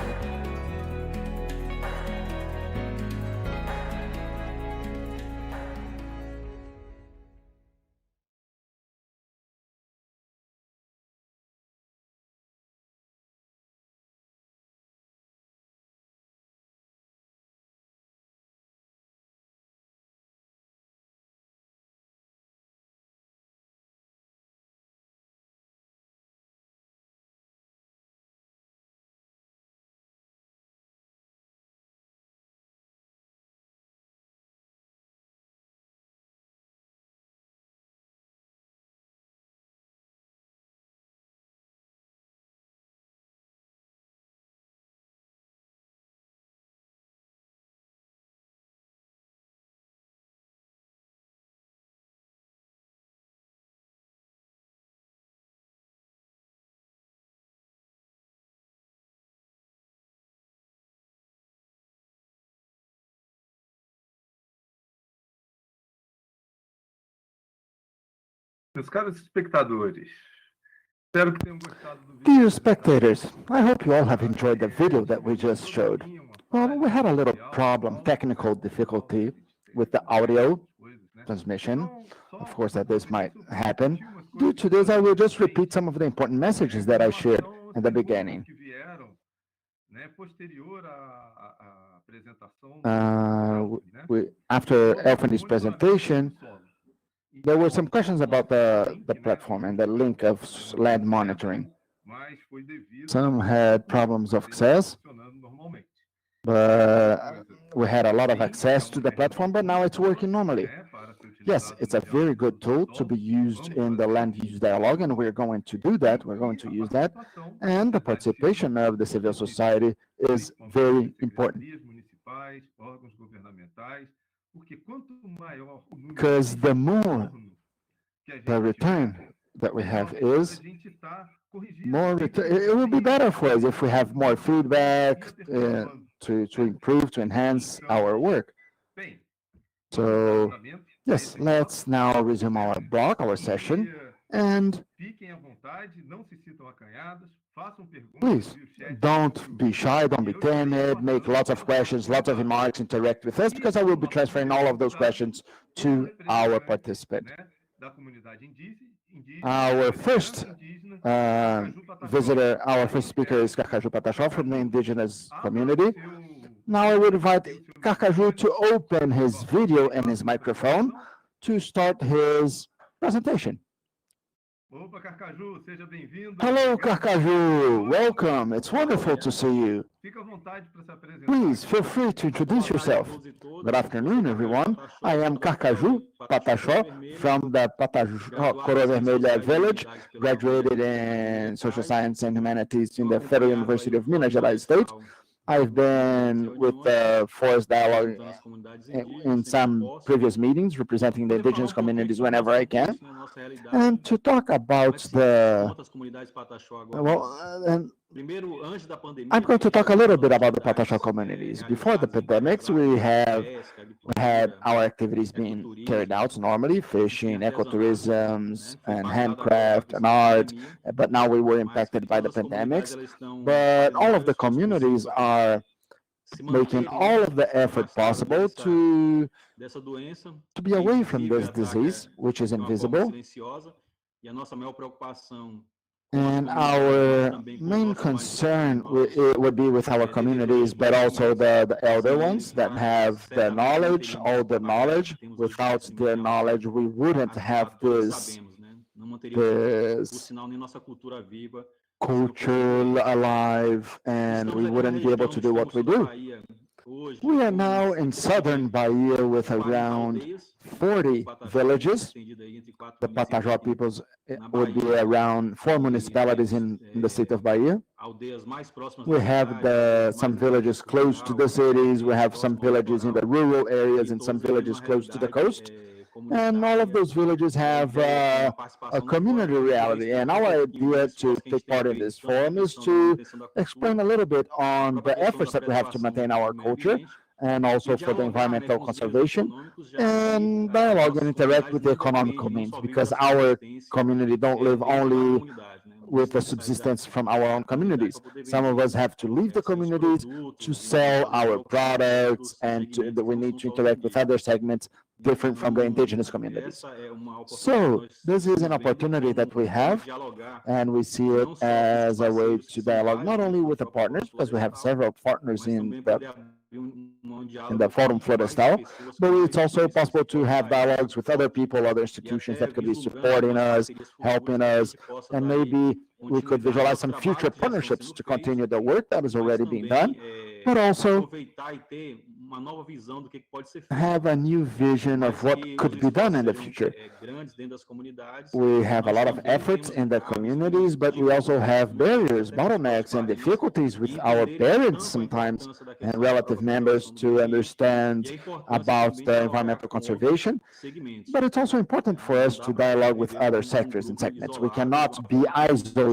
Meus caros espectadores, espero que tenham gostado do vídeo. Dear spectators, I hope you all have enjoyed the video that we just showed. Well, we had a little problem, technical difficulty with the audio transmission. Of course, that this might happen. Due to this, I will just repeat some of the important messages that I shared in the beginning. After Elfani's presentation, there were some questions about the platform and the link of land monitoring. Some had problems of access, but we had a lot of access to the platform, but now it's working normally. Yes, it's a very good tool to be used in the land use dialogue, and we're going to do that. We're going to use that. And the participation of the civil society is very important. Because the more the return that we have is, more it will be better for us if we have more feedback to improve, to enhance our work. So, yes, let's now resume our block, our session, and please, don't be shy, don't be timid, make lots of questions, lots of remarks, interact with us, because I will be transferring all of those questions to our participant. Our first visitor, our first speaker is Carcaju Pataxó from the indigenous community. Now I would invite Carcaju to open his video and his microphone to start his presentation. Hello, Carcaju. Welcome. It's wonderful to see you. Please feel free to introduce yourself. Good afternoon, everyone. I am Carcaju Pataxó from the Pataxó Coroa Vermelha village, graduated in social science and humanities in the Federal University of Minas Gerais State. I've been with the Forest Dialogue in some previous meetings, representing the indigenous communities whenever I can. And to talk about I'm going to talk a little bit about the Pataxó communities. Before the pandemics, we had our activities being carried out normally, fishing, ecotourism, and handcraft and art, but now we were impacted by the pandemics. But all of the communities are making all of the effort possible to be away from this disease, which is invisible. And our main concern would be with our communities, but also the elder ones that have the knowledge, all the knowledge. Without their knowledge, we wouldn't have this culture alive, and we wouldn't be able to do what we do. We are now in southern Bahia with around 40 villages. The Pataxó peoples would be around 4 municipalities in the state of Bahia. We have some villages close to the cities. We have some villages in the rural areas and some villages close to the coast. And all of those villages have a community reality. And our idea to take part in this forum is to explain a little bit on the efforts that we have to maintain our culture, and also for the environmental conservation, and dialogue and interact with the economical means, because our community don't live only with the subsistence from our own communities. Some of us have to leave the communities to sell our products, and we need to interact with other segments different from the indigenous communities. So this is an opportunity that we have, and we see it as a way to dialogue not only with the partners, because we have several partners in the Forum Florestal, but it's also possible to have dialogues with other people, other institutions that could be supporting us, helping us, and maybe we could visualize some future partnerships to continue the work that is already being done, but also have a new vision of what could be done in the future. We have a lot of efforts in the communities, but we also have barriers, bottlenecks, and difficulties with our parents sometimes and relative members to understand about the environmental conservation. But it's also important for us to dialogue with other sectors and segments. We cannot be isolated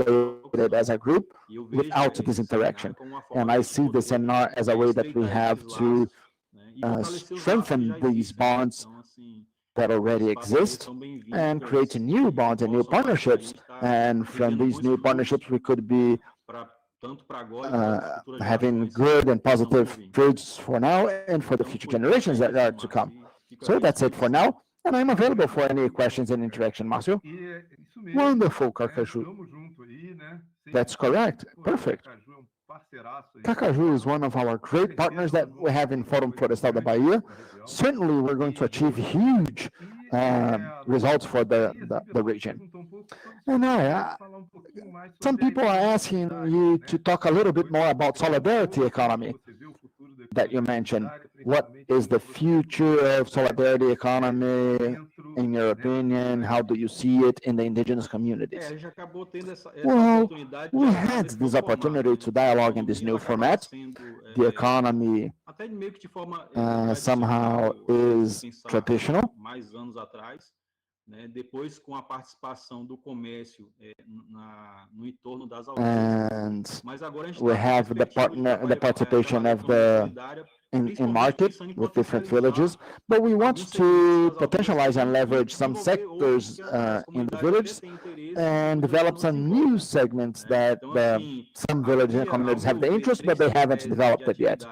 as a group without this interaction. And I see this seminar as a way that we have to strengthen these bonds that already exist and create new bonds and new partnerships. And from these new partnerships, we could be having good and positive fruits for now and for the future generations that are to come. So that's it for now. And I'm available for any questions and interaction, Márcio. Wonderful, Carcaju. That's correct. Perfect. Carcaju is one of our great partners that we have in Fórum Florestal da Bahia. Certainly, we're going to achieve huge results for the region. And some people are asking you to talk a little bit more about solidarity economy that you mentioned. What is the future of solidarity economy, in your opinion? How do you see it in the indigenous communities? Well, we had this opportunity to dialogue in this new format. The economy somehow is traditional. Depois, com a participação do comércio no entorno das aldeias. We have the participation of the in market with different villages, but we want to potentialize and leverage some sectors in the village and develop some new segments that some villages and communities have the interest, but they haven't developed it yet.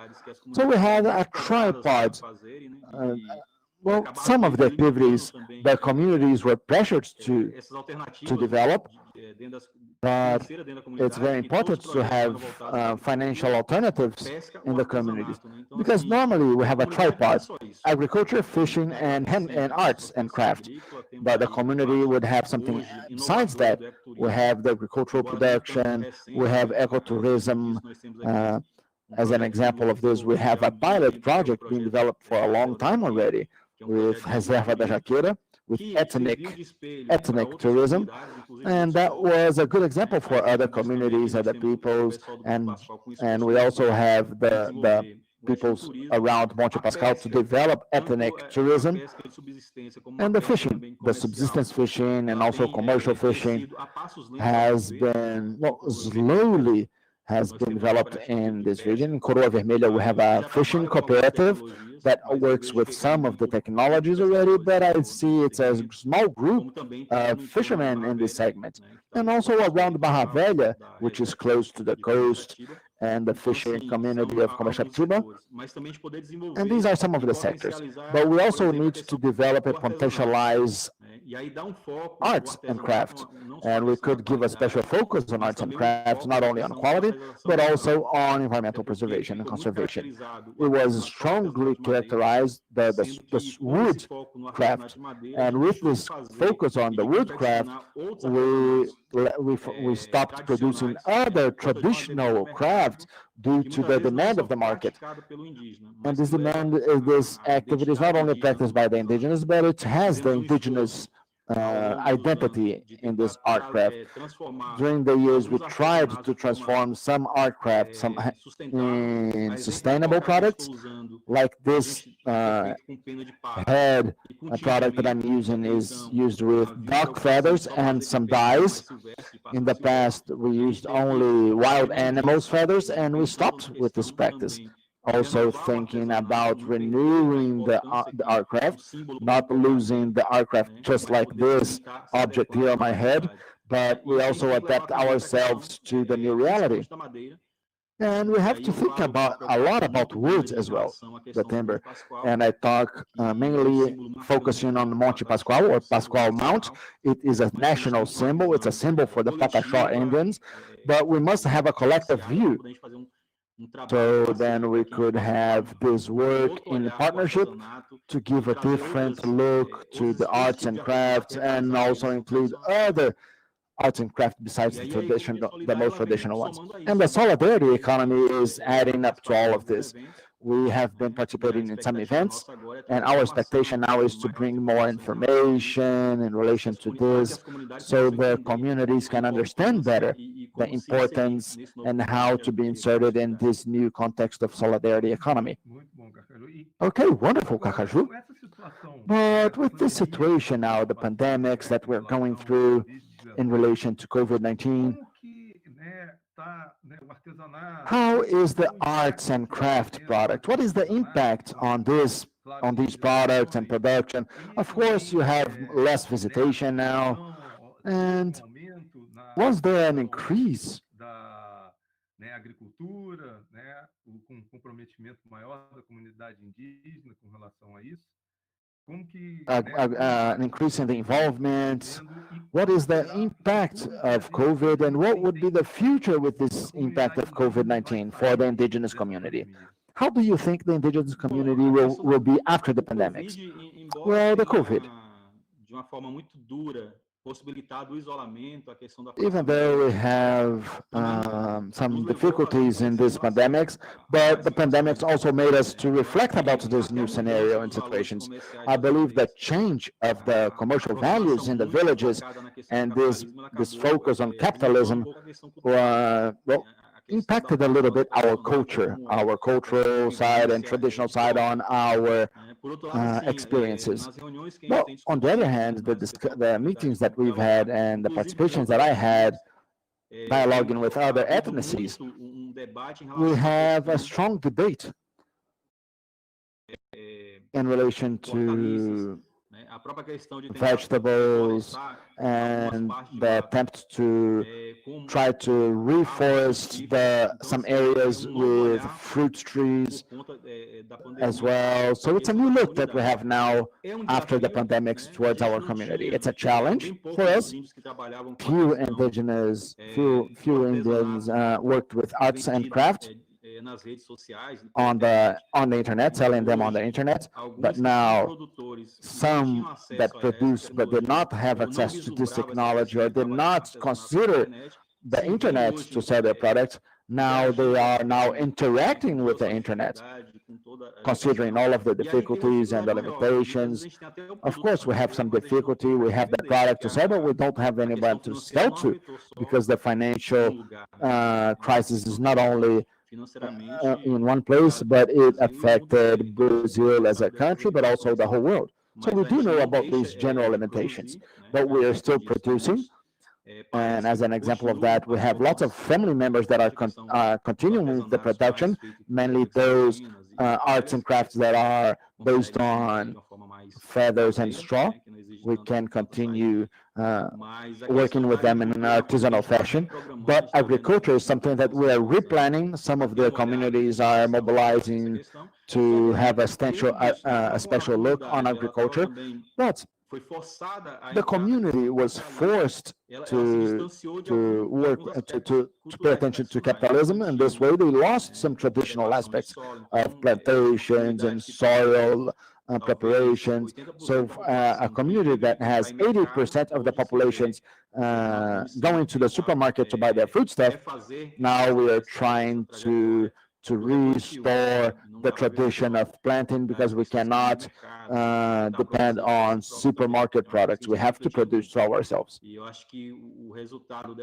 So we have a tripod. Well, some of the activities the communities were pressured to develop, but it's very important to have financial alternatives in the communities, because normally we have a tripod: agriculture, fishing, and arts and craft. But the community would have something besides that. We have the agricultural production, we have ecotourism. As an example of this, we have a pilot project being developed for a long time already, with Reserva da Jaqueira, with ethnic tourism, and that was a good example for other communities, other peoples, and we also have the peoples around Monte Pascal to develop ethnic tourism, and the fishing, the subsistence fishing, and also commercial fishing has been slowly has been developed in this region. In Coroa Vermelha, we have a fishing cooperative that works with some of the technologies already, but I see it's a small group of fishermen in this segment. And also around Barra Velha, which is close to the coast, and the fishing community of Comachaptiba. And these are some of the sectors. But we also need to develop and potentialize arts and crafts. And we could give a special focus on arts and crafts, not only on quality, but also on environmental preservation and conservation. It was strongly characterized the wood craft. And with this focus on the wood craft, we stopped producing other traditional crafts due to the demand of the market. And this demand, this activity is not only practiced by the indigenous, but it has the indigenous identity in this art craft. During the years, we tried to transform some art crafts in sustainable products, like this head product that I'm using is used with duck feathers and some dyes. In the past, we used only wild animals' feathers, and we stopped with this practice. Also thinking about renewing the art craft, not losing the art craft just like this object here on my head, but we also adapt ourselves to the new reality. And we have to think a lot about woods as well, the timber. And I talk mainly focusing on Monte Pascoal or Pascoal Mount. It is a national symbol. It's a symbol for the Pataxó Indians, but we must have a collective view. So then we could have this work in partnership to give a different look to the arts and crafts, and also include other arts and crafts besides the most traditional ones. And the solidarity economy is adding up to all of this. We have been participating in some events, and our expectation now is to bring more information in relation to this, so the communities can understand better the importance and how to be inserted in this new context of solidarity economy. Okay, wonderful, Carcaju. But with this situation now, the pandemics that we're going through in relation to COVID-19, how is the arts and craft product? What is the impact on this on these products and production. Of course, you have less visitation now. And was there an increase agricultura, com comprometimento maior da comunidade indígena com relação a isso? An increase in the involvement? What is the impact of COVID, and what would be the future with this impact of COVID-19 for the indigenous community? How do you think the indigenous community will be after the pandemic? Well, the COVID. De uma forma muito dura, possibilitado o isolamento, a questão da Even though we have some difficulties in these pandemics, but the pandemics also made us to reflect about this new scenario and situations. I believe the change of the commercial values in the villages and this focus on capitalism impacted a little bit our culture, our cultural side and traditional side on our experiences. But on the other hand, the meetings that we've had and the participations that I had dialoguing with other ethnicities, we have a strong debate in relation to vegetables and the attempt to try to reforest some areas with fruit trees as well. So it's a new look that we have now after the pandemics towards our community. It's a challenge for us. Few Indians worked with arts and craft on the internet, selling them on the internet, but now some that produce but did not have access to this technology or did not consider the internet to sell their products, now they are now interacting with the internet, considering all of the difficulties and the limitations. Of course, we have some difficulty. We have the product to sell, but we don't have anyone to sell to because the financial crisis is not only in one place, but it affected Brazil as a country, but also the whole world. So we do know about these general limitations, but we are still producing. And as an example of that, we have lots of family members that are continuing with the production, mainly those arts and crafts that are based on feathers and straw. We can continue working with them in an artisanal fashion, but agriculture is something that we are replanning. Some of the communities are mobilizing to have a special look on agriculture, but the community was forced to work to pay attention to capitalism, and this way they lost some traditional aspects of plantations and soil preparations. So a community that has 80% of the populations going to the supermarket to buy their foodstuff, now we are trying to restore the tradition of planting, because we cannot depend on supermarket products. We have to produce ourselves.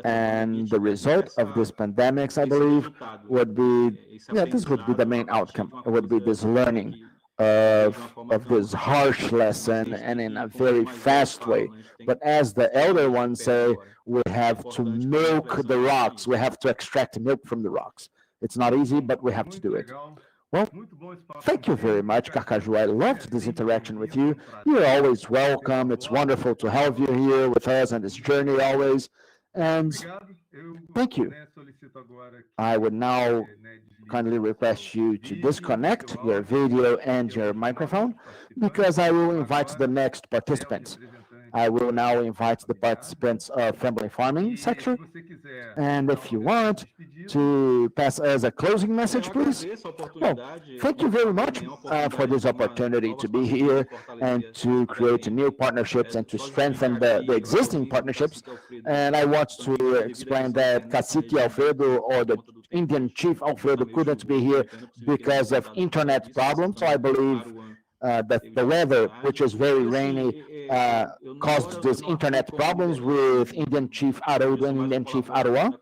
And the result of this pandemic, I believe, would be, this would be the main outcome. It would be this learning of this harsh lesson, and in a very fast way. But as the elder ones say, we have to milk the rocks. We have to extract milk from the rocks. It's not easy, but we have to do it. Well, thank you very much, Carcaju. I loved this interaction with you. You're always welcome. It's wonderful to have you here with us on this journey always. And thank you. I would now kindly request you to disconnect your video and your microphone, because I will invite the next participants. I will now invite the participants of family farming sector. And if you want to pass us a closing message, please. Well, thank you very much for this opportunity to be here and to create new partnerships and to strengthen the existing partnerships. And I want to explain that Cacique Alfredo, or the Indian Chief Alfredo, couldn't be here because of internet problems. So I believe that the weather, which is very rainy, caused these internet problems with Indian Chief Haroldo and Indian Chief Aroa.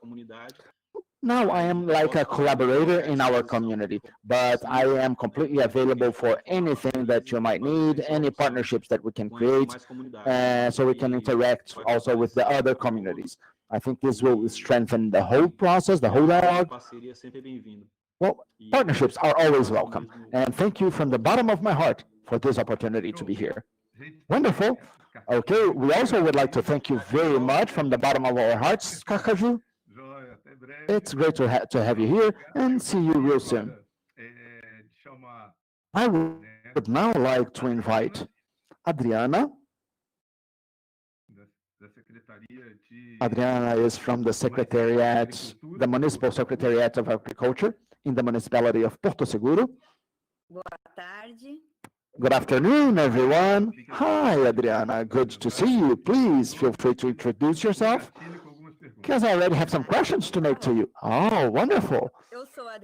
Now I am like a collaborator in our community, but I am completely available for anything that you might need, any partnerships that we can create, so we can interact also with the other communities. I think this will strengthen the whole process, the whole dialogue. Well, partnerships are always welcome. And thank you from the bottom of my heart for this opportunity to be here. Wonderful. Okay, we also would like to thank you very much from the bottom of our hearts, Cacaju. It's great to have you here and see you real soon. I would now like to invite Adriana. Adriana is from the Secretariat, the Municipal Secretariat of Agriculture in the municipality of Porto Seguro. Boa tarde. Good afternoon, everyone. Hi, Adriana. Good to see you. Please feel free to introduce yourself, because I already have some questions to make to you. Oh, wonderful.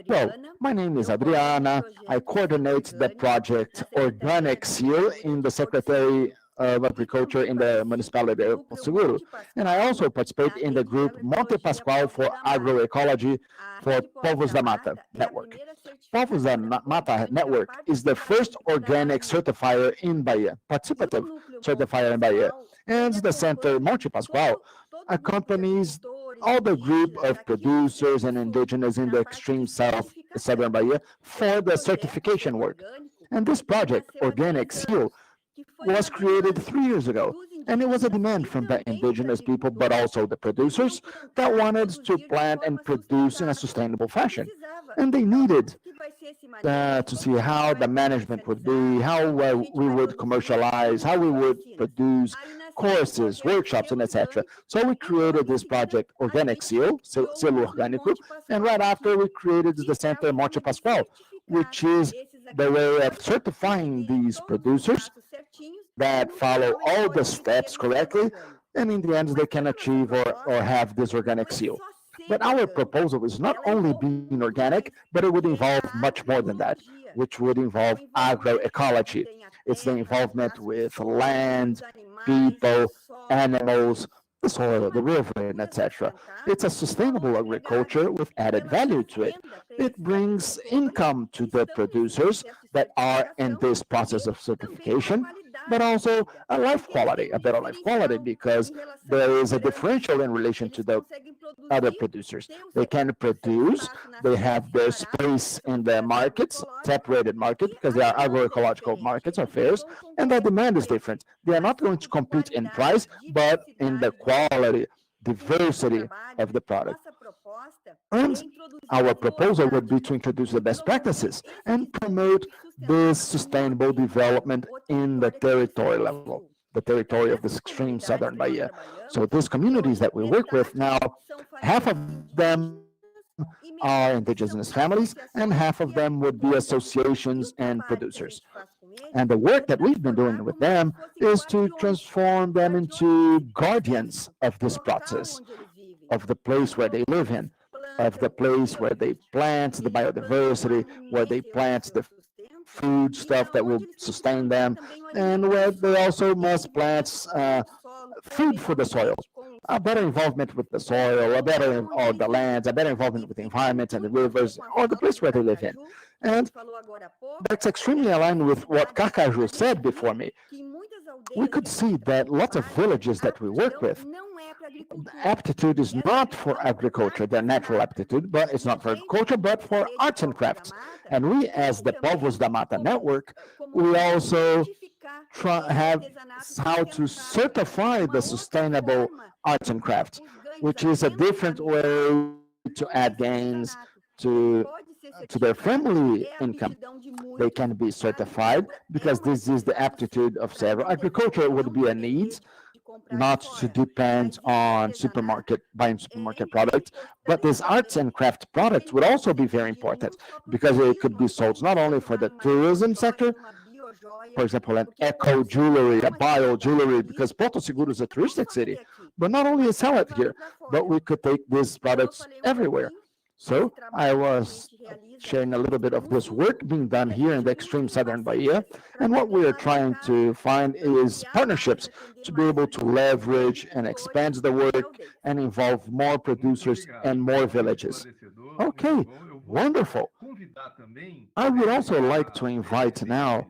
Well, my name is Adriana. I coordinate the project Organic Seal in the Secretary of Agriculture in the municipality of Porto Seguro. And I also participate in the group Monte Pascoal for Agroecology for Povos da Mata Network. Povos da Mata Network is the first organic certifier in Bahia, participative certifier in Bahia. And the center Monte Pascoal accompanies all the group of producers and indigenous in the extreme southern Bahia for the certification work. And this project, Organic Seal, was created 3 years ago, and it was a demand from the indigenous people, but also the producers that wanted to plant and produce in a sustainable fashion. And they needed to see how the management would be, how we would commercialize, how we would produce courses, workshops, and etc. So we created this project, Organic Seal, Selo Orgânico, and right after we created the Center Monte Pascoal, which is the way of certifying these producers that follow all the steps correctly, and in the end they can achieve or have this organic seal. But our proposal is not only being organic, but it would involve much more than that, which would involve agroecology. It's the involvement with land, people, animals, the soil, the river, and etc. It's a sustainable agriculture with added value to it. It brings income to the producers that are in this process of certification, but also a life quality, a better life quality, because there is a differential in relation to the other producers. They can produce, they have their space in the markets, separated market, because they are agroecological markets or fairs, and the demand is different. They are not going to compete in price, but in the quality, diversity of the product. And our proposal would be to introduce the best practices and promote this sustainable development in the territory level, the territory of this extreme southern Bahia. So these communities that we work with now, half of them are indigenous families, and half of them would be associations and producers. And the work that we've been doing with them is to transform them into guardians of this process, of the place where they live in, of the place where they plant the biodiversity, where they plant the food stuff that will sustain them, and where they also must plant food for the soil. A better involvement with the soil, or the lands, a better involvement with the environment and the rivers, or the place where they live in. And that's extremely aligned with what Cacaju said before me. We could see that lots of villages that we work with, aptitude is not for agriculture, their natural aptitude, but it's not for agriculture, but for arts and crafts. And we, as the Povos da Mata Network, we also have how to certify the sustainable arts and crafts, which is a different way to add gains to their family income. They can be certified because this is the aptitude of several. Agriculture would be a need, not to depend on buying supermarket products, but these arts and craft products would also be very important because it could be sold not only for the tourism sector, for example, an eco jewelry, a bio jewelry, because Porto Seguro is a touristic city, but not only sell it here, but we could take these products everywhere. So I was sharing a little bit of this work being done here in the extreme southern Bahia, and what we are trying to find is partnerships to be able to leverage and expand the work and involve more producers and more villages. Okay, wonderful. I would also like to invite now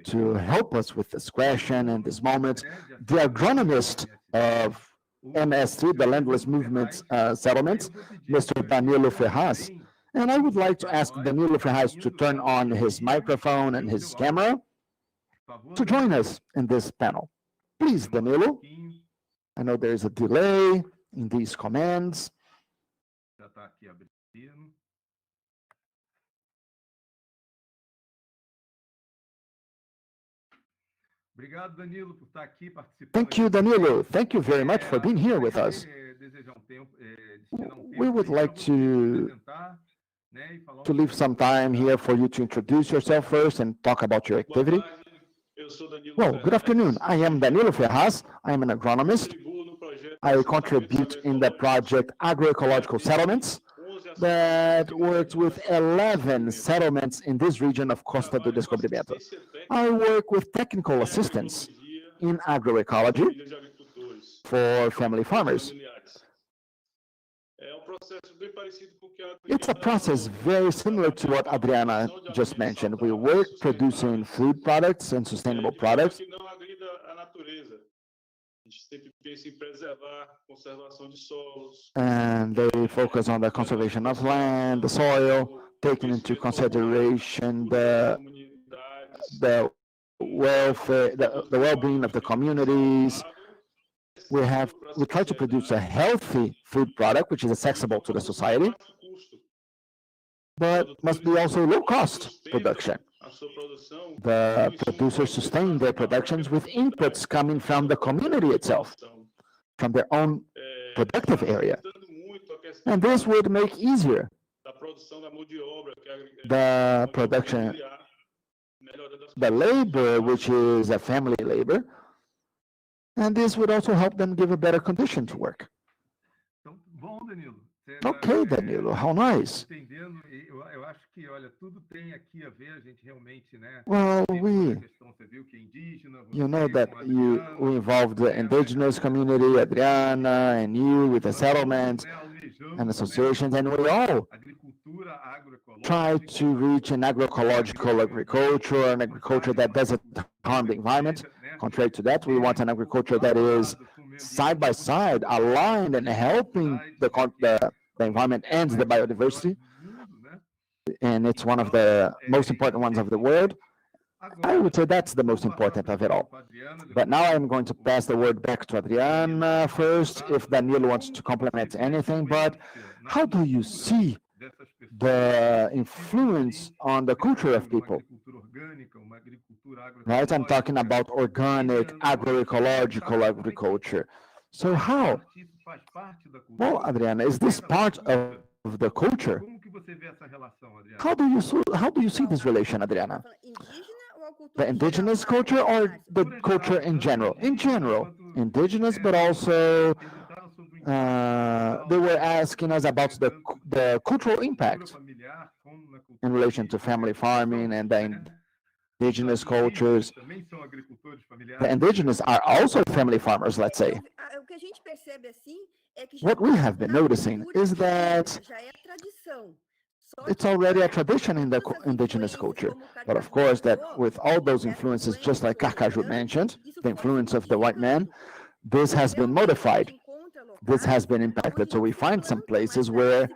to help us with this question and this moment, the agronomist of MST, the Landless Movement Settlements, Mr. Danilo Ferraz. And I would like to ask Danilo Ferraz to turn on his microphone and his camera. to join us in this panel. Please, Danilo. I know there is a delay in these commands. Já está aqui abrindo. Obrigado, Danilo, por estar aqui participando. Thank you, Danilo. Thank you very much for being here with us. We would like to leave some time here for you to introduce yourself first and talk about your activity. Well, good afternoon. I am Danilo Ferraz. I am an agronomist. I contribute in the project Agroecological Settlements that works with 11 settlements in this region of Costa do Descobrimento. I work with technical assistance in agroecology for family farmers. It's a process very similar to what Adriana just mentioned. We work producing food products and sustainable products. And they focus on the conservation of land, the soil, taking into consideration the welfare, the well-being of the communities. We try to produce a healthy food product, which is accessible to the society, but must be also low-cost production. The producers sustain their productions with inputs coming from the community itself, from their own productive area. And this would make easier the production, the labor, which is a family labor, and this would also help them give a better condition to work. Okay, Danilo, how nice. Well, you know that we involved the indigenous community, Adriana, and you with the settlements and associations, and we all try to reach an agroecological agriculture, an agriculture that doesn't harm the environment. Contrary to that, we want an agriculture that is side by side, aligned and helping the environment and the biodiversity. And it's one of the most important ones of the world. I would say that's the most important of it all. But now I'm going to pass the word back to Adriana first, if Danilo wants to complement anything. But how do you see the influence on the culture of people? Right, I'm talking about organic, agroecological agriculture. So how? Well, Adriana, is this part of the culture? How do you see this relation, Adriana? The indigenous culture or the culture in general? In general, indigenous, but also they were asking us about the cultural impact in relation to family farming and the indigenous cultures. The indigenous are also family farmers, let's say. What we have been noticing is that it's already a tradition in the indigenous culture. But of course, that with all those influences, just like Carcaju mentioned, the influence of the white man, this has been modified. This has been impacted. So we find some places where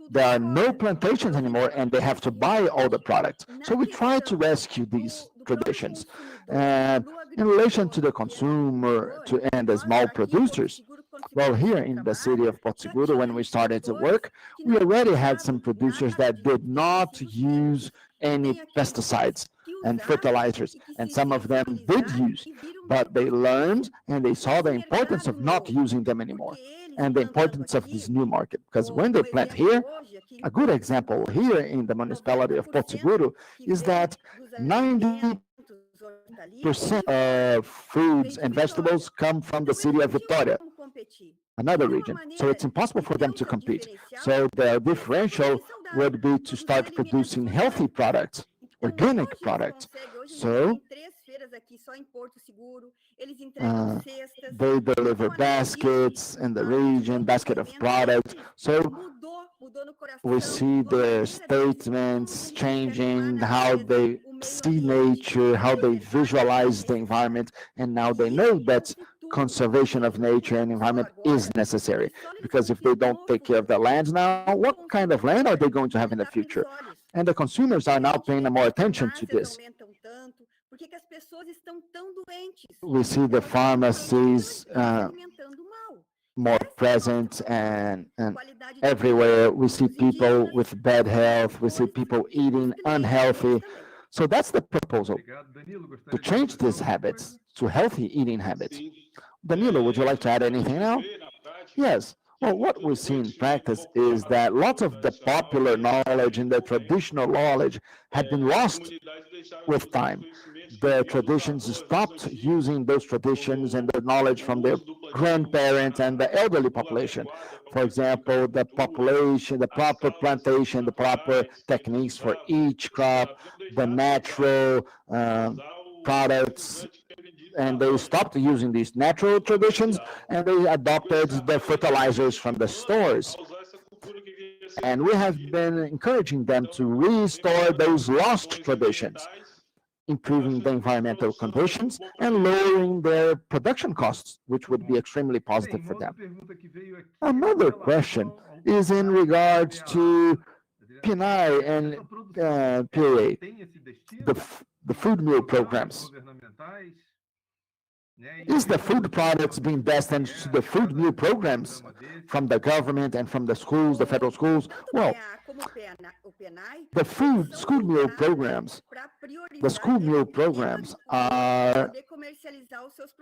there are no plantations anymore and they have to buy all the products. So we try to rescue these traditions. And in relation to the consumer and the small producers, well, here in the city of Porto Seguro, when we started to work, we already had some producers that did not use any pesticides and fertilizers, and some of them did use, but they learned and they saw the importance of not using them anymore and the importance of this new market. Because when they plant here, a good example here in the municipality of Porto Seguro is that 90% of foods and vegetables come from the city of Vitória, another region. So it's impossible for them to compete. So the differential would be to start producing healthy products, organic products. So they deliver baskets in the region, basket of products. So we see their statements changing, how they see nature, how they visualize the environment, and now they know that conservation of nature and environment is necessary, because if they don't take care of the land now, what kind of land are they going to have in the future? And the consumers are now paying more attention to this. we see the pharmacies more present and everywhere. We see people with bad health. We see people eating unhealthy. So that's the proposal, to change these habits to healthy eating habits. Danilo, would you like to add anything now? Yes. Well, what we see in practice is that lots of the popular knowledge and the traditional knowledge had been lost with time. The traditions stopped using those traditions and the knowledge from their grandparents and the elderly population. For example, the population, the proper plantation, the proper techniques for each crop, the natural products, and they stopped using these natural traditions and they adopted the fertilizers from the stores. And we have been encouraging them to restore those lost traditions, improving the environmental conditions and lowering their production costs, which would be extremely positive for them. Another question is in regards to PNI and PA, the food meal programs. Is the food products being destined to the food meal programs from the government and from the schools, the federal schools? Well, the school meal programs are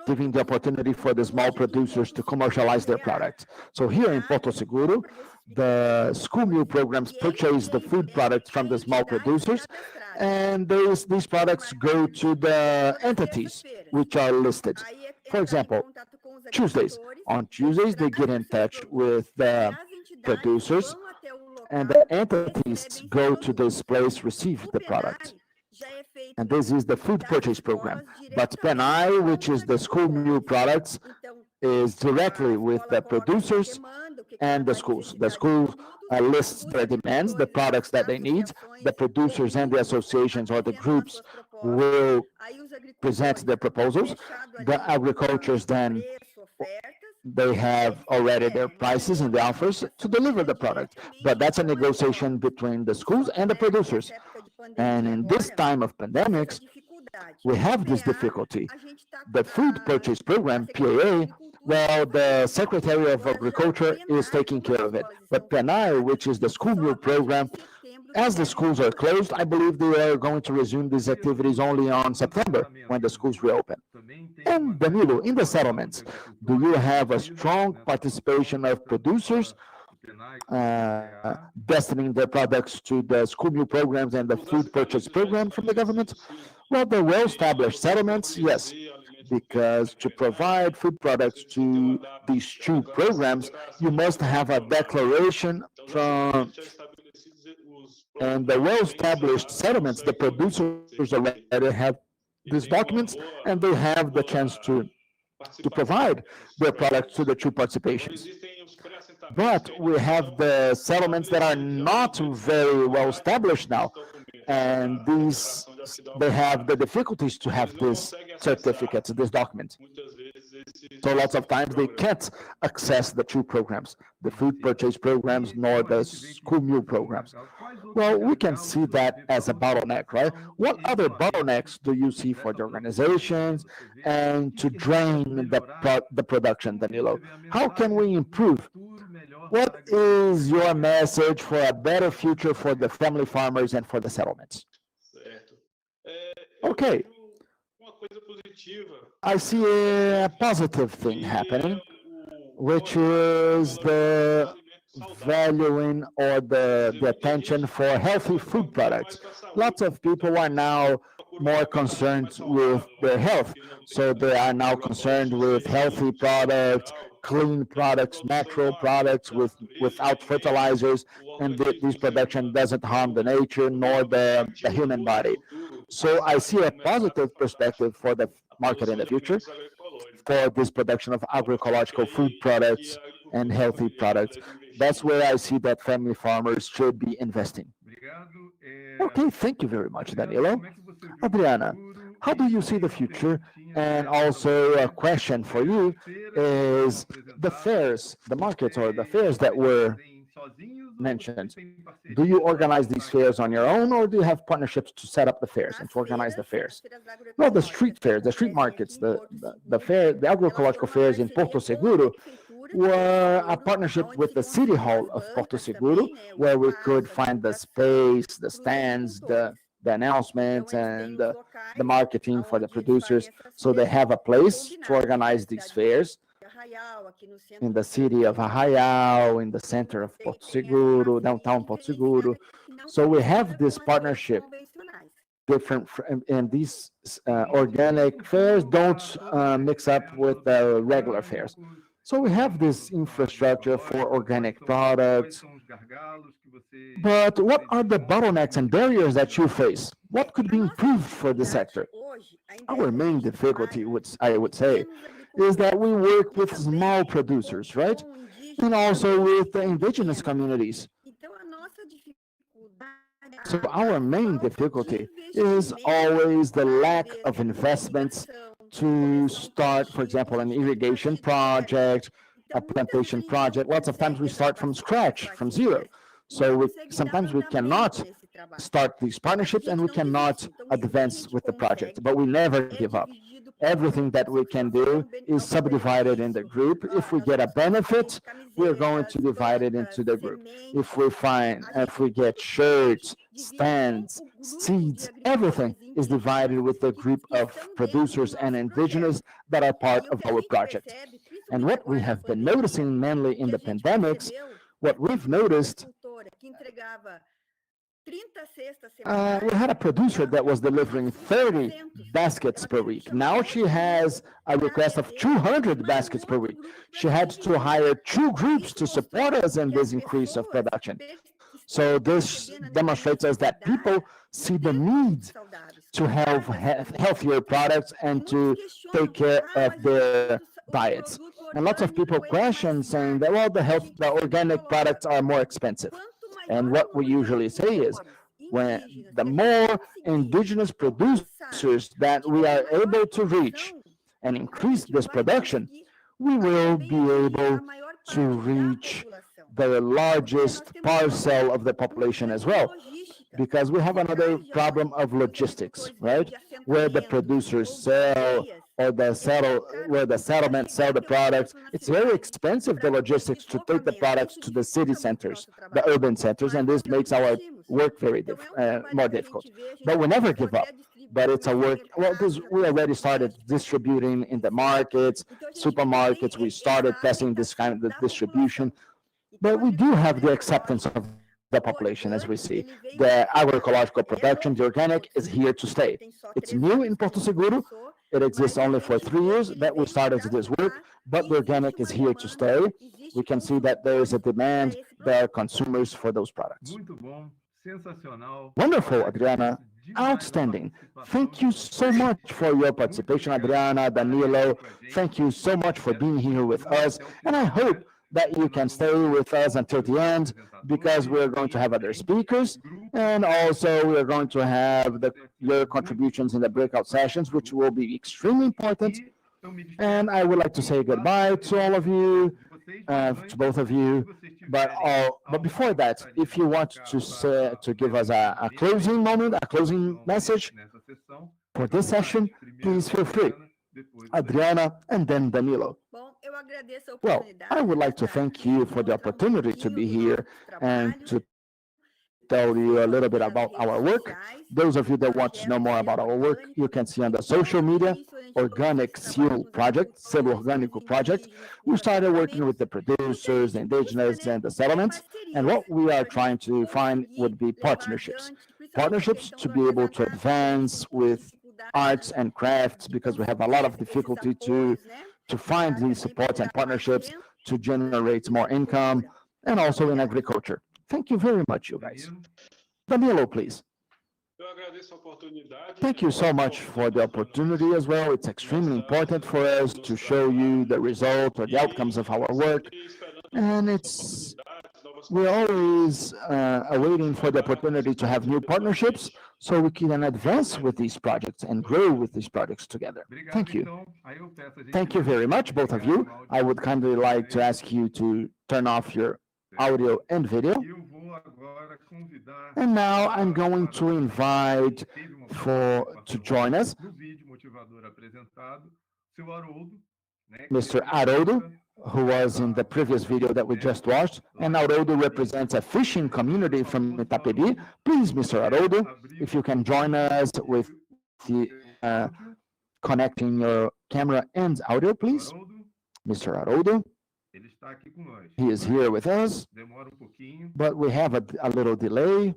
giving the opportunity for the small producers to commercialize their products. So here in Porto Seguro, the school meal programs purchase the food products from the small producers, and these products go to the entities which are listed. For example, Tuesdays. On Tuesdays, they get in touch with the producers, and the entities go to this place, receive the product. And this is the food purchase program. But PNI, which is the school meal products, is directly with the producers and the schools. The schools lists their demands, the products that they need. The producers and the associations or the groups will present their proposals. The agricultures then, they have already their prices and the offers to deliver the product. But that's a negotiation between the schools and the producers. And in this time of pandemics, we have this difficulty. The food purchase program, PAA, well, the Secretary of Agriculture is taking care of it. But PNI, which is the school meal program, as the schools are closed, I believe they are going to resume these activities only on September when the schools reopen. And Danilo, in the settlements, do you have a strong participation of producers destining their products to the school meal programs and the food purchase program from the government? Well, the well-established settlements, yes, because to provide food products to these two programs, you must have a declaration from, and the well-established settlements, the producers already have these documents, and they have the chance to provide their products to the two participations. But we have the settlements that are not very well established now, and they have the difficulties to have this certificate, this document. So lots of times they can't access the two programs, the food purchase programs nor the school meal programs. Well, we can see that as a bottleneck, right? What other bottlenecks do you see for the organizations and to drain the production, Danilo? How can we improve? What is your message for a better future for the family farmers and for the settlements? Okay. I see a positive thing happening, which is the valuing or the attention for healthy food products. Lots of people are now more concerned with their health. So they are now concerned with healthy products, clean products, natural products without fertilizers, and this production doesn't harm the nature nor the human body. So I see a positive perspective for the market in the future for this production of agroecological food products and healthy products. That's where I see that family farmers should be investing. Okay, thank you very much, Danilo. Adriana, how do you see the future? And also a question for you is the fairs, the markets or the fairs that were mentioned, do you organize these fairs on your own, or do you have partnerships to set up the fairs and to organize the fairs? Well, the street fairs, the street markets, the agroecological fairs in Porto Seguro were a partnership with the City Hall of Porto Seguro, where we could find the space, the stands, the announcements, and the marketing for the producers. So they have a place to organize these fairs in the city of Arraial, in the center of Porto Seguro, downtown Porto Seguro. So we have this partnership different, and these organic fairs don't mix up with the regular fairs. So we have this infrastructure for organic products. But what are the bottlenecks and barriers that you face? What could be improved for the sector? Our main difficulty, I would say, is that we work with small producers, right? And also with the indigenous communities. So our main difficulty is always the lack of investments to start, for example, an irrigation project, a plantation project. Lots of times we start from scratch, from zero. So sometimes we cannot start these partnerships and we cannot advance with the project, but we never give up. Everything that we can do is subdivided in the group. If we get a benefit, we're going to divide it into the group. If we get shirts, stands, seeds, everything is divided with the group of producers and indigenous that are part of our project. And what we have been noticing mainly in the pandemics, what we've noticed, we had a producer that was delivering 30 baskets per week. Now she has a request of 200 baskets per week. She had to hire 2 groups to support us in this increase of production. So this demonstrates us that people see the need to have healthier products and to take care of their diets. And lots of people question saying that, well, the organic products are more expensive. And what we usually say is, when the more indigenous producers that we are able to reach and increase this production, we will be able to reach the largest parcel of the population as well. Because we have another problem of logistics, right? Where the producers sell, or where the settlements sell the products. It's very expensive, the logistics, to take the products to the city centers, the urban centers, and this makes our work very more difficult. But we never give up. But it's a work, well, we already started distributing in the markets, supermarkets. We started testing this kind of distribution. But we do have the acceptance of the population, as we see. The agroecological production, the organic, is here to stay. It's new in Porto Seguro. It exists only for 3 years that we started this work, but the organic is here to stay. We can see that there is a demand, there are consumers for those products. Wonderful, Adriana. Outstanding. Thank you so much for your participation, Adriana, Danilo. Thank you so much for being here with us. And I hope that you can stay with us until the end, because we're going to have other speakers, and also we're going to have your contributions in the breakout sessions, which will be extremely important. And I would like to say goodbye to all of you, to both of you. But before that, if you want to give us a closing moment, a closing message for this session, please feel free. Adriana and then Danilo. Well, I would like to thank you for the opportunity to be here and to tell you a little bit about our work. Those of you that want to know more about our work, you can see on the social media, Organic Seal Project, Selo Orgânico Project. We started working with the producers, the indigenous, and the settlements, and what we are trying to find would be partnerships. Partnerships to be able to advance with arts and crafts, because we have a lot of difficulty to find these supports and partnerships to generate more income, and also in agriculture. Thank you very much, you guys. Danilo, please. Thank you so much for the opportunity as well. It's extremely important for us to show you the result or the outcomes of our work. And we're always awaiting for the opportunity to have new partnerships so we can advance with these projects and grow with these projects together. Thank you. Thank you very much, both of you. I would kindly like to ask you to turn off your audio and video. And now I'm going to invite to join us Mr. Haroldo, who was in the previous video that we just watched. And Haroldo represents a fishing community from Itapebi. Please, Mr. Haroldo, if you can join us with the connecting your camera and audio, please. Mr. Haroldo. He is here with us, but we have a little delay.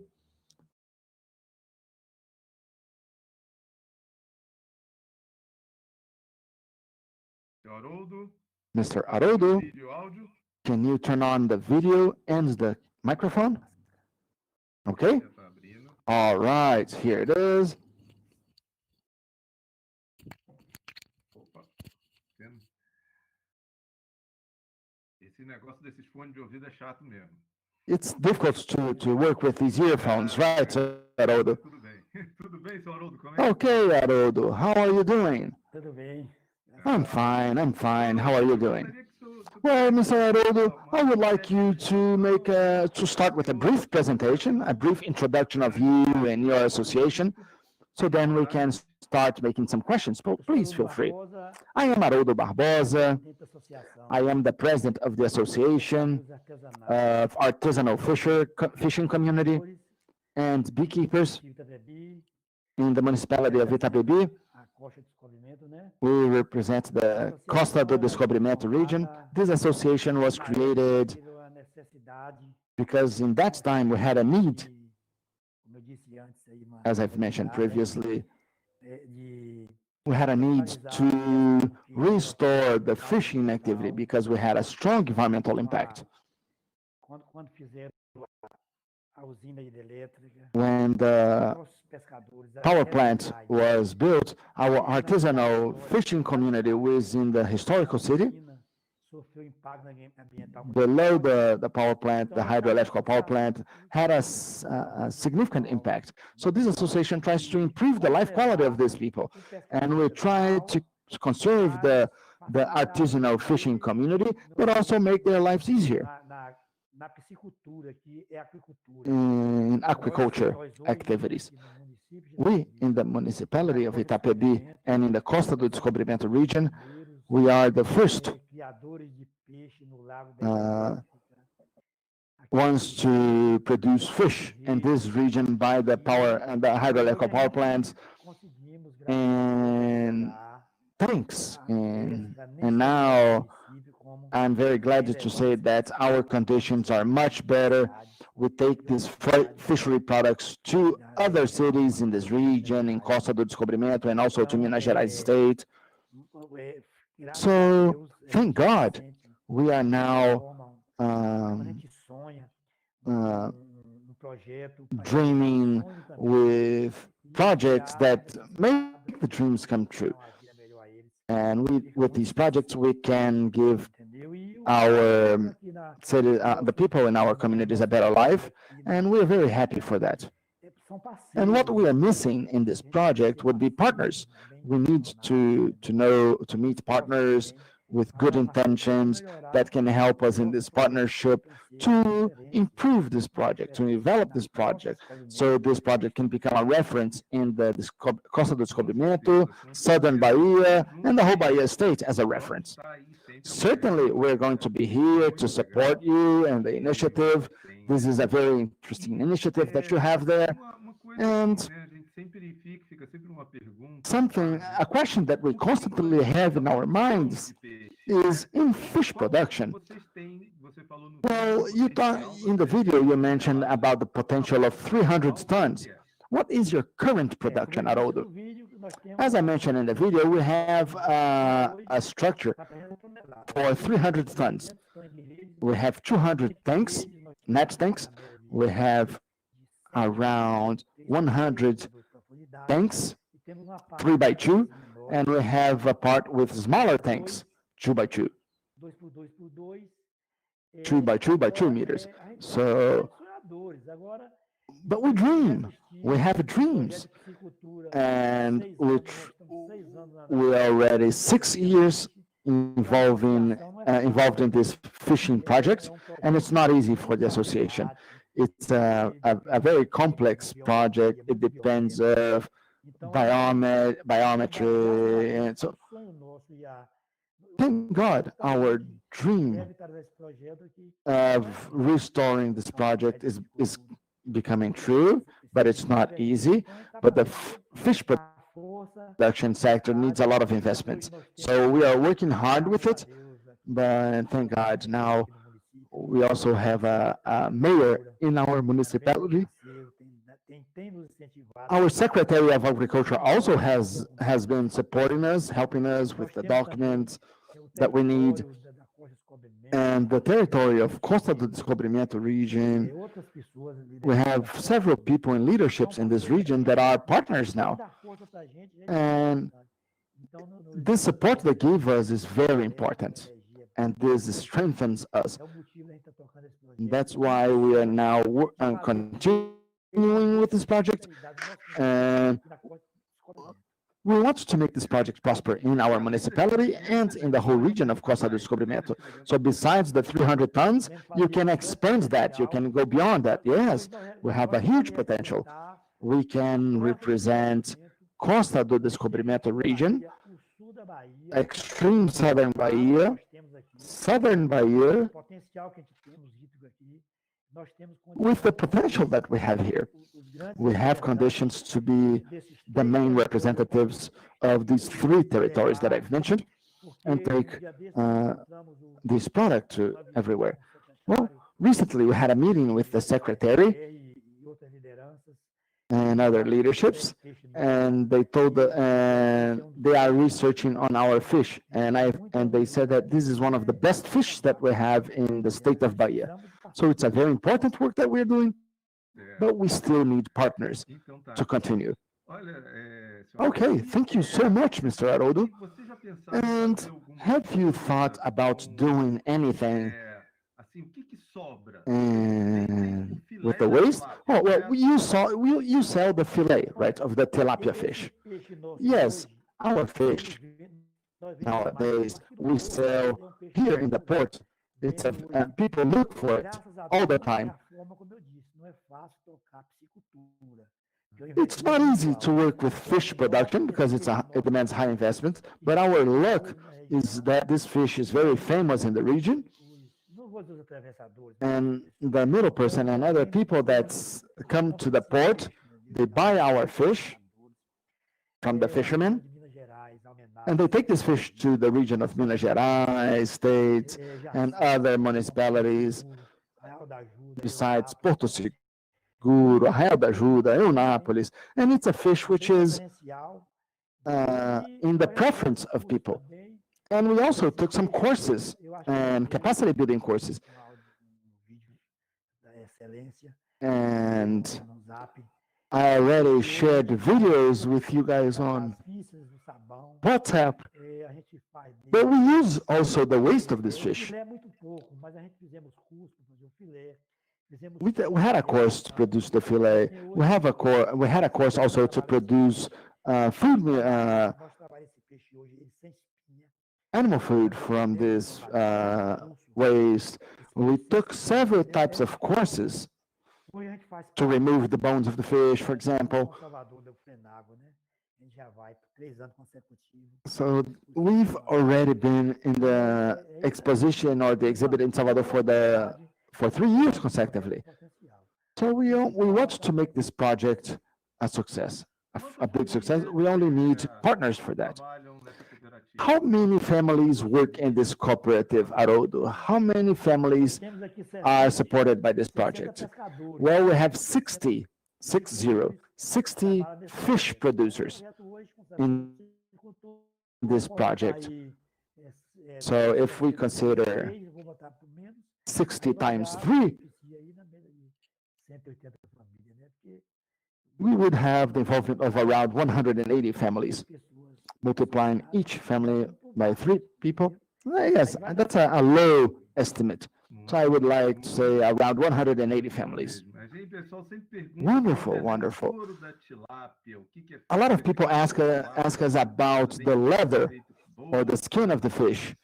Mr. Haroldo, can you turn on the video and the microphone? Okay. All right, here it is. It's difficult to work with these earphones, right, Haroldo? Okay, Haroldo, how are you doing? I'm fine. How are you doing? Well, Mr. Haroldo, I would like you to start with a brief presentation, a brief introduction of you and your association, so then we can start making some questions. Please feel free. I am Haroldo Barbosa. I am the president of the Association of Artisanal Fishing Community and Beekeepers in the municipality of Itapebi. We represent the Costa do Descobrimento region. This association was created because in that time we had a need, as I've mentioned previously, we had a need to restore the fishing activity because we had a strong environmental impact. When the power plant was built, our artisanal fishing community was in the historical city. Below the power plant, the hydroelectrical power plant, had a significant impact. So this association tries to improve the life quality of these people. And we try to conserve the artisanal fishing community, but also make their lives easier. In aquaculture activities. We, in the municipality of Itapebi and in the Costa do Descobrimento region, we are the first ones to produce fish in this region by the power and the hydroelectric power plants and tanks. And now I'm very glad to say that our conditions are much better. We take these fishery products to other cities in this region, in Costa do Descobrimento, and also to Minas Gerais state. So, thank God, we are now dreaming with projects that make the dreams come true. And with these projects, we can give our city, the people in our communities a better life, and we're very happy for that. And what we are missing in this project would be partners. We need to meet partners with good intentions that can help us in this partnership to improve this project, to develop this project, so this project can become a reference in the Costa do Descobrimento, Southern Bahia, and the whole Bahia state as a reference. Certainly, we're going to be here to support you and the initiative. This is a very interesting initiative that you have there. And a question that we constantly have in our minds is in fish production. Well, in the video you mentioned about the potential of 300 tons. What is your current production, Haroldo? As I mentioned in the video, we have a structure for 300 tons. We have 200 tanks, net tanks. We have around 100 tanks, 3x2, and we have a part with smaller tanks, 2x2, 2x2 by 2 meters. So, but we dream. We have dreams, and we're already 6 years involved in this fishing project, and it's not easy for the association. It's a very complex project. It depends of biometry, and so thank God our dream of restoring this project is becoming true, but it's not easy. But the fish production sector needs a lot of investments. So we are working hard with it, but thank God now we also have a mayor in our municipality. Our Secretary of Agriculture also has been supporting us, helping us with the documents that we need. And the territory of Costa do Descobrimento region, we have several people in leaderships in this region that are partners now. And this support they give us is very important. And this strengthens us. And that's why we are now continuing with this project. And we want to make this project prosper in our municipality and in the whole region of Costa do Descobrimento. So besides the 300 tons, you can expand that. You can go beyond that. Yes, we have a huge potential. We can represent Costa do Descobrimento region, extreme southern Bahia, with the potential that we have here. We have conditions to be the main representatives of these three territories that I've mentioned and take this product to everywhere. Well, recently we had a meeting with the secretary and other leaderships, and they told they are researching on our fish, and they said that this is one of the best fish that we have in the state of Bahia. So it's a very important work that we're doing, but we still need partners to continue. Okay, thank you so much, Mr. Haroldo. And have you thought about doing anything with the waste? Oh, well, you sell the fillet, right, of the tilapia fish. Yes, our fish nowadays we sell here in the port. It's people look for it all the time. It's not easy to work with fish production because it demands high investment, but our luck is that this fish is very famous in the region. And the middle person and other people that come to the port, they buy our fish from the fishermen, and they take this fish to the region of Minas Gerais, state, and other municipalities, besides Porto Seguro, Arraial da Ajuda, Eunápolis, and it's a fish which is in the preference of people. And we also took some courses and capacity building courses. And I already shared videos with you guys on WhatsApp. But we use also the waste of this fish. We had a course to produce the fillet. We had a course also to produce food, animal food from this waste. We took several types of courses to remove the bones of the fish, for example. So we've already been in the exposition or the exhibit in Salvador for 3 years consecutively. So we want to make this project a success, a big success. We only need partners for that. How many families work in this cooperative, Haroldo? How many families are supported by this project? Well, we have 60 fish producers in this project. So if we consider 60 times 3, we would have the involvement of around 180 families. Multiplying each family by 3 people, yes, that's a low estimate. So I would like to say around 180 families. Wonderful, wonderful. A lot of people ask us about the leather or the skin of the fish.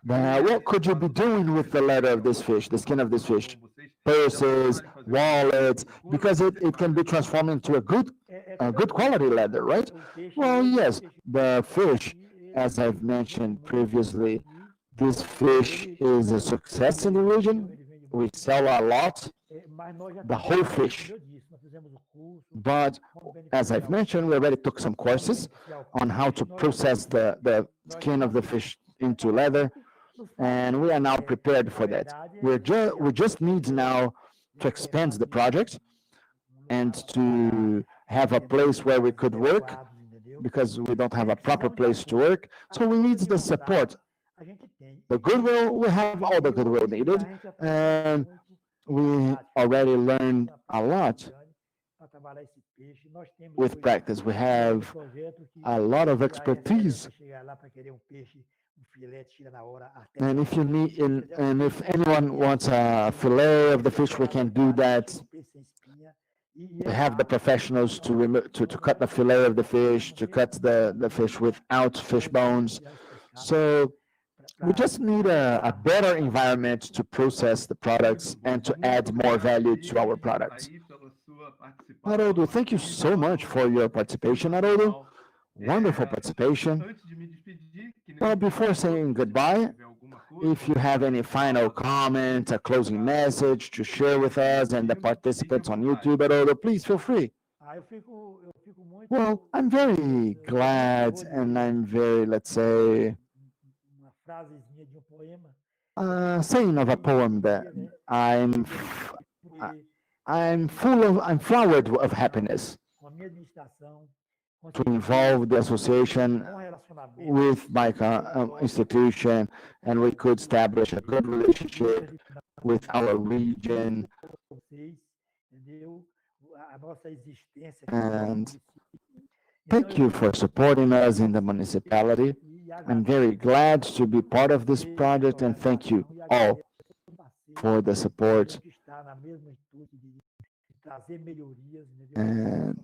What could you be doing with the leather of this fish, the skin of this fish? Purses, wallets, because it can be transformed into a good quality leather, right? Well, yes, the fish, as I've mentioned previously, this fish is a success in the region. We sell a lot, the whole fish. But as I've mentioned, we already took some courses on how to process the skin of the fish into leather, and we are now prepared for that. We just need now to expand the project and to have a place where we could work, because we don't have a proper place to work. So we need the support. The goodwill, we have all the goodwill needed, and we already learned a lot with practice. We have a lot of expertise. And if you need, and if anyone wants a fillet of the fish, we can do that. We have the professionals to cut the fillet of the fish, to cut the fish without fish bones. So we just need a better environment to process the products and to add more value to our products. Haroldo, thank you so much for your participation, Haroldo. Wonderful participation. Well, before saying goodbye, if you have any final comment, a closing message to share with us and the participants on YouTube, Haroldo, please feel free. Well, I'm very glad, and I'm very, let's say, saying of a poem that I'm flowered of happiness to involve the association with my institution, and we could establish a good relationship with our region. And thank you for supporting us in the municipality. I'm very glad to be part of this project, and thank you all for the support. And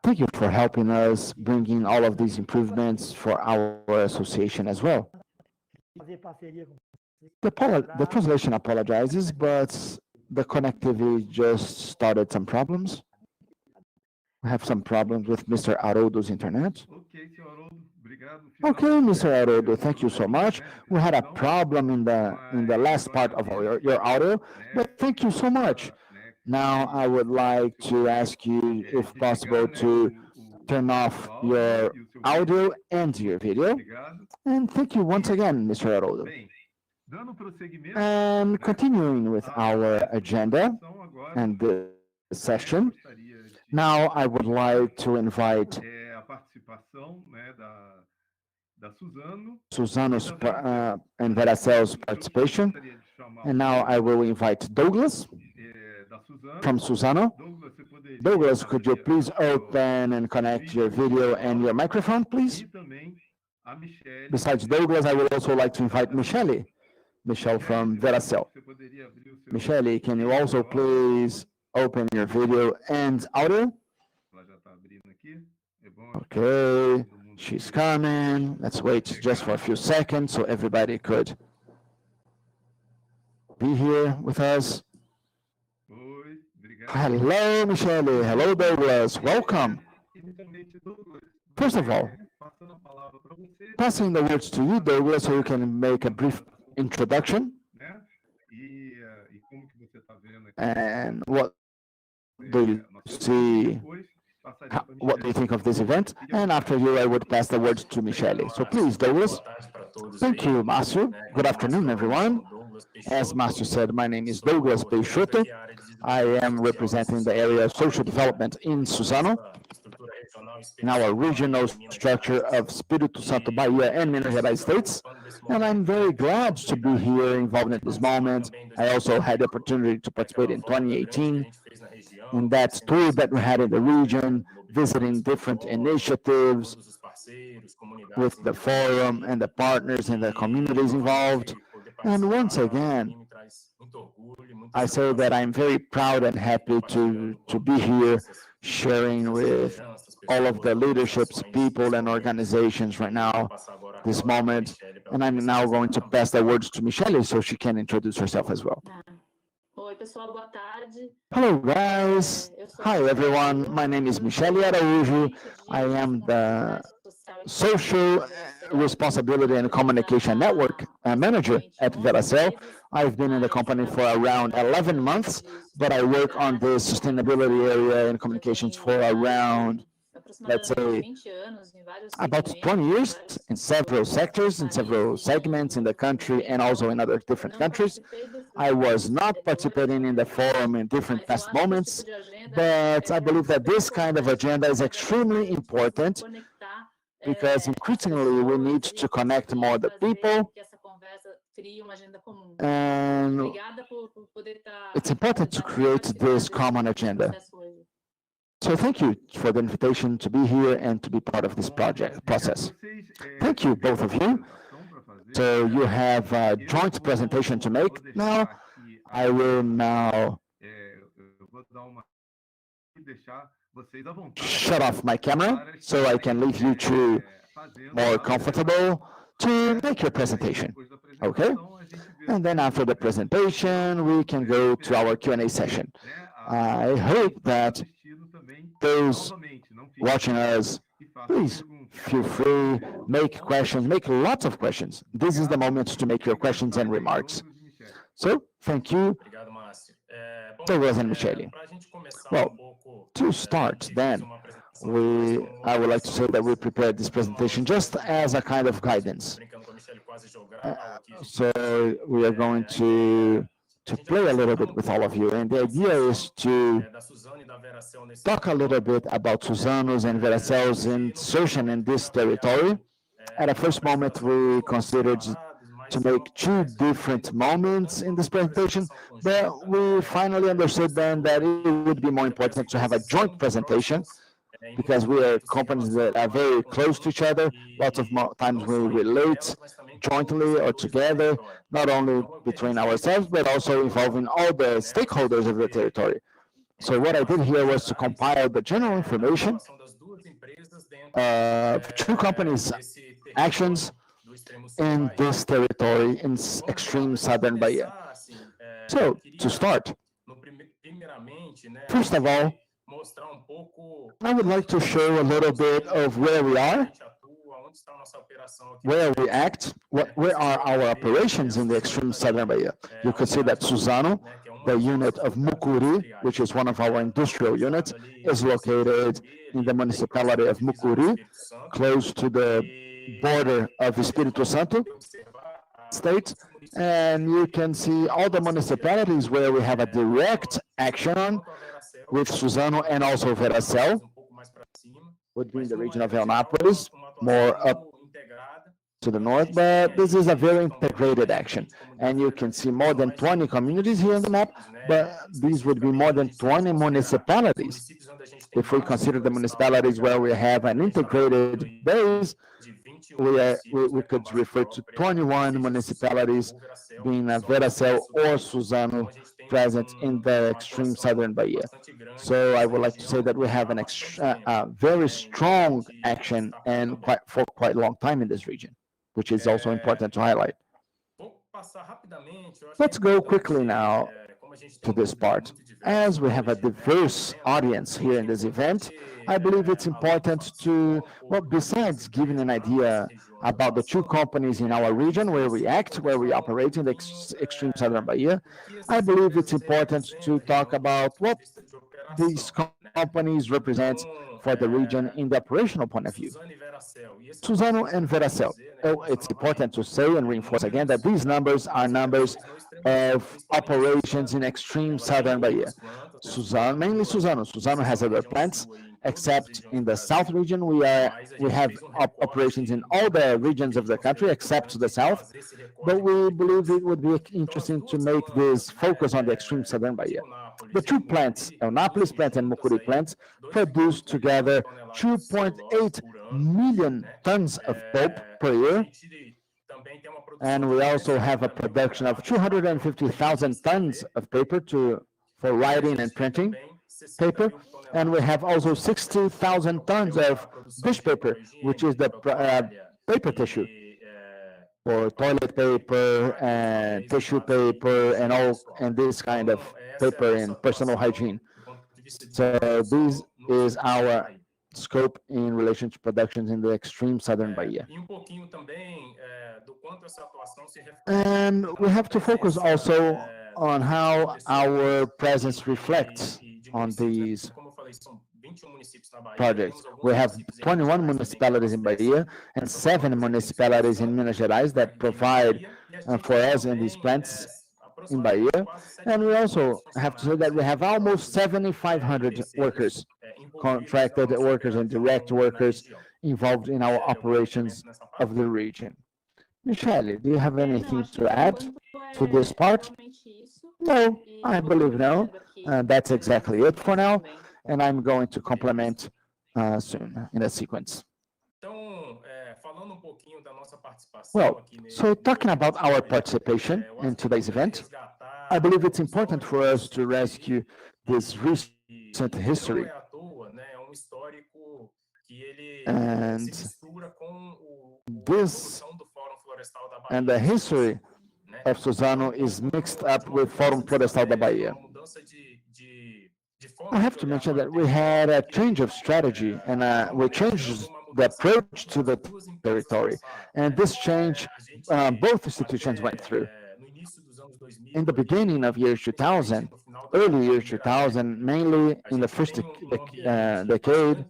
thank you for helping us bringing all of these improvements for our association as well. The translation apologizes, but the connectivity just started some problems. We have some problems with Mr. Haroldo's internet. Okay, Mr. Haroldo, thank you so much. We had a problem in the last part of your audio, but thank you so much. Now I would like to ask you, if possible, to turn off your audio and your video. And thank you once again, Mr. Haroldo. And continuing with our agenda and the session, now I would like to invite Suzano's and Veracel's participation. And now I will invite Douglas from Suzano. Douglas, could you please open and connect your video and your microphone, please? Besides Douglas, I would also like to invite Michelle from Veracel. Michelle, can you also please open your video and audio? Okay, she's coming. Let's wait just for a few seconds so everybody could be here with us. Hello, Michelle. Hello, Douglas. Welcome. First of all, passing the words to you, Douglas, so you can make a brief introduction. And what do you see? What do you think of this event? And after you, I would pass the words to Michelle. So please, Douglas. Thank you, Márcio. Good afternoon, everyone. As Márcio said, my name is Douglas Peixoto. I am representing the area of social development in Suzano, in our regional structure of Espírito Santo, Bahia, and Minas Gerais states. And I'm very glad to be here involved at this moment. I also had the opportunity to participate in 2018 in that tour that we had in the region, visiting different initiatives with the forum and the partners and the communities involved. And once again, I say that I'm very proud and happy to be here sharing with all of the leaderships, people and organizations right now this moment. And I'm now going to pass the words to Michele so she can introduce herself as well. Oi, pessoal, boa tarde. Hello, guys. Hi, everyone. My name is Michele Araújo. I am the Social Responsibility and Communication Network Manager at Veracel. I've been in the company for around 11 months, but I work on the sustainability area and communications for around, let's say, about 20 years in several sectors, in several segments in the country and also in other different countries. I was not participating in the forum in different past moments, but I believe that this kind of agenda is extremely important because increasingly we need to connect more the people, and it's important to create this common agenda. So thank you for the invitation to be here and to be part of this process. Thank you, both of you. So you have a joint presentation to make now. I will now shut off my camera so I can leave you two more comfortable to make your presentation, okay? And then after the presentation, we can go to our Q&A session. I hope that those watching us, please feel free, make questions, make lots of questions. This is the moment to make your questions and remarks. So, thank you, Douglas and Michele. Well, to start then, I would like to say that we prepared this presentation just as a kind of guidance. So we are going to play a little bit with all of you, and the idea is to talk a little bit about Suzano's and Veracel's insertion in this territory. At a first moment, we considered to make two different moments in this presentation, but we finally understood then that it would be more important to have a joint presentation because we are companies that are very close to each other. Lots of times we relate jointly or together, not only between ourselves, but also involving all the stakeholders of the territory. So what I did here was to compile the general information of two companies' actions in this territory in extreme southern Bahia. So, to start, first of all, I would like to show a little bit of where we are, where we act, where are our operations in the extreme southern Bahia. You can see that Suzano, the unit of Mucuri, which is one of our industrial units, is located in the municipality of Mucuri, close to the border of Espírito Santo state, and you can see all the municipalities where we have a direct action on with Suzano and also Veracel, would be in the region of Eunápolis, more up to the north, but this is a very integrated action. And you can see more than 20 communities here on the map, but these would be more than 20 municipalities. If we consider the municipalities where we have an integrated base, we could refer to 21 municipalities being a Veracel or Suzano present in the extreme southern Bahia. So I would like to say that we have a very strong action and for quite a long time in this region, which is also important to highlight. Let's go quickly now to this part. As we have a diverse audience here in this event, I believe it's important to, well, besides giving an idea about the two companies in our region where we act, where we operate in the extreme southern Bahia, I believe it's important to talk about what these companies represent for the region in the operational point of view. Suzano and Veracel. Oh, it's important to say and reinforce again that these numbers are numbers of operations in extreme southern Bahia. Suzano, mainly Suzano. Suzano has other plants, except in the south region. We have operations in all the regions of the country except the south, but we believe it would be interesting to make this focus on the extreme southern Bahia. The two plants, Eunápolis plant and Mucuri plants, produce together 2.8 million tons of pulp per year, and we also have a production of 250,000 tons of paper for writing and printing paper, and we have also 60,000 tons of dish paper, which is the paper tissue for toilet paper and tissue paper and this kind of paper and personal hygiene. So this is our scope in relation to productions in the extreme southern Bahia. And we have to focus also on how our presence reflects on these projects. We have 21 municipalities in Bahia and 7 municipalities in Minas Gerais that provide for us in these plants in Bahia. And we also have to say that we have almost 7,500 workers, contracted workers and direct workers involved in our operations of the region. Michele, do you have anything to add to this part? No, I believe no. That's exactly it for now. And I'm going to complement soon in a sequence. Well, so talking about our participation in today's event, I believe it's important for us to rescue this recent history. And the history of Suzano is mixed up with Fórum Florestal da Bahia. I have to mention that we had a change of strategy and we changed the approach to the territory. And this change, both institutions went through. In the beginning of year 2000, early year 2000, mainly in the first decade,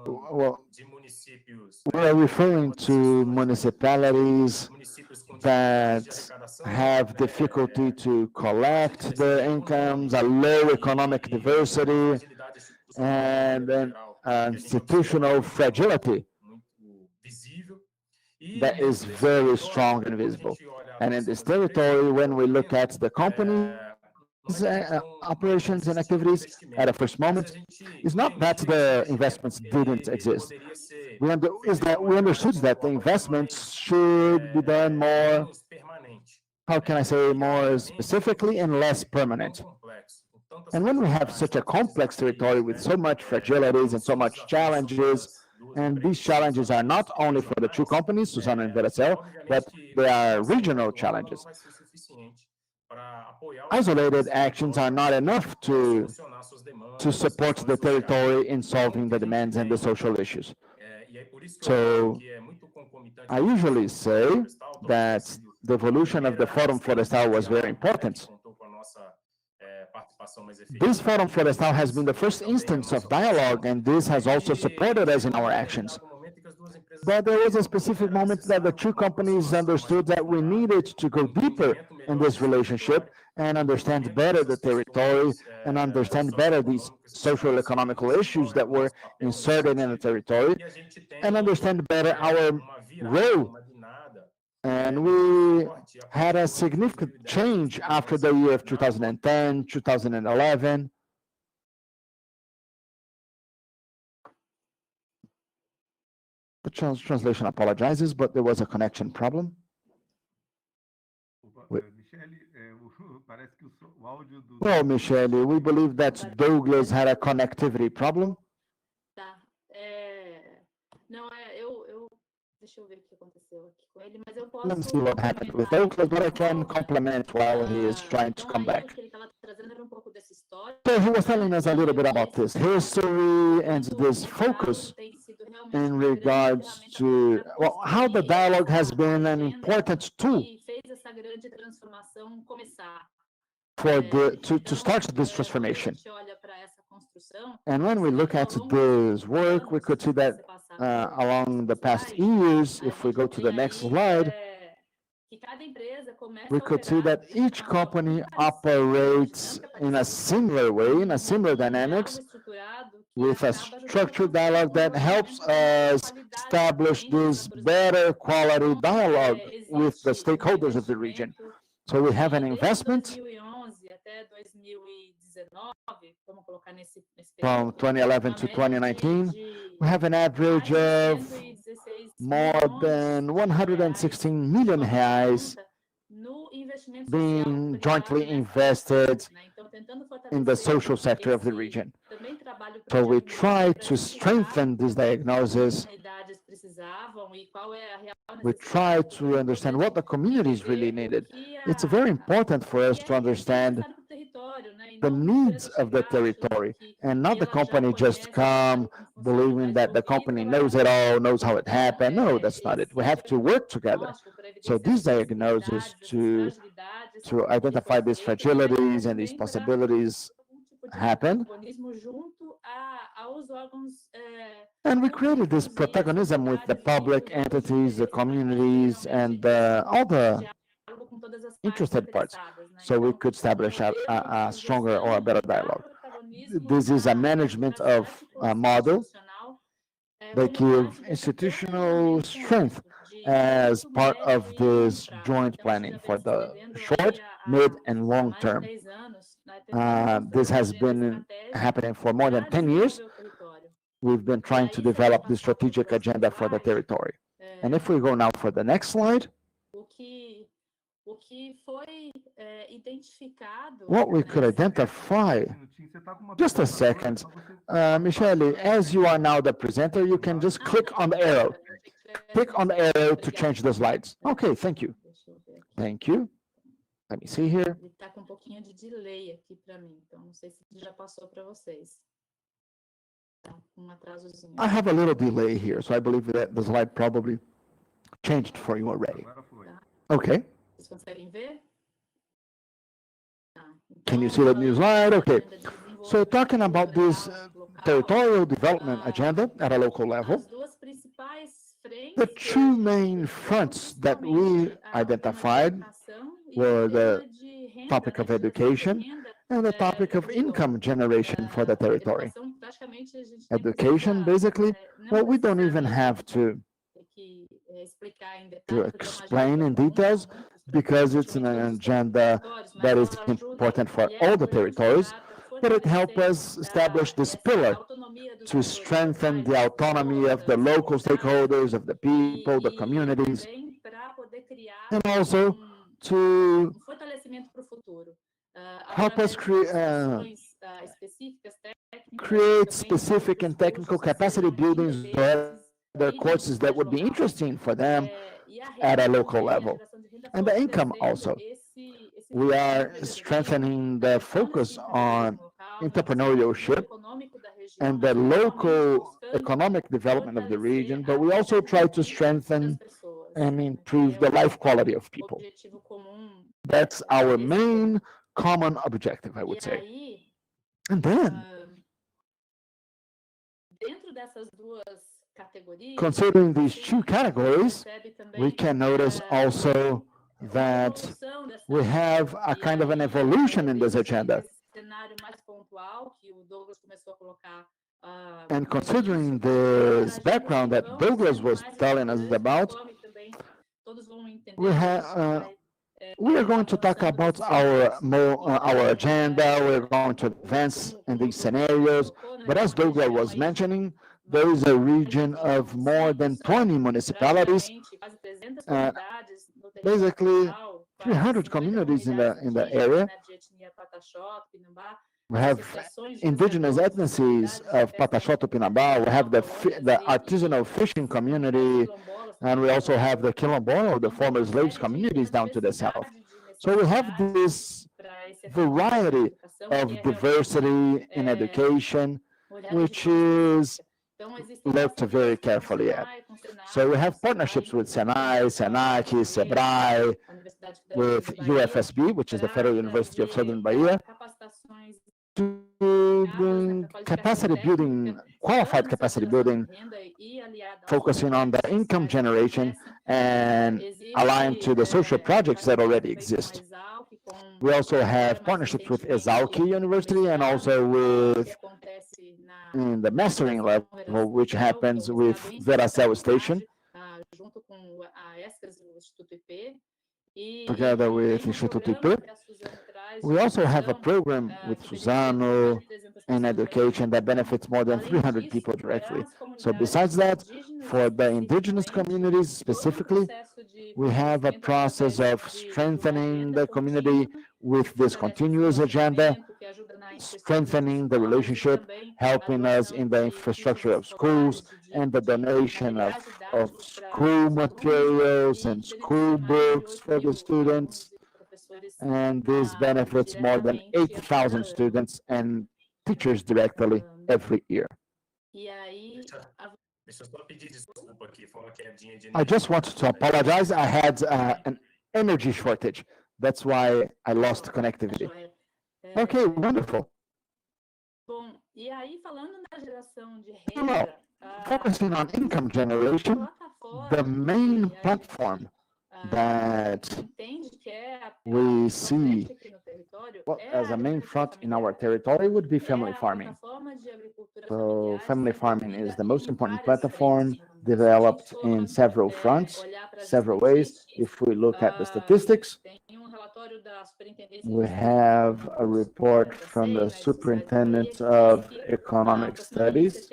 well, we are referring to municipalities that have difficulty to collect their incomes, a low economic diversity, and then institutional fragility that is very strong and visible. And in this territory, when we look at the companies, operations and activities at a first moment, is not that the investments didn't exist. We understood that the investments should be done more, how can I say, more specifically and less permanent. And when we have such a complex territory with so much fragilities and so much challenges, and these challenges are not only for the two companies, Suzano and Veracel, but they are regional challenges. Isolated actions are not enough to support the territory in solving the demands and the social issues. So I usually say that the evolution of the Fórum Florestal was very important. This Fórum Florestal has been the first instance of dialogue, and this has also supported us in our actions. But there was a specific moment that the two companies understood that we needed to go deeper in this relationship and understand better the territory and understand better these social economical issues that were inserted in the territory and understand better our role. And we had a significant change after the year of 2010, 2011. The translation apologizes, but there was a connection problem. Well, Michele, we believe that Douglas had a connectivity problem. Deixa eu ver o que aconteceu aqui com ele, mas eu posso... Let's see what happened with Douglas, but I can complement while he is trying to come back. So he was telling us a little bit about this history and this focus in regards to how the dialogue has been an important tool for to start this transformation. And when we look at this work, we could see that along the past years, if we go to the next slide, we could see that each company operates in a similar way, in a similar dynamics, with a structured dialogue that helps us establish this better quality dialogue with the stakeholders of the region. So we have an investment from 2011 to 2019. We have an average of more than 116 million reais being jointly invested in the social sector of the region. So we try to strengthen this diagnosis We try to understand what the communities really needed. It's very important for us to understand the needs of the territory, and not the company just come believing that the company knows it all, knows how it happened. No, that's not it. We have to work together. So these diagnoses to identify these fragilities and these possibilities happen. And we created this protagonism with the public entities, the communities, and all the interested parts, so we could establish a stronger or a better dialogue. This is a management of model that give institutional strength as part of this joint planning for the short, mid, and long term. This has been happening for more than 10 years. We've been trying to develop the strategic agenda for the territory. And if we go now for the next slide, what we could identify, just a second, Michele, as you are now the presenter, you can just click on the arrow. Click on the arrow to change the slides. Okay, thank you. Thank you. Let me see here. Está com pouquinho de delay aqui para mim, então não sei se já passou para vocês. Atrasozinho. I have a little delay here, so I believe that the slide probably changed for you already. Okay. Vocês conseguem ver? Can you see the new slide? Okay. So talking about this territorial development agenda at a local level, the two main fronts that we identified were the topic of education and the topic of income generation for the territory. Education, basically, well, we don't even have to explain in details because it's an agenda that is important for all the territories, but it helps us establish this pillar to strengthen the autonomy of the local stakeholders, of the people, the communities, and also to help us create specific and technical capacity buildings or other courses that would be interesting for them at a local level. And the income also. We are strengthening the focus on entrepreneurship and the local economic development of the region, but we also try to strengthen and improve the life quality of people. That's our main common objective, I would say. And then, considering these two categories, we can notice also that we have a kind of an evolution in this agenda. And considering this background that Douglas was telling us about, we are going to talk about our agenda. We're going to advance in these scenarios. But as Douglas was mentioning, there is a region of more than 20 municipalities, basically 300 communities in the area. We have indigenous ethnicities of Pataxó, Tupinambá. We have the artisanal fishing community, and we also have the Quilombola, the former slaves communities down to the south. So we have this variety of diversity in education, which is looked very carefully at. So we have partnerships with Senai, Senac, Sebrae, with UFSB, which is the Federal University of Southern Bahia, to bring capacity building, qualified capacity building, focusing on the income generation and aligned to the social projects that already exist. We also have partnerships with Exalc University and also with in the mastering level, which happens with Veracel Station, together with Instituto IP. We also have a program with Suzano in education that benefits more than 300 people directly. So besides that, for the indigenous communities specifically, we have a process of strengthening the community with this continuous agenda, strengthening the relationship, helping us in the infrastructure of schools and the donation of school materials and school books for the students. And this benefits more than 8,000 students and teachers directly every year. I just wanted to apologize. I had an energy shortage. That's why I lost connectivity. Okay, wonderful. Bom, e aí falando da geração de Well, renda, focusing on income generation, the main platform that entende que é a we see aqui no território as a main front in our territory would be family farming. plataforma de agricultura So family farming is the most important platform, developed in several fronts, several ways. If we look at the statistics, relatório da Superintendência we have a report from the Superintendent of Economic Studies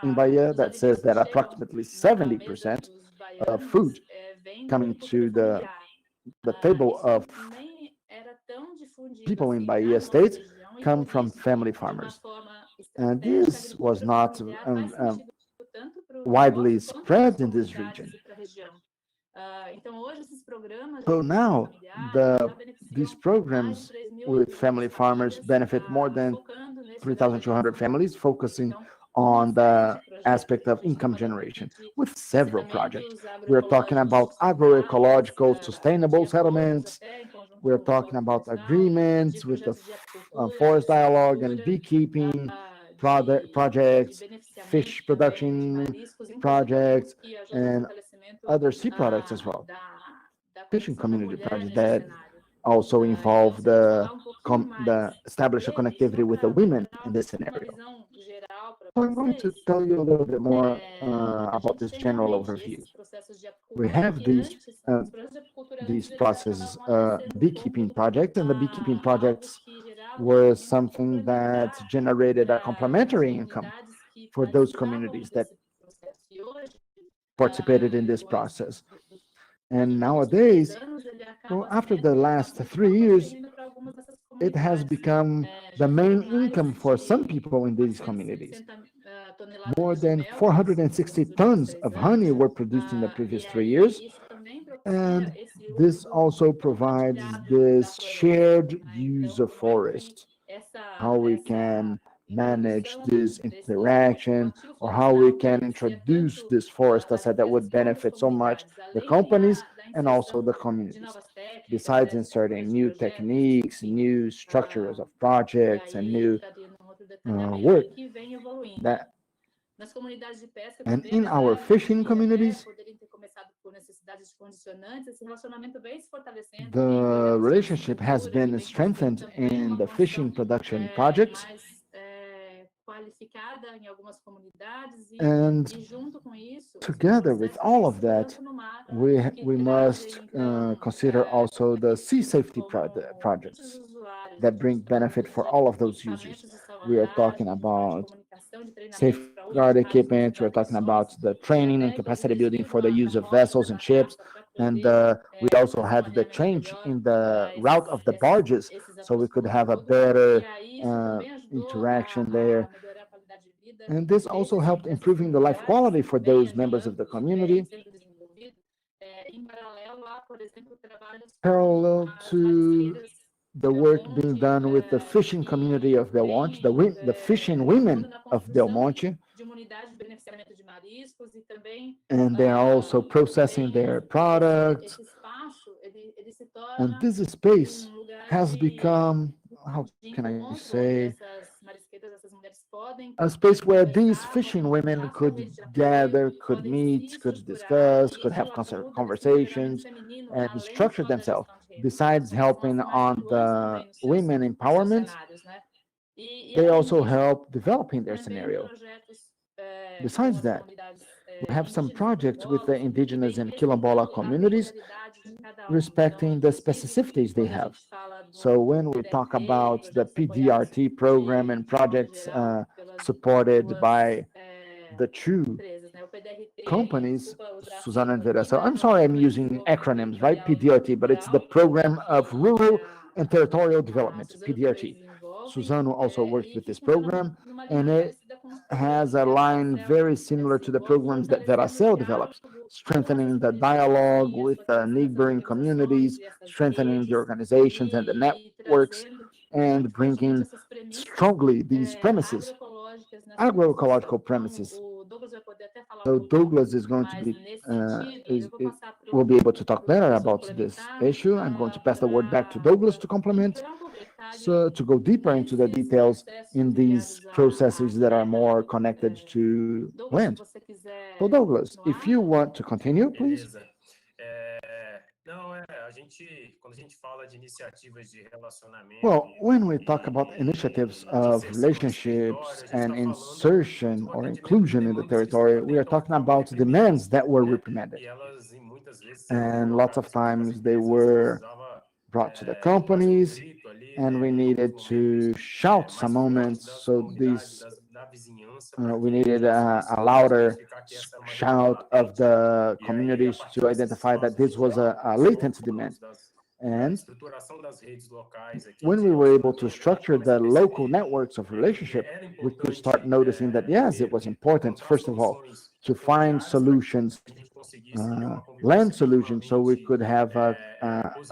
in Bahia that says that approximately 70% of food coming to the table of people in Bahia state come from family farmers. And this was not widely spread in this region. So now, these programs with family farmers benefit more than 3,200 families, focusing on the aspect of income generation with several projects. We're talking about agroecological sustainable settlements. We're talking about agreements with the forest dialogue and beekeeping projects, fish production projects, and other sea products as well. Fishing community projects that also involve the establish a connectivity with the women in this scenario. So I'm going to tell you a little bit more about this general overview. We have these processes, beekeeping projects, and the beekeeping projects were something that generated a complementary income for those communities that participated in this process. And nowadays, well, after the last 3 years, it has become the main income for some people in these communities. More than 460 tons of honey were produced in the previous 3 years. And this also provides this shared use of forest, how we can manage this interaction, or how we can introduce this forest asset that would benefit so much the companies and also the communities. Besides inserting new techniques, new structures of projects, and new work, and in our fishing communities, the relationship has been strengthened in the fishing production projects. And together with all of that, we must consider also the sea safety projects that bring benefit for all of those users. We are talking about safeguard equipment, we're talking about the training and capacity building for the use of vessels and ships, and we also had the change in the route of the barges, so we could have a better interaction there. And this also helped improving the life quality for those members of the community. Parallel to the work being done with the fishing community of Del Monte, the fishing women of Del Monte, and they're also processing their products. And this space has become, how can I say, a space where these fishing women could gather, could meet, could discuss, could have conversations, and structure themselves. Besides helping on the women empowerment, they also help developing their scenario. Besides that, we have some projects with the indigenous and quilombola communities respecting the specificities they have. So when we talk about the PDRT program and projects supported by the two companies, Suzana and Vera. So I'm sorry I'm using acronyms, right? PDRT, but it's the Program of Rural and territorial development, PDRT. Suzano also worked with this program, and it has a line very similar to the programs that Veracel develops, strengthening the dialogue with neighboring communities, strengthening the organizations and the networks, and bringing strongly these premises, agroecological premises. So Douglas is going to be will be able to talk better about this issue. I'm going to pass the word back to Douglas to complement, so to go deeper into the details in these processes that are more connected to land. So Douglas, if you want to continue, please. Well, when we talk about initiatives of relationships and insertion or inclusion in the territory, we are talking about demands that were reprimanded. And lots of times they were brought to the companies, and we needed to shout some moments. So these, we needed a louder shout of the communities to identify that this was a latent demand. And when we were able to structure the local networks of relationship, we could start noticing that, yes, it was important, first of all, to find solutions, land solutions, so we could have a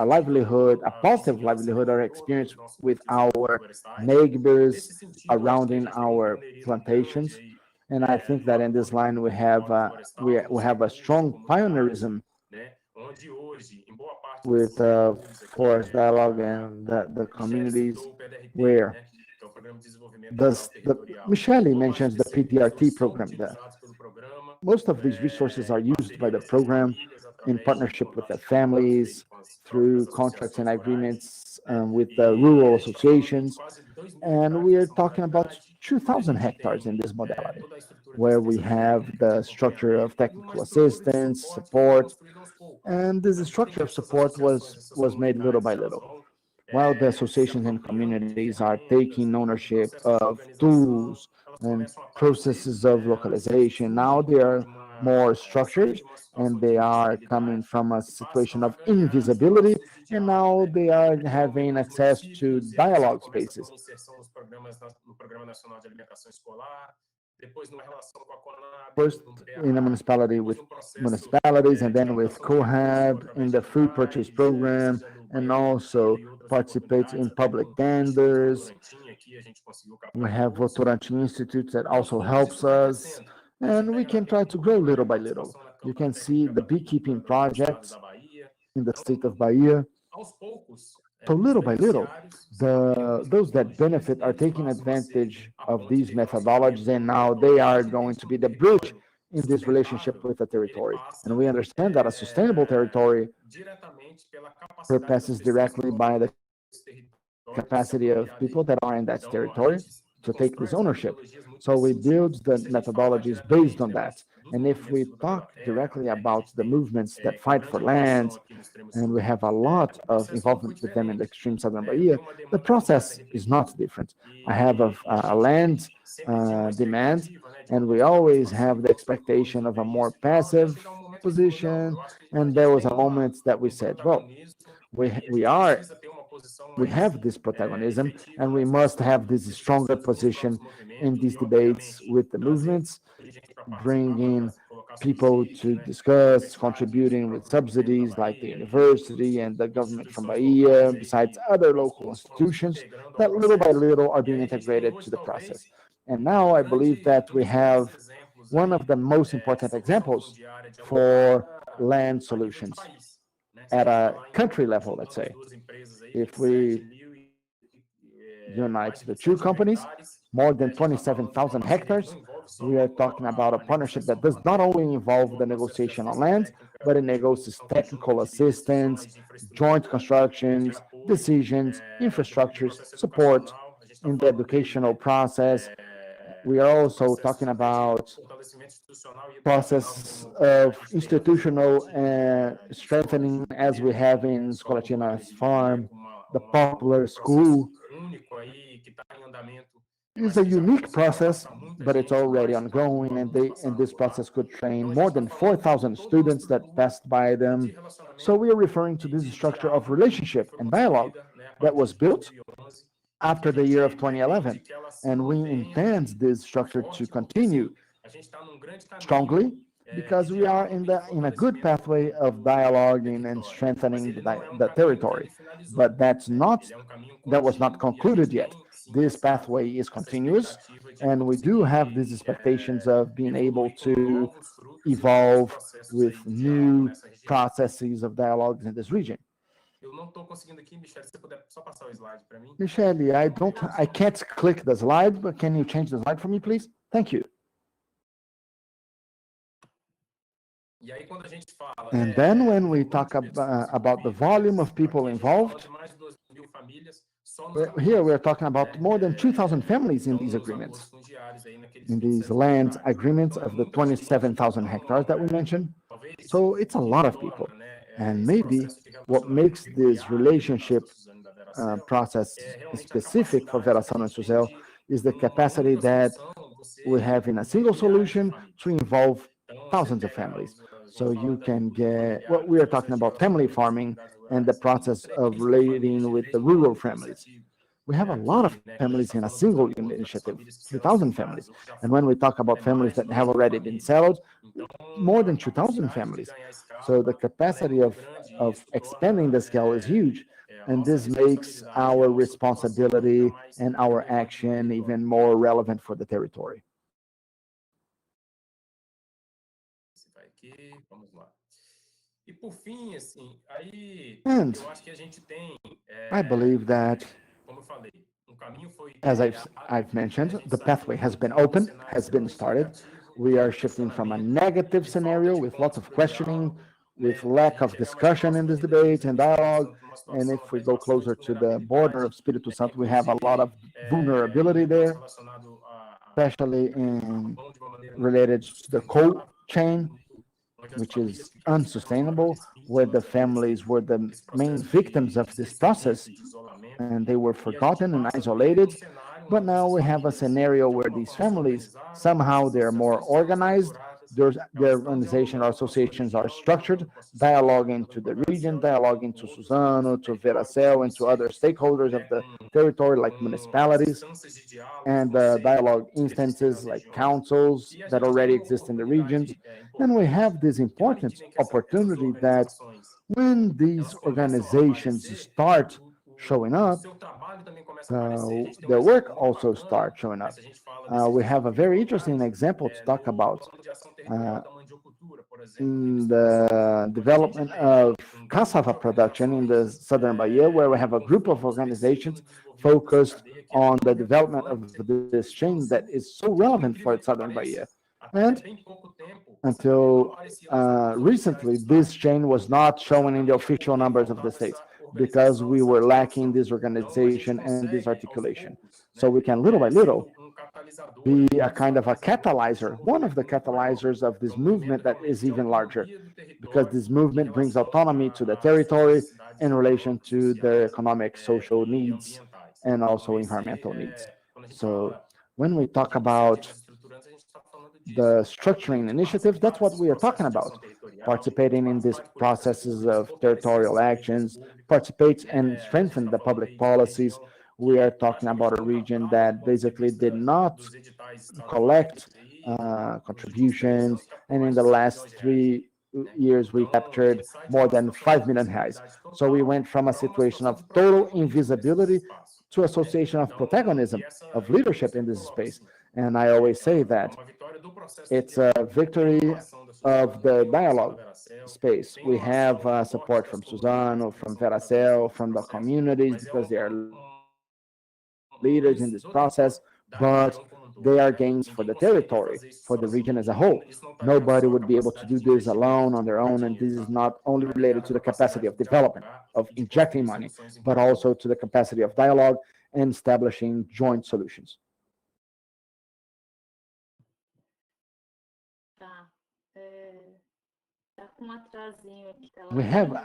livelihood, a positive livelihood or experience with our neighbors around in our plantations. And I think that in this line we have a strong pioneerism with forest dialogue and the communities where Michele mentions the PDRT program there. Most of these resources are used by the program in partnership with the families through contracts and agreements with the rural associations. And we are talking about 2,000 hectares in this modality, where we have the structure of technical assistance, support, and this structure of support was made little by little. While the associations and communities are taking ownership of tools and processes of localization, now they are more structured and they are coming from a situation of invisibility, and now they are having access to dialogue spaces. First in a municipality with municipalities, and then with COHAB in the food purchase program, and also participates in public tenders. We have Votorantim Institute that also helps us, and we can try to grow little by little. You can see the beekeeping projects in the state of Bahia. So little by little, those that benefit are taking advantage of these methodologies, and now they are going to be the bridge in this relationship with the territory. And we understand that a sustainable territory passes directly by the capacity of people that are in that territory to take this ownership. So we build the methodologies based on that. And if we talk directly about the movements that fight for land, and we have a lot of involvement with them in the extreme southern Bahia, the process is not different. I have a land demand, and we always have the expectation of a more passive position. And there was a moment that we said, well, we have this protagonism, and we must have this stronger position in these debates with the movements, bringing people to discuss, contributing with subsidies like the university and the government from Bahia, besides other local institutions that little by little are being integrated to the process. And now I believe that we have one of the most important examples for land solutions at a country level, let's say. If we unite the two companies, more than 27,000 hectares, we are talking about a partnership that does not only involve the negotiation on land, but it negotiates technical assistance, joint constructions, decisions, infrastructures, support in the educational process. We are also talking about process of institutional strengthening, as we have in Scolatina's farm, the popular school. It's a unique process, but it's already ongoing, and this process could train more than 4,000 students that passed by them. So we are referring to this structure of relationship and dialogue that was built after the year of 2011, and we intend this structure to continue strongly because we are in a good pathway of dialoguing and strengthening the territory. But that was not concluded yet. This pathway is continuous, and we do have these expectations of being able to evolve with new processes of dialogues in this region. Michele, I can't click the slide, but can you change the slide for me, please? Thank you. And then when we talk about the volume of people involved, here we're talking about more than 2,000 families in these agreements, in these land agreements of the 27,000 hectares that we mentioned. So it's a lot of people. And maybe what makes this relationship process specific for Veração and Suzano is the capacity that we have in a single solution to involve thousands of families. So you can get, what we are talking about family farming and the process of relating with the rural families. We have a lot of families in a single initiative, 3,000 families. And when we talk about families that have already been settled, more than 2,000 families. So the capacity of expanding the scale is huge. And this makes our responsibility and our action even more relevant for the territory. And I believe that, as I've mentioned, the pathway has been opened, has been started. We are shifting from a negative scenario with lots of questioning, with lack of discussion in this debate and dialogue. And if we go closer to the border of Espírito Santo, we have a lot of vulnerability there, especially related to the cold chain, which is unsustainable, where the families were the main victims of this process, and they were forgotten and isolated. But now we have a scenario where these families, somehow they're more organized, their organization or associations are structured, dialoguing to the region, dialoguing to Suzano, to Veracel, and to other stakeholders of the territory, like municipalities, and dialogue instances like councils that already exist in the regions. And we have this important opportunity that when these organizations start showing up, their work also starts showing up. We have a very interesting example to talk about in the development of cassava production in the southern Bahia, where we have a group of organizations focused on the development of this chain that is so relevant for southern Bahia. And until recently, this chain was not shown in the official numbers of the states because we were lacking this organization and this articulation. So we can, little by little, be a kind of a catalyzer, one of the catalyzers of this movement that is even larger, because this movement brings autonomy to the territory in relation to their economic, social needs, and also environmental needs. So when we talk about the structuring initiatives, that's what we are talking about. Participating in these processes of territorial actions, participate and strengthen the public policies. We are talking about a region that basically did not collect contributions, and in the last 3 years we captured more than 5 million reais. So we went from a situation of total invisibility to association of protagonism, of leadership in this space. And I always say that it's a victory of the dialogue space. We have support from Suzano, from Veracel, from the communities, because they are leaders in this process, but they are gains for the territory, for the region as a whole. Nobody would be able to do this alone, on their own, and this is not only related to the capacity of development, of injecting money, but also to the capacity of dialogue and establishing joint solutions.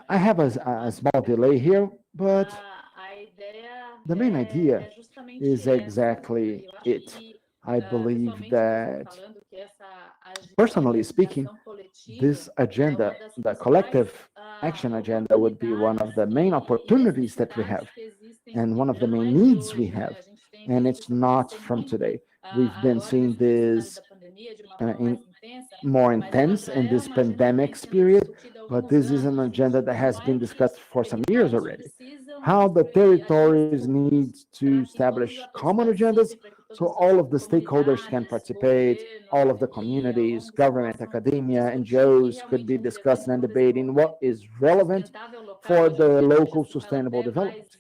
I have a small delay here, but the main idea is exactly it. I believe that, personally speaking, this agenda, the collective action agenda, would be one of the main opportunities that we have. and one of the main needs we have, and it's not from today. We've been seeing this more intense in this pandemic period, but this is an agenda that has been discussed for some years already. How the territories need to establish common agendas so all of the stakeholders can participate, all of the communities, government, academia, NGOs could be discussing and debating what is relevant for the local sustainable development.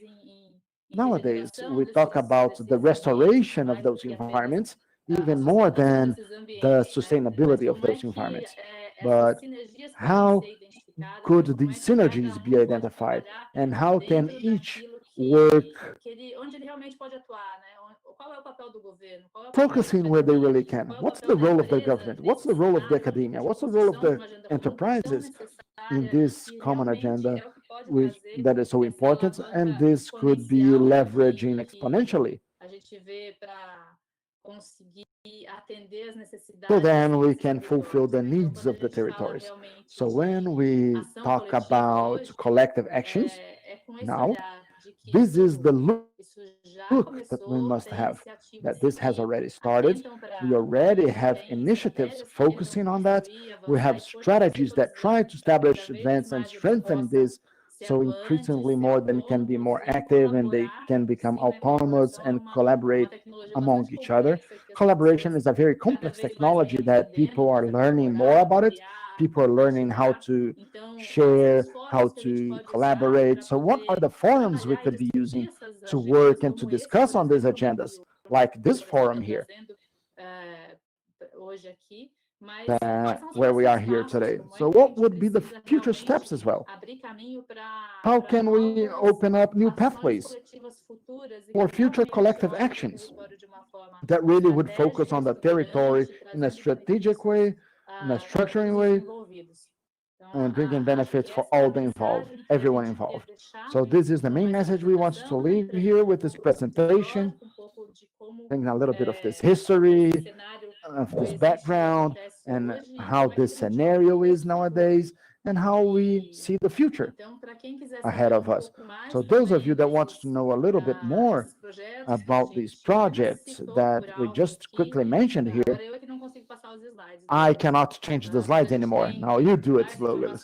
Nowadays, we talk about the restoration of those environments even more than the sustainability of those environments. But how could these synergies be identified, and how can each work focusing where they really can? What's the role of the government? What's the role of the academia? What's the role of the enterprises in this common agenda that is so important? And this could be leveraging exponentially. So then we can fulfill the needs of the territories. So when we talk about collective actions, now, this is the look that we must have, that this has already started. We already have initiatives focusing on that. We have strategies that try to establish, advance, and strengthen this, so increasingly more than can be more active and they can become autonomous and collaborate among each other. Collaboration is a very complex technology that people are learning more about it. People are learning how to share, how to collaborate. So what are the forums we could be using to work and to discuss on these agendas, like this forum here, where we are here today? So what would be the future steps as well? How can we open up new pathways for future collective actions that really would focus on the territory in a strategic way, in a structuring way, and bringing benefits for all the involved, everyone involved. So this is the main message we want to leave here with this presentation, bringing a little bit of this history, of this background, and how this scenario is nowadays, and how we see the future ahead of us. So those of you that want to know a little bit more about these projects that we just quickly mentioned here, I cannot change the slides anymore. Now you do it, Logan.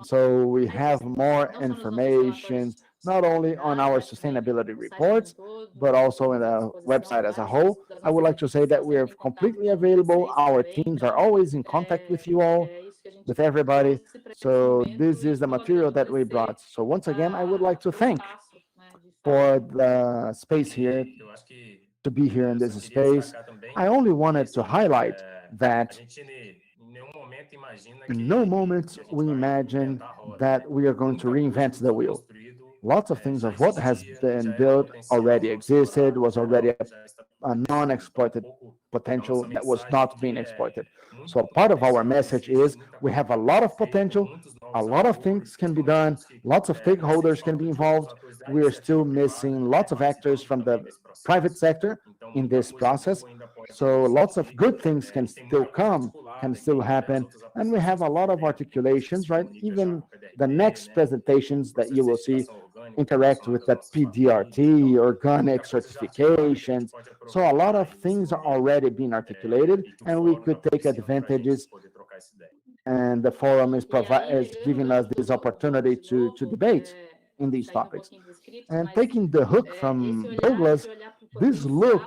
So we have more information, not only on our sustainability reports, but also in the website as a whole. I would like to say that we are completely available. Our teams are always in contact with you all, with everybody. So this is the material that we brought. So once again, I would like to thank for the space here, to be here in this space. I only wanted to highlight that in no moment we imagine that we are going to reinvent the wheel. Lots of things of what has been built already existed, was already a non-exploited potential that was not being exploited. So part of our message is we have a lot of potential, a lot of things can be done, lots of stakeholders can be involved. We are still missing lots of actors from the private sector in this process. So lots of good things can still come, can still happen. And we have a lot of articulations, right? Even the next presentations that you will see interact with that PDRT, organic certifications. So a lot of things are already being articulated, and we could take advantages. And the forum is giving us this opportunity to debate in these topics. And taking the hook from Douglas, this look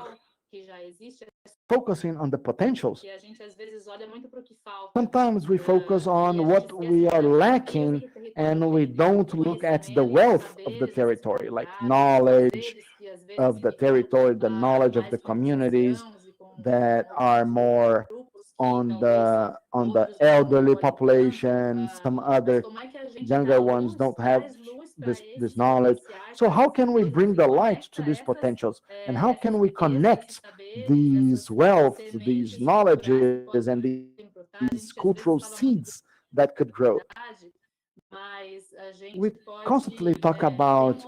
focusing on the potentials. Sometimes we focus on what we are lacking and we don't look at the wealth of the territory, like knowledge of the territory, the knowledge of the communities that are more on the elderly population. Some other younger ones don't have this knowledge. So how can we bring the light to these potentials, and how can we connect these wealth, these knowledges, and these cultural seeds that could grow? We constantly talk about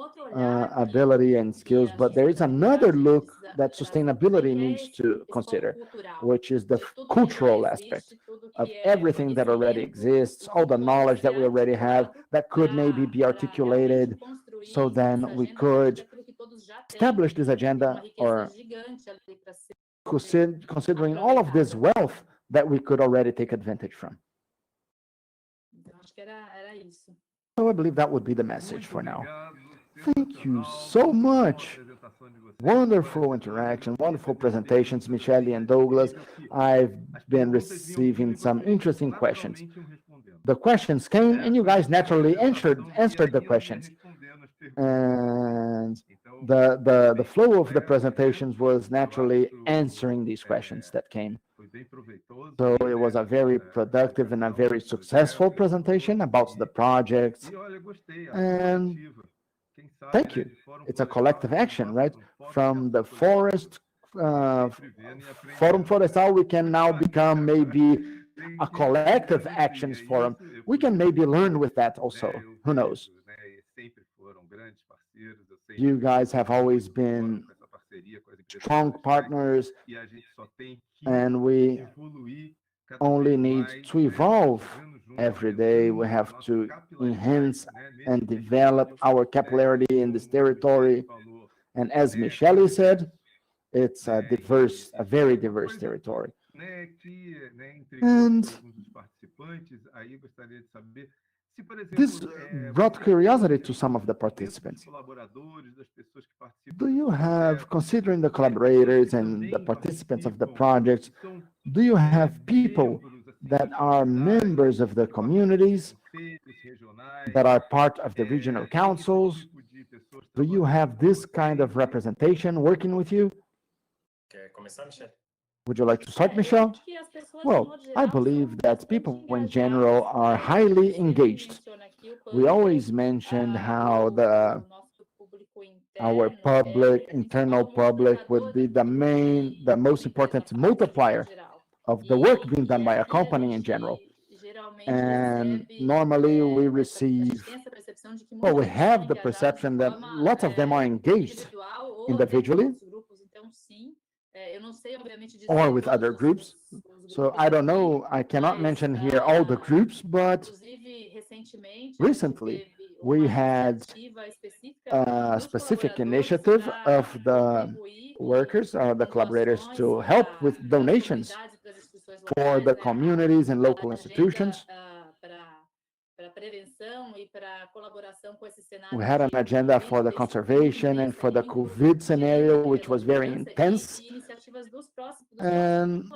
ability and skills, but there is another look that sustainability needs to consider, which is the cultural aspect of everything that already exists, all the knowledge that we already have that could maybe be articulated, so then we could establish this agenda or considering all of this wealth that we could already take advantage from. So I believe that would be the message for now. Thank you so much. Wonderful interaction, wonderful presentations, Michele and Douglas. I've been receiving some interesting questions. The questions came and you guys naturally answered the questions. And the flow of the presentations was naturally answering these questions that came. So it was a very productive and a very successful presentation about the project. And thank you. It's a collective action, right? From the forest, Forum Florestal, we can now become maybe a collective actions forum. We can maybe learn with that also. Who knows? You guys have always been strong partners, and we only need to evolve every day. We have to enhance and develop our capillarity in this territory. And as Michele said, it's a very diverse territory. And this brought curiosity to some of the participants. Do you have, considering the collaborators and the participants of the project, do you have people that are members of the communities, that are part of the regional councils? Do you have this kind of representation working with you? Would you like to start, Michelle? Well, I believe that people in general are highly engaged. We always mentioned how our internal public would be the most important multiplier of the work being done by a company in general. And normally we have the perception that lots of them are engaged individually or with other groups. So I don't know, I cannot mention here all the groups, but recently we had a specific initiative of the workers or the collaborators to help with donations for the communities and local institutions. We had an agenda for the conservation and for the COVID scenario, which was very intense. And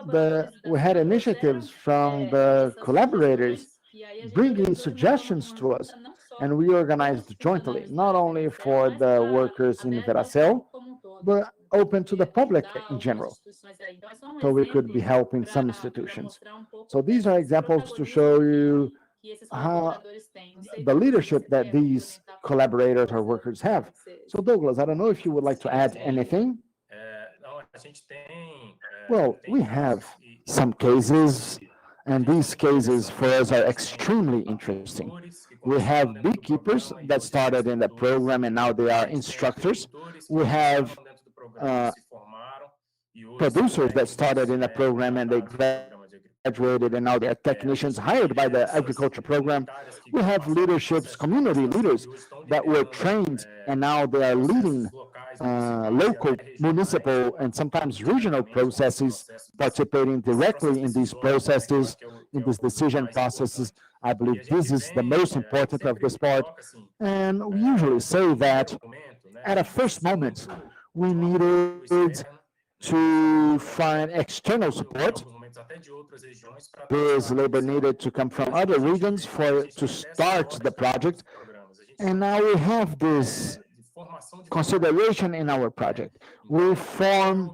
we had initiatives from the collaborators bringing suggestions to us. And we organized jointly, not only for the workers in Veracel, but open to the public in general. So we could be helping some institutions. So these are examples to show you how the leadership that these collaborators or workers have. So Douglas, I don't know if you would like to add anything. Well, we have some cases, and these cases for us are extremely interesting. We have beekeepers that started in the program and now they are instructors. We have producers that started in the program and they graduated and now they're technicians hired by the agriculture program. We have leaderships, community leaders that were trained and now they are leading local, municipal, and sometimes regional processes, participating directly in these processes, in these decision processes. I believe this is the most important of this part. And we usually say that at a first moment, we needed to find external support. This labor needed to come from other regions to start the project. And now we have this consideration in our project. We train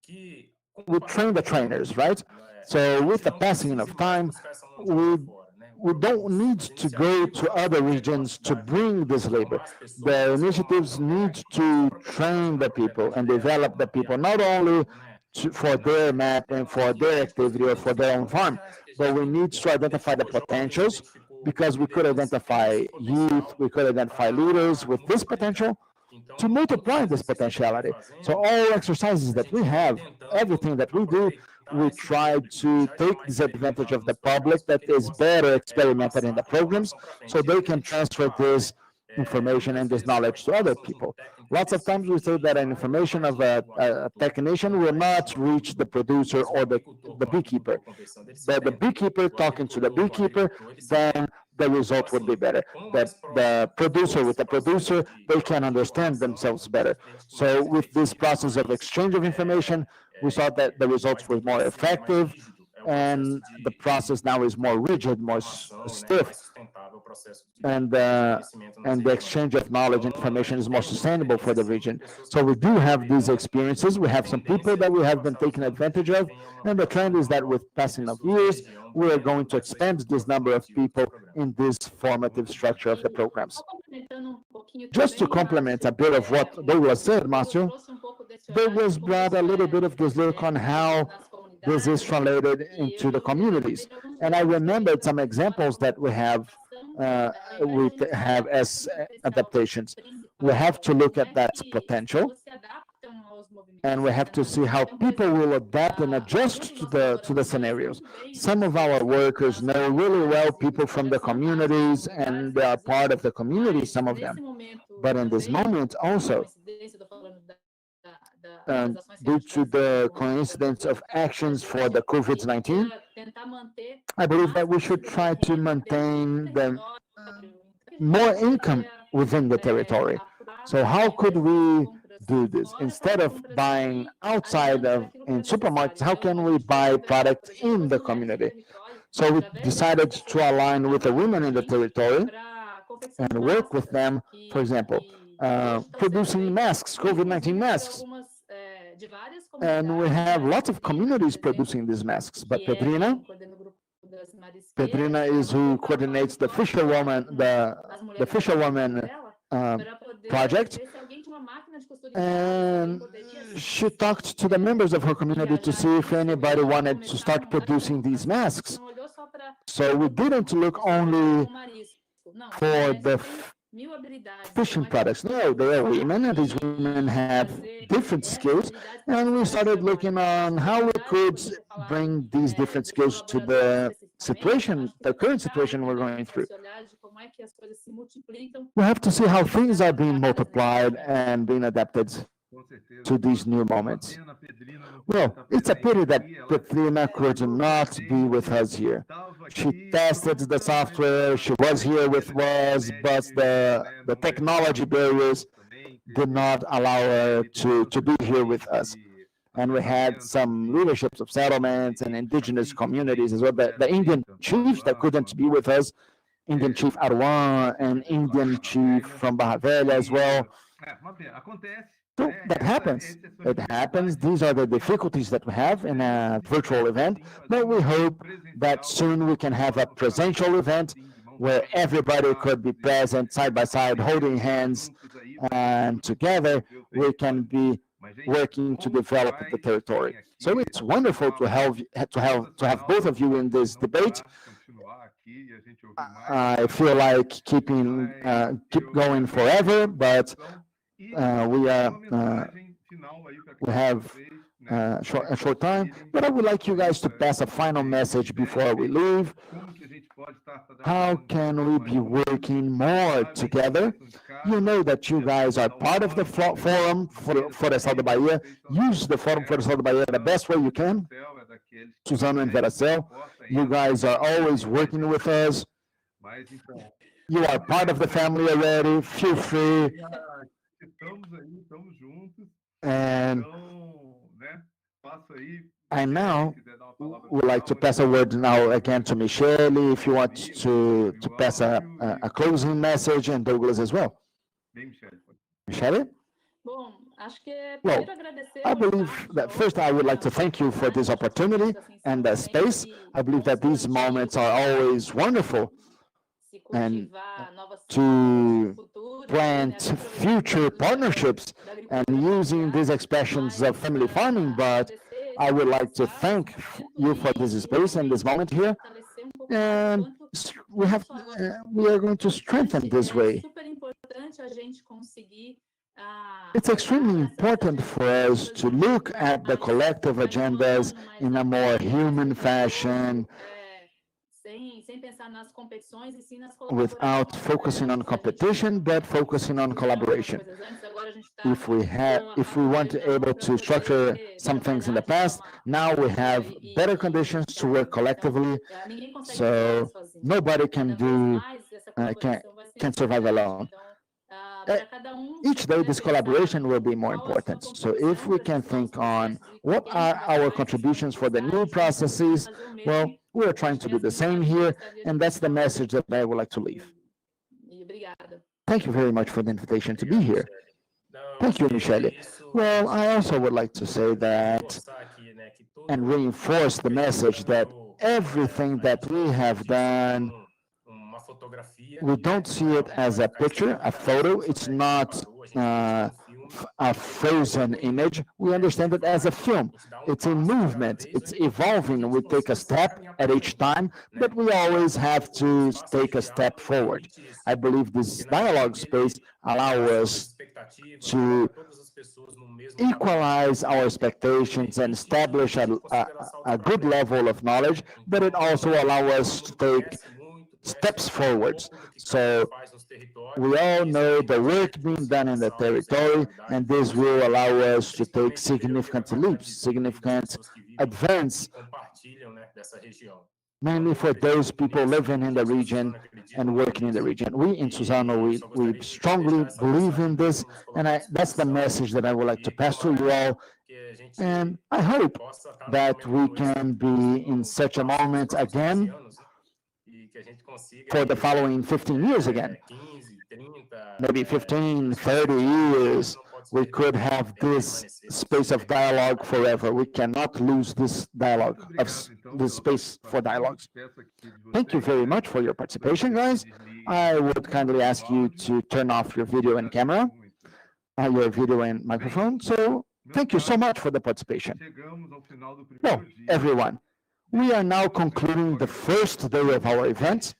the trainers, right? So with the passing of time, we don't need to go to other regions to bring this labor. The initiatives need to train the people and develop the people, not only for their mapping, for their activity, or for their own farm, but we need to identify the potentials, because we could identify youth, we could identify leaders with this potential to multiply this potentiality. So all exercises that we have, everything that we do, we try to take this advantage of the public that is better experimented in the programs, so they can transfer this information and this knowledge to other people. Lots of times we say that an information of a technician will not reach the producer or the beekeeper. But the beekeeper talking to the beekeeper, then the result would be better. The producer with the producer, they can understand themselves better. So with this process of exchange of information, we saw that the results were more effective, and the process now is more rigid, more stiff, and the exchange of knowledge and information is more sustainable for the region. So we do have these experiences. We have some people that we have been taking advantage of, and the trend is that with passing of years, we are going to expand this number of people in this formative structure of the programs. Just to complement a bit of what Douglas said, Márcio, Douglas brought a little bit of this look on how this is translated into the communities. And I remembered some examples that we have as adaptations. We have to look at that potential, and we have to see how people will adapt and adjust to the scenarios. Some of our workers know really well people from the communities, and they are part of the community, some of them. But in this moment also, due to the coincidence of actions for the COVID-19, I believe that we should try to maintain the more income within the territory. So how could we do this? Instead of buying outside in supermarkets, how can we buy product in the community? So we decided to align with the women in the territory and work with them, for example, producing masks, COVID-19 masks. And we have lots of communities producing these masks, but Pedrina is who coordinates the fisherwoman, the fisherwoman project, and she talked to the members of her community to see if anybody wanted to start producing these masks. So we didn't look only for the fishing products. No, they are women, and these women have different skills, and we started looking on how we could bring these different skills to the situation, the current situation we're going through. We have to see how things are being multiplied and being adapted to these new moments. Well, it's a pity that Petrina could not be with us here. She tested the software, she was here with us, but the technology barriers did not allow her to be here with us. And we had some leaderships of settlements and indigenous communities as well. The Indian chiefs that couldn't be with us, Indian Chief Arwan and Indian Chief from Barra Velha as well. So that happens. It happens. These are the difficulties that we have in a virtual event, but we hope that soon we can have a presential event where everybody could be present side by side, holding hands, and together we can be working to develop the territory. So it's wonderful to have both of you in this debate. I feel like keep going forever, but we have a short time, but I would like you guys to pass a final message before we leave. How can we be working more together? You know that you guys are part of the Forum Florestal da Bahia. Use the Forum Florestal da Bahia the best way you can. Suzano and Veracel, you guys are always working with us. You are part of the family already. Feel free. And I now would like to pass a word now again to Michele, if you want to pass a closing message, and Douglas as well. Michele? Well, I believe that first I would like to thank you for this opportunity and the space. I believe that these moments are always wonderful, and to plant future partnerships and using these expressions of family farming, but I would like to thank you for this space and this moment here, and we are going to strengthen this way. It's extremely important for us to look at the collective agendas in a more human fashion, sem pensar nas competições e sim nas without focusing on competition, but focusing on collaboration. If we weren't able to structure some things in the past, now we have better conditions to work collectively, so nobody can survive alone. Each day, this collaboration will be more important. So if we can think on what are our contributions for the new processes, well, we are trying to do the same here, and that's the message that I would like to leave. Thank you very much for the invitation to be here. Thank you, Michele. Well, I also would like to say that and reinforce the message that everything that we have done, we don't see it as a picture, a photo. It's not a frozen image. We understand it as a film. It's a movement. It's evolving. We take a step at each time, but we always have to take a step forward. I believe this dialogue space allows us to equalize our expectations and establish a good level of knowledge, but it also allows us to take steps forwards. So we all know the work being done in the territory, and this will allow us to take significant leaps, significant advance, mainly for those people living in the region and working in the region. We in Suzano, we strongly believe in this, and that's the message that I would like to pass to you all. And I hope that we can be in such a moment again for the following 15 years again. Maybe 15, 30 years, we could have this space of dialogue forever. We cannot lose this dialogue, this space for dialogues. Thank you very much for your participation, guys. I would kindly ask you to turn off your video and camera, your video and microphone. So thank you so much for the participation. Well, everyone, we are now concluding the first day of our event.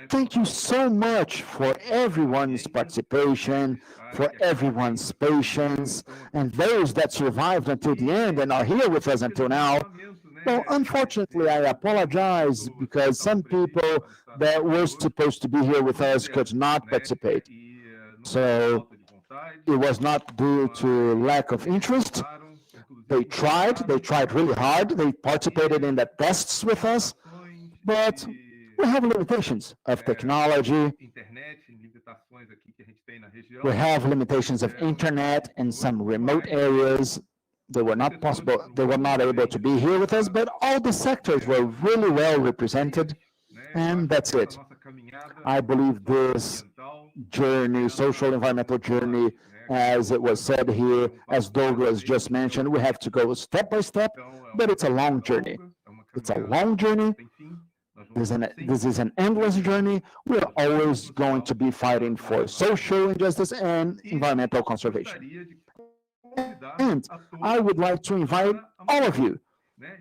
Thank you so much for everyone's participation, for everyone's patience, and those that survived until the end and are here with us until now. Well, unfortunately, I apologize because some people that were supposed to be here with us could not participate. So it was not due to lack of interest. They tried really hard. They participated in the tests with us, but we have limitations of technology. We have limitations of internet in some remote areas. They were not able to be here with us, but all the sectors were really well represented, and that's it. I believe this journey, social environmental journey, as it was said here, as Douglas just mentioned, we have to go step by step, but it's a long journey. It's a long journey. This is an endless journey. We're always going to be fighting for social injustice and environmental conservation. And I would like to invite all of you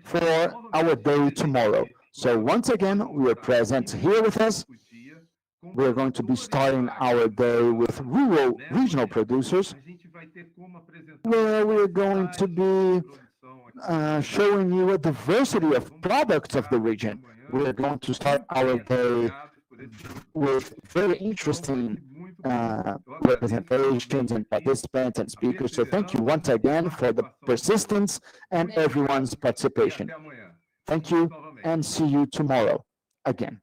for our day tomorrow. So once again, we are present here with us. We're going to be starting our day with regional producers, where we're going to be showing you a diversity of products of the region. We're going to start our day with very interesting representations and participants and speakers. So thank you once again for the persistence and everyone's participation. Thank you, and see you tomorrow again.